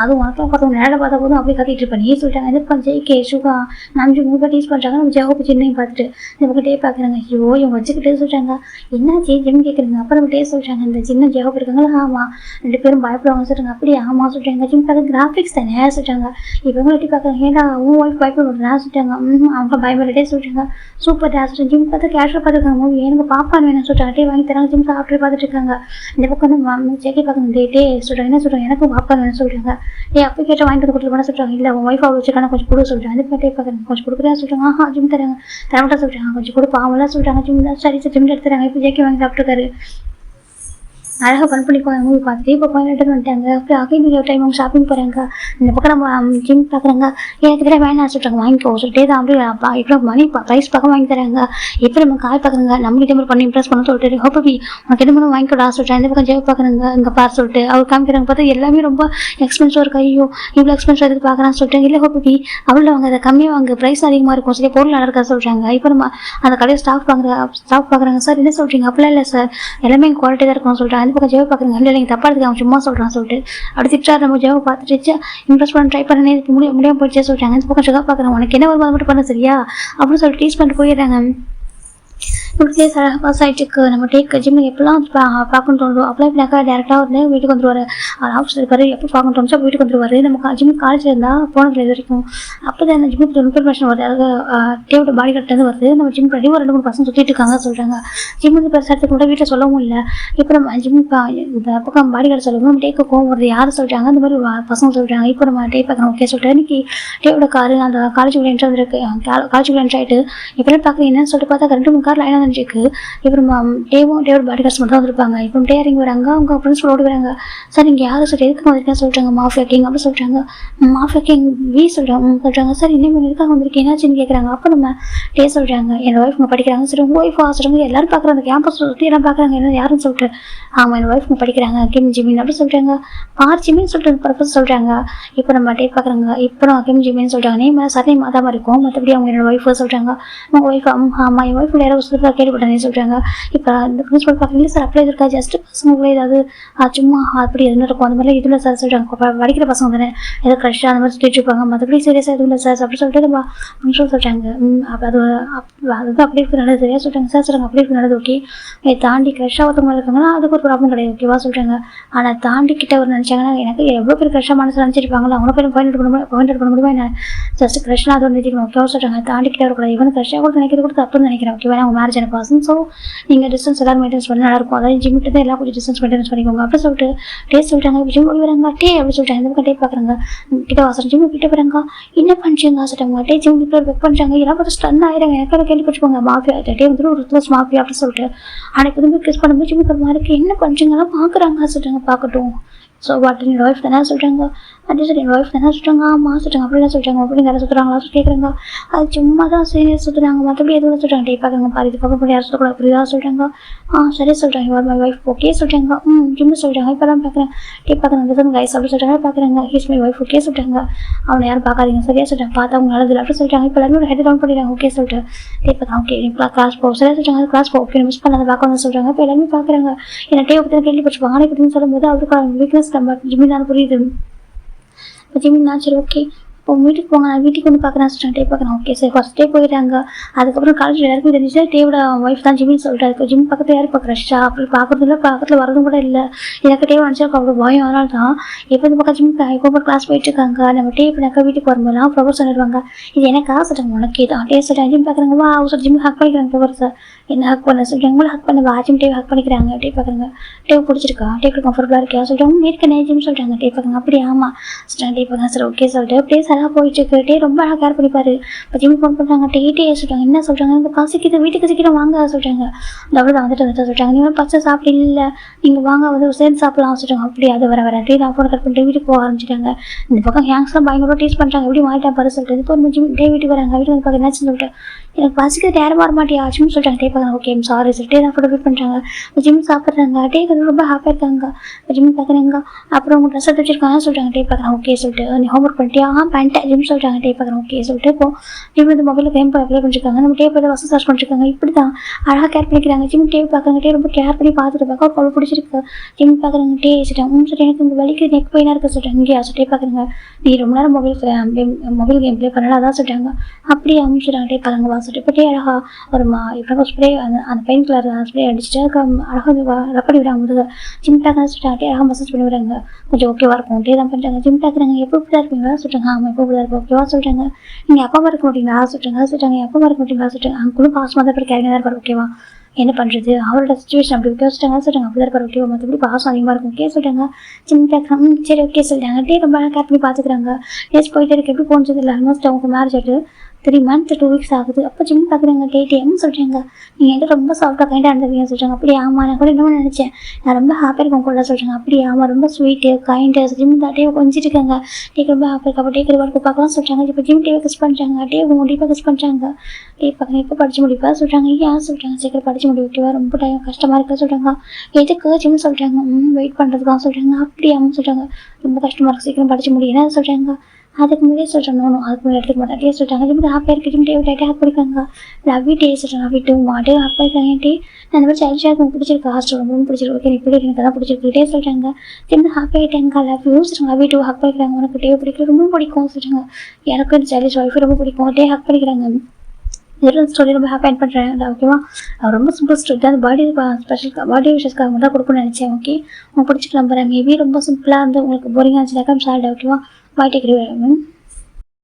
அதுவும் உனக்கும் பார்த்தவங்க நேரில் பார்த்தா போதும் அப்படியே கத்திட்டு இருப்பா நீ சொல்லிட்டாங்க. இது பண்ண ஜெய்கே சுகா நம்ம மூவி டீஸ் பண்ணுறாங்க. நம்ம ஜோவை சின்னையும் பார்த்துட்டு நம்ம டே பார்க்குறாங்க. ஐயோ இவங்க வச்சுக்கிட்டே சொல்லிட்டாங்க. என்னாச்சு ஜிம் கேட்குறீங்க. அப்புறம் நம்ம டே சொல்லிட்டாங்க. இந்த சின்ன ஜோப் இருக்காங்களா ஆமாம் 2 பேரும் பயப்படுவாங்க சொல்கிறாங்க. அப்படியே ஆமாம் சொல்லிட்டாங்க. ஜிம் பார்க்க கிராஃபிக்ஸ் தானே சொல்லிட்டாங்க. இவங்க எப்படி பார்க்குறாங்க. ஏன்னா உன் ஒய்ஃப் பயப்படுறா சொல்லிட்டாங்க. அவங்க பயப்படட்டே சொல்லிட்டாங்க. சூப்பர் டேஸ் ஜிம் பார்த்து கேஷுவலாக பார்த்துருக்காங்க. மூவி எனக்கு பாப்பான்னு வேணும் சொல்லிட்டாங்க. டே வாங்கி தராங்க. ஜிம் சாப்பிட்டு பார்த்துட்டு இருக்காங்க. இந்த பக்கம் வந்து ஜெகி பார்க்குறது டே சொல்கிறேன் என்ன சொல்கிறேன் எனக்கும் பாப்பா வேணும் சொல்கிறாங்க. அப்போ கேட்டால் வாங்கிட்டு வந்து கொடுத்துருப்பான்னு சொல்கிறாங்க. இல்லை உன் ஒய்ஃப் வச்சுருக்காங்க கொஞ்சம் கொடு சொல்கிறேன். அது டே பார்க்குறேன் கொஞ்சம் கொடுக்குறேன் சொல்கிறாங்க. ஜிம் தராங்க தரமாட்டா சொல்கிறாங்க. கொஞ்சம் கொடு பாவம்லாம் சொல்கிறாங்க. ஜிம் தான் சரி ஜிம் எடுத்துறாங்க. இப்போ ஜெகி வாங்கி சாப்பிட்டுருக்காரு. அழகாக ஃபன் பண்ணி மூவி பார்த்துட்டு இப்போ ரிட்டர்ன் வந்துட்டாங்க. அப்புறம் அகைன் ஒரு டைம் அவங்க ஷாப்பிங் போகிறாங்க. இந்த பக்கம் நம்ம ஜிம் பார்க்குறாங்க. எனக்கு இதில் வேணாம் சொல்கிறாங்க வாங்கிக்கோ சொல்லிட்டே தான் அப்படி இப்போ மணி ப்ரைஸ் பார்க்க வாங்கி தராங்க. இப்போ நம்ம கால் பார்க்குறாங்க நம்மளுக்கு இதே மாதிரி பண்ணி இம்ப்ரெஸ் பண்ண சொல்லிட்டு ஹோப்பி உனக்கு எது மூலம் வாங்கிக்கோடா சொல்லிட்டேன். இந்த பக்கம் ஜெய் பார்க்குறாங்க இங்கே பார் சொல்லிட்டு அவர் காமிக்கிறாங்க. பார்த்தா எல்லாமே ரொம்ப எக்ஸ்பென்சிவாக இருக்கு. ஐயோ இவ்வளோ எக்ஸ்பென்சிவ் எதுக்கு பார்க்குறான்னு சொல்லிட்டு இல்லை ஹோப்பி அவ்வளோ வாங்க அதை கம்மியாக வாங்க ப்ரைஸ் அதிகமாக இருக்கும் சொல்லி பொருள் நல்லா இருக்கா சொல்கிறாங்க. இப்போ நம்ம அந்த கடையில் ஸ்டாஃப் பார்க்குறாங்க. சார் என்ன சொல்கிறீங்க அப்படிலாம் இல்லை சார் எல்லாமே குவாலிட்டி தான் இருக்கும் சொல்கிறாங்க. அந்த பக்கம் ஜெய் பார்க்குறாங்க. இல்லை நீங்கள் தப்பா இருக்கு அவன் சும்மா சொல்கிறான் சொல்லிட்டு அப்படி திட்டார். நம்ம ஜெவை பார்த்துட்டு இம்ப்ரெஸ் பண்ண ட்ரை பண்ணி முடியாமல் போயிடுச்சே சொல்கிறாங்க. இந்த பக்கம் ஜெகா பார்க்குறாங்க உனக்கு என்ன வருமானம் மட்டும் பண்ண சரியா அப்படின்னு சொல்லிட்டு டீஸ் பண்ணிட்டு போயிடுறாங்க. இப்படியே பாஸ் ஆகிட்டுருக்கு. நம்ம டேக் ஜிம்மில் எப்பெல்லாம் பார்க்கணும் தோணுதோ அப்போலாம் இப்படினாக்கா டேரெக்டாக வந்து வீட்டுக்கு வந்துடுவார். அவர் ஆஃபீஸ் இருக்காரு எப்போ பார்க்கணும் தோணுச்சோ அப்போ வீட்டுக்கு வந்துடுவார். நம்ம ஜிம் காலேஜில் இருந்தால் போனதில் இது வரைக்கும் அப்போ தான் அந்த ஜிம்முக்கு இன்ஃபர்மேஷன் வருது. அதாவது டேவோட பாடி கட்டேருந்து வருது. நம்ம ஜிம் ரெடி ஒரு 2-3 பசங்க சுற்றிட்டு இருக்காங்க சொல்கிறாங்க. ஜிம் வந்து பெருசாக கூட வீட்டில் சொல்லவும் இல்லை. இப்போ நம்ம ஜிம் இந்த பக்கம் பாடி கட்ட சொல்லவும் நம்ம டேக்கு கோவம் வருது. யார் சொல்கிறாங்க அந்த மாதிரி பசங்க சொல்கிறாங்க. இப்போ நம்ம டே பார்க்குறோம் ஓகே சொல்லிட்டு இன்னைக்கு டேவோட காரு அந்த காலேஜுக்குள்ள என்ட்ரு வந்துருக்கு. காலேஜுக்குள்ள என்ட்ரு ஆகிட்டு இப்போ பார்க்குறேன் என்னன்னு சொல்லிட்டு பார்த்தா 2-3 கார் லைனாக இருக்கு. இப்போ டேவோட பாடி கார்ட்ஸ் மட்டும் தான் வந்துருப்பாங்க. இப்போ டே இறங்கி வராங்க. அவங்க ஃப்ரெண்ட்ஸ் ஓடி வராங்க. சார் நீங்கள் யாரும் சார் எதுக்கு வந்திருக்கேன் சொல்கிறாங்க. மாஃபியா கிங் அப்படின்னு சொல்கிறாங்க. மாஃபியா கிங் வி சொல்கிறாங்க. சார் இன்னும் எதுக்காக வந்திருக்கேன் என்னாச்சுன்னு கேட்குறாங்க. அப்போ நம்ம டே சொல்கிறாங்க என் ஒய்ஃப் படிக்கிறாங்க. சரி உங்கள் ஒய்ஃப் சொல்கிறாங்க எல்லாரும் பார்க்குறாங்க கேம்பஸ் சுற்றி எல்லாம் பார்க்குறாங்க என்ன யாருன்னு சொல்லிட்டு ஆமாம் என் ஒய்ஃப் படிக்கிறாங்க கிம் ஜிமின் அப்படி சொல்கிறாங்க. ஜிமின்னு சொல்லிட்டு பர்பஸ் சொல்கிறாங்க. இப்போ நம்ம டே பார்க்குறாங்க. இப்போ கிம் ஜிமின்னு சொல்கிறாங்க. நேம் சரி மாதாமல் இருக்கும் மற்றபடி அவங்க என்னோட ஒய்ஃப் சொல்கிறாங்க. உங்கள் ஒய்ஃப் ஆமாம் என் ஒய்ஃப் யாரோ கேள்விப்பட்டேன் சொல்கிறாங்க. இப்போ இந்த பிரின்சிபல் பார்க்குறீங்க சார் அப்படியே இருக்கா ஜஸ்ட் பசங்க ஏதாவது சும்மா அப்படி எதுவும் இருக்கும் அந்த மாதிரிலாம் எதுவும் சார் சொல்கிறாங்க. படிக்கிற பசங்க தானே ஏதோ க்ரஷ்ஷாக அந்த மாதிரி சுற்றிட்டு இருப்பாங்க மற்றபடி சீரியஸாக எதுவும் இல்லை சார் அப்படி சொல்லிட்டு நம்ம பிரின்சிபல் சொல்கிறாங்க. அப்போ அதுதான் அப்படி இருக்கு நல்லது சரியா சொல்கிறாங்க. சார் சொல்கிறாங்க அப்படி இருக்கு நல்லது ஓகே தாண்டி க்ரஷ்ஷாக ஒருத்தவங்க இருக்காங்கன்னா அதுக்கு ஒரு ப்ராப்ளம் கிடையாது ஓகேவா சொல்கிறாங்க. ஆனால் தாண்டி கிட்ட ஒரு நினச்சாங்கன்னா எனக்கு எவ்வளோ பேர் க்ரஷ்ஷாக மனசு நினச்சிருப்பாங்களோ அவங்க போய் பாயிண்ட் பண்ண முடியுமா என்ன ஜஸ்ட் க்ரஷ்னா அது ஒன்று நினைக்கணும் ஓகேவா சொல்கிறாங்க. தாண்டி கிட்ட வரக்கூடாது இவன் க்ரஷ்ஷாக கூட நினைக்கிறது கூட தப்புன்னு நினைக்கிறேன் ஓகேவா அவங்க மேரேஜ் ஆன பர்சன். ஸோ நீங்கள் டிஸ்டன்ஸ் எல்லோரும் மெயின்டென்ஸ் பண்ணி நல்லாயிருக்கும். அதாவது ஜிம்மிட்டு தான் எல்லாம் கொஞ்சம் டிஸ்டன்ஸ் மெயின்டென்ஸ் பண்ணிக்கோங்க அப்படி சொல்லிட்டு டேஸ்ட் சொல்லிட்டாங்க. இப்போ ஜிம் ஓடி வராங்க டே அப்படி சொல்லிட்டாங்க. இந்த பக்கம் டே பார்க்குறாங்க கிட்ட வாசல் ஜிம் கிட்ட போகிறாங்க. என்ன பண்ணுறீங்க சொல்லிட்டாங்க. டே ஜிம் கிட்ட வெக் பண்ணுறாங்க. எல்லாம் பார்த்து ஸ்டன் ஆயிடுறாங்க. எனக்கு கேள்விப்பட்டுப்பாங்க மாஃபியா டே வந்து ஒரு ருத்லஸ் மாஃபியா அப்படின்னு சொல்லிட்டு அன்னைக்கு வந்து கிஸ் பண்ணும்போது ஜிம் ஒரு மாதிரி என்ன பண்ணுறீங்கலாம் பார்க்குறாங்க சொல்லிட்டாங்க. பார்க்கட்டும் ஸோ வாட் என்னோட ஒய்ஃப் தானே சொல்கிறாங்க. அதே சரி என்னோட ஒய்ஃப் தானே சொல்கிறாங்க. ஆமாம் சொல்கிறாங்க அப்படின்னா சொல்கிறாங்க அப்படின்னு யாரை சுற்றுறாங்களா சொல்லி கேட்குறாங்க. அது சும்மா தான் சீரியஸ் சுற்றுறாங்க மற்றபடி எதுவும் சொல்கிறாங்க. டே பார்க்குறாங்க பாரு இதுக்கப்புறம் அப்படி யாரும் சொல்லக்கூடாது புரியுதா சொல்கிறாங்க. சரி சொல்கிறாங்க யுவர் மை ஒய்ஃப் ஓகே சொல்கிறாங்க. ஜிம்மு சொல்கிறாங்க. இப்போ தான் பார்க்குறேன் டே பார்க்குறாங்க கைஸ் அப்படி சொல்கிறாங்க. பார்க்குறாங்க ஹீஸ் மை ஒய்ஃப் ஓகே சொல்கிறாங்க. அவனை யாரும் பார்க்காதீங்க சரியா சொல்கிறாங்க. பார்த்தா அவங்க நல்லது அப்படி சொல்கிறாங்க. இப்போ எல்லாரும் ஹெட் டவுன் பண்ணிடுறாங்க ஓகே சொல்லிட்டு டே பார்க்குறாங்க. ஓகே இப்போ கிளாஸ் போ சரியா சொல்கிறாங்க. கிளாஸ் போ ஓகே மிஸ் பண்ணாத பார்க்க சொல்கிறாங்க. இப்போ எல்லாருமே பார்க்குறாங்க. ஏன்னா டே பற்றி கேள்விப்பட்டிருப்பாங்க. ஆனால் பற்றின்னு சொல்லும்போது அவருக்கு வீக்னஸ் நம்ம ஜிம்மினால புரியுது. இப்போ ஜிம்மினா சரி ஓகே இப்போ வீட்டுக்கு போங்க நான் வீட்டுக்கு வந்து பார்க்குறேன் சொல்லிட்டு டே பார்க்குறேன். ஓகே சரி ஃபஸ்ட் டே போயிட்டாங்க. அதுக்கப்புறம் காலேஜில் எல்லாருக்கும் தெரிஞ்சு டேவோட ஒய்ஃப் தான் ஜிம்மின்னு சொல்லிட்டு ஜிம் பக்கத்தில் யாரும் இப்போ க்ரஷ்ஷா அப்படி பார்க்குறது இல்லை பக்கத்தில் வரதும் கூட இல்லை. எனக்கு டே நினச்சா அவ்வளோ பயம் அதனால தான் இப்போ இந்த பக்கம் ஜிம் இப்போ கிளாஸ் போயிட்டு இருக்காங்க. நம்ம டே இப்போனாக்கா வீட்டுக்கு வரும்போதுலாம் ஃப்ளவர் சொல்லிடுவாங்க இது எனக்கா சொல்கிறாங்க உனக்கு தான் டே சொல்லிட்டு ஜிம் பார்க்குறாங்க. வா அவர் ஜிம் ஹக் பண்ணிக்கிறாங்க ஃப்ளவர் சார் என்ன ஹக் பண்ண சொல்லிட்டு உங்களை ஹக் பண்ண வா ஜிம் டே ஹக் பண்ணிக்கிறாங்க. டே பார்க்குறாங்க டே பிடிச்சிருக்கா டேக்கு கம்ஃபர்டபுளாக இருக்கா சொல்லிட்டு நேர்க்க ஜிம் சொல்கிறாங்க. டே பார்க்குறாங்க அப்படி ஆமாம் சொல்லிட்டாங்க. டே பார்க்குறாங்க சார் ஓகே சொல்லிட்டு அப்படியே நல்லா போயிட்டு இருக்கு. டே ரொம்ப அழகாக கேர் பண்ணிப்பாரு. இப்போ ஜிம் ஃபோன் பண்ணுறாங்க. டே சொல்கிறாங்க என்ன சொல்கிறாங்க இந்த பசிக்குது வீட்டுக்கு சீக்கிரம் வாங்க சொல்கிறாங்க. டபுள் தான் வந்துட்டு சொல்கிறாங்க. நீங்கள் பச்சை சாப்பிட்டு இல்லை நீங்கள் வாங்க வந்து சேர்ந்து சாப்பிடலாம் சொல்கிறாங்க. அப்படி அது வர டே நான் ஃபோன் கட் பண்ணிட்டு வீட்டுக்கு போக ஆரம்பிச்சிட்டாங்க. இந்த பக்கம் ஹேங்ஸ்லாம் பயங்கர டீஸ் பண்ணுறாங்க. எப்படி மாறிட்டா பாரு சொல்லிட்டு இப்போ ஒரு ஜிம் டே வீட்டுக்கு வராங்க. வீட்டுக்கு வந்து பார்க்க என்னாச்சுன்னு சொல்லிட்டு எனக்கு பசிக்கிறது யாரும் வர மாட்டியா ஜிம் சொல்லிட்டாங்க. டே பார்க்குறாங்க ஓகே சாரி சொல்லிட்டு தான் ஃபோட்டோ ஃபீட் பண்ணுறாங்க. ஜிம் சாப்பிட்றாங்க. டே ரொம்ப ஹாப்பியாக இருக்காங்க. ஜிம் பார்க்குறாங்க. அப்புறம் உங்கள் ட்ரெஸ் எடுத்து வச்சிருக்காங்க சொல்கிறாங்க. டே பார்க்குறாங்க ஓகே சொல்லிட்டு நீ ஹோம்ஒர்க் பண்ணிட்டியா பண்ணிட்டேன் ஜிம் சொல்கிறாங்க. டே பார்க்குறேன் ஓகே சொல்லிட்டு இப்போ ஜிம் வந்து மொபைலில் கேம் அப்ளை பண்ணிருக்காங்க. நம்ம டே போய் வசதி சர்ச் பண்ணிருக்காங்க. இப்படி தான் அழகாக கேர் பண்ணிக்கிறாங்க. ஜிம் டே பார்க்குறாங்க. டே ரொம்ப கேர் பண்ணி பார்த்துட்டு பார்க்க அவ்வளோ பிடிச்சிருக்கு. ஜிம் பார்க்குறாங்க. டே சொல்லிட்டாங்க சொல்லிட்டு எனக்கு உங்கள் வலிக்கு நெக் பெயினாக இருக்க சொல்கிறாங்க. இங்கே டே பார்க்குறாங்க நீ ரொம்ப நேரம் மொபைல் கேம் ப்ளே பண்ணலாம் அதான் சொல்லிட்டாங்க. அப்படியே அமைச்சிட்டாங்க. டே பார்க்குறாங்க வா சொல்லிட்டு இப்போ டே அழகாக ஒரு இப்போ ஸ்ப்ரே அந்த பெயின் கலர் ஸ்ப்ரே அடிச்சுட்டு அழகாக ரப்படி விடாங்க முதுக. ஜிம் பார்க்குறாங்க சொல்லிட்டாங்க. டே அழகாக மசாஜ் பண்ணி விடுறாங்க. கொஞ்சம் ஓகேவா இருக்கும். டே தான் பண்ணுறாங்க. ஜிம் பார்க்குறாங்க எப்போ இப்படி தான் இருப்பீங்களா சொல்கிறாங்க. ஆமாம் எப்போ இப்படி தான் இருப்போம் ஓகேவா சொல்கிறாங்க. நீங்கள் அப்பா இருக்க மாட்டீங்களா சொல்கிறாங்க. சொல்லிட்டாங்க அப்பா இருக்க மாட்டீங்களா சொல்லிட்டாங்க. அங்குளும் பாசமாக தான் இப்படி கேரிங்க தான் இருப்பார் ஓகேவா என்ன பண்ணுறது, அவரோட சுச்சுவேஷன் அப்படி ஓகே சொல்லிட்டாங்க. சொல்கிறாங்க அப்படி தான் இருப்பார் ஓகே, மற்றபடி பாசம் அதிகமாக இருக்கும் ஓகே சொல்லிட்டாங்க. சின்ன கேட்குறாங்க சரி ஓகே சொல்லிட்டாங்க. டே ரொம்ப கேர் பண்ணி பார்த்துக்குறாங்க. டேஸ் போயிட்டு இருக்கு எப்படி போனது இல்லை. ஆல்மோஸ்ட் அவங்க மேரேஜ் ஆகிட்டு 3 months 2 weeks ஆகுது. அப்போ ஜிம் பார்க்குறாங்க. கேடிஎம் சொல்கிறாங்க நீங்கள் என்கிட்ட ரொம்ப சாஃப்டாக கைண்டாக இருந்தீங்க சொல்கிறாங்க. அப்படி ஆமா நான் கூட இன்னும் நினச்சேன் நான் ரொம்ப ஹாப்பியாக இருக்கும் கூட சொல்கிறாங்க. அப்படி ஆமாம் ரொம்ப ஸ்வீட்டு கைண்டு ஜிம் தான் டே கொஞ்சிட்டு இருக்காங்க. டேக்கு ரொம்ப ஹாப்பியாக இருக்கு. அப்போ டேக்கு ஒர்க்கு பார்க்கலாம் சொல்கிறாங்க. இப்போ ஜிம் டேவை கிஸ் பண்ணுறாங்க. டே கண்டிப்பாக கிஸ் பண்ணுறாங்க. டே பார்க்குறேன் எப்போ படிச்சு முடிப்பா சொல்கிறாங்க. ஏன் சொல்கிறாங்க சீக்கிரம் படிச்சு முடிவிட்டுவா ரொம்ப டைம் கஷ்டமாக இருக்கா சொல்கிறாங்க. எதுக்கு ஜிம் சொல்கிறாங்க வெயிட் பண்ணுறதுக்காக சொல்கிறாங்க. அப்படி ஆமாம் சொல்கிறாங்க ரொம்ப கஷ்டமாக இருக்குது சீக்கிரம் படிச்சு முடியுறேன் சொல்கிறாங்க. அதுக்கு முன்னாடியே சொல்கிறாங்க அதுக்கு முன்னாடி எடுத்துக்க மாட்டேன் சொல்கிறாங்க. ஜிம் ஹாப்பியாக இருக்கு ஜிம் டே டைட்டாக ஹாப் பண்ணிக்காங்க. லவ் டே சொல்கிறாங்க. லவ் டூ மாட்டே ஹாப்பியாக இருக்காங்க. டே நான் இந்த மாதிரி சைல்ட் எனக்கு பிடிச்சிருக்கு ஹாஸ்டல் ரொம்ப பிடிச்சிருக்கு ஓகே இப்படி எனக்கு தான் பிடிச்சிருக்கு டே சொல்கிறாங்க. ஜிம் ஹாப்பி ஆகிட்டாங்க. லவ் யூ சொல்கிறாங்க. லவ் டூ ஹாப் பண்ணிக்கிறாங்க. உனக்கு டே பிடிக்கும் ரொம்ப பிடிக்கும் சொல்கிறாங்க. எனக்கு இந்த சைல்ட் ஒய்ஃபு ரொம்ப பிடிக்கும் டே ஹாப் பண்ணிக்கிறாங்க. இதெல்லாம் ஸ்டோரி ரொம்ப ஹாப்பி ஆட் பண்ணுறேன் ஓகேவா. ரொம்ப சிம்பிள் ஸ்டோரி தான். அந்த பர்த்டே ஸ்பெஷல் பர்த்டே விஷஸ்க்காக மட்டும் கொடுக்கணும்னு நினச்சேன் ஓகே. உங்களுக்கு பிடிச்சிக்கலாம் போகிறேன் மேபி ரொம்ப சிம்பிளாக இருந்து உங்களுக்கு போரிங்காக இருந்துச்சுனாக்கா சால்ட் ஓகேவா. Bye take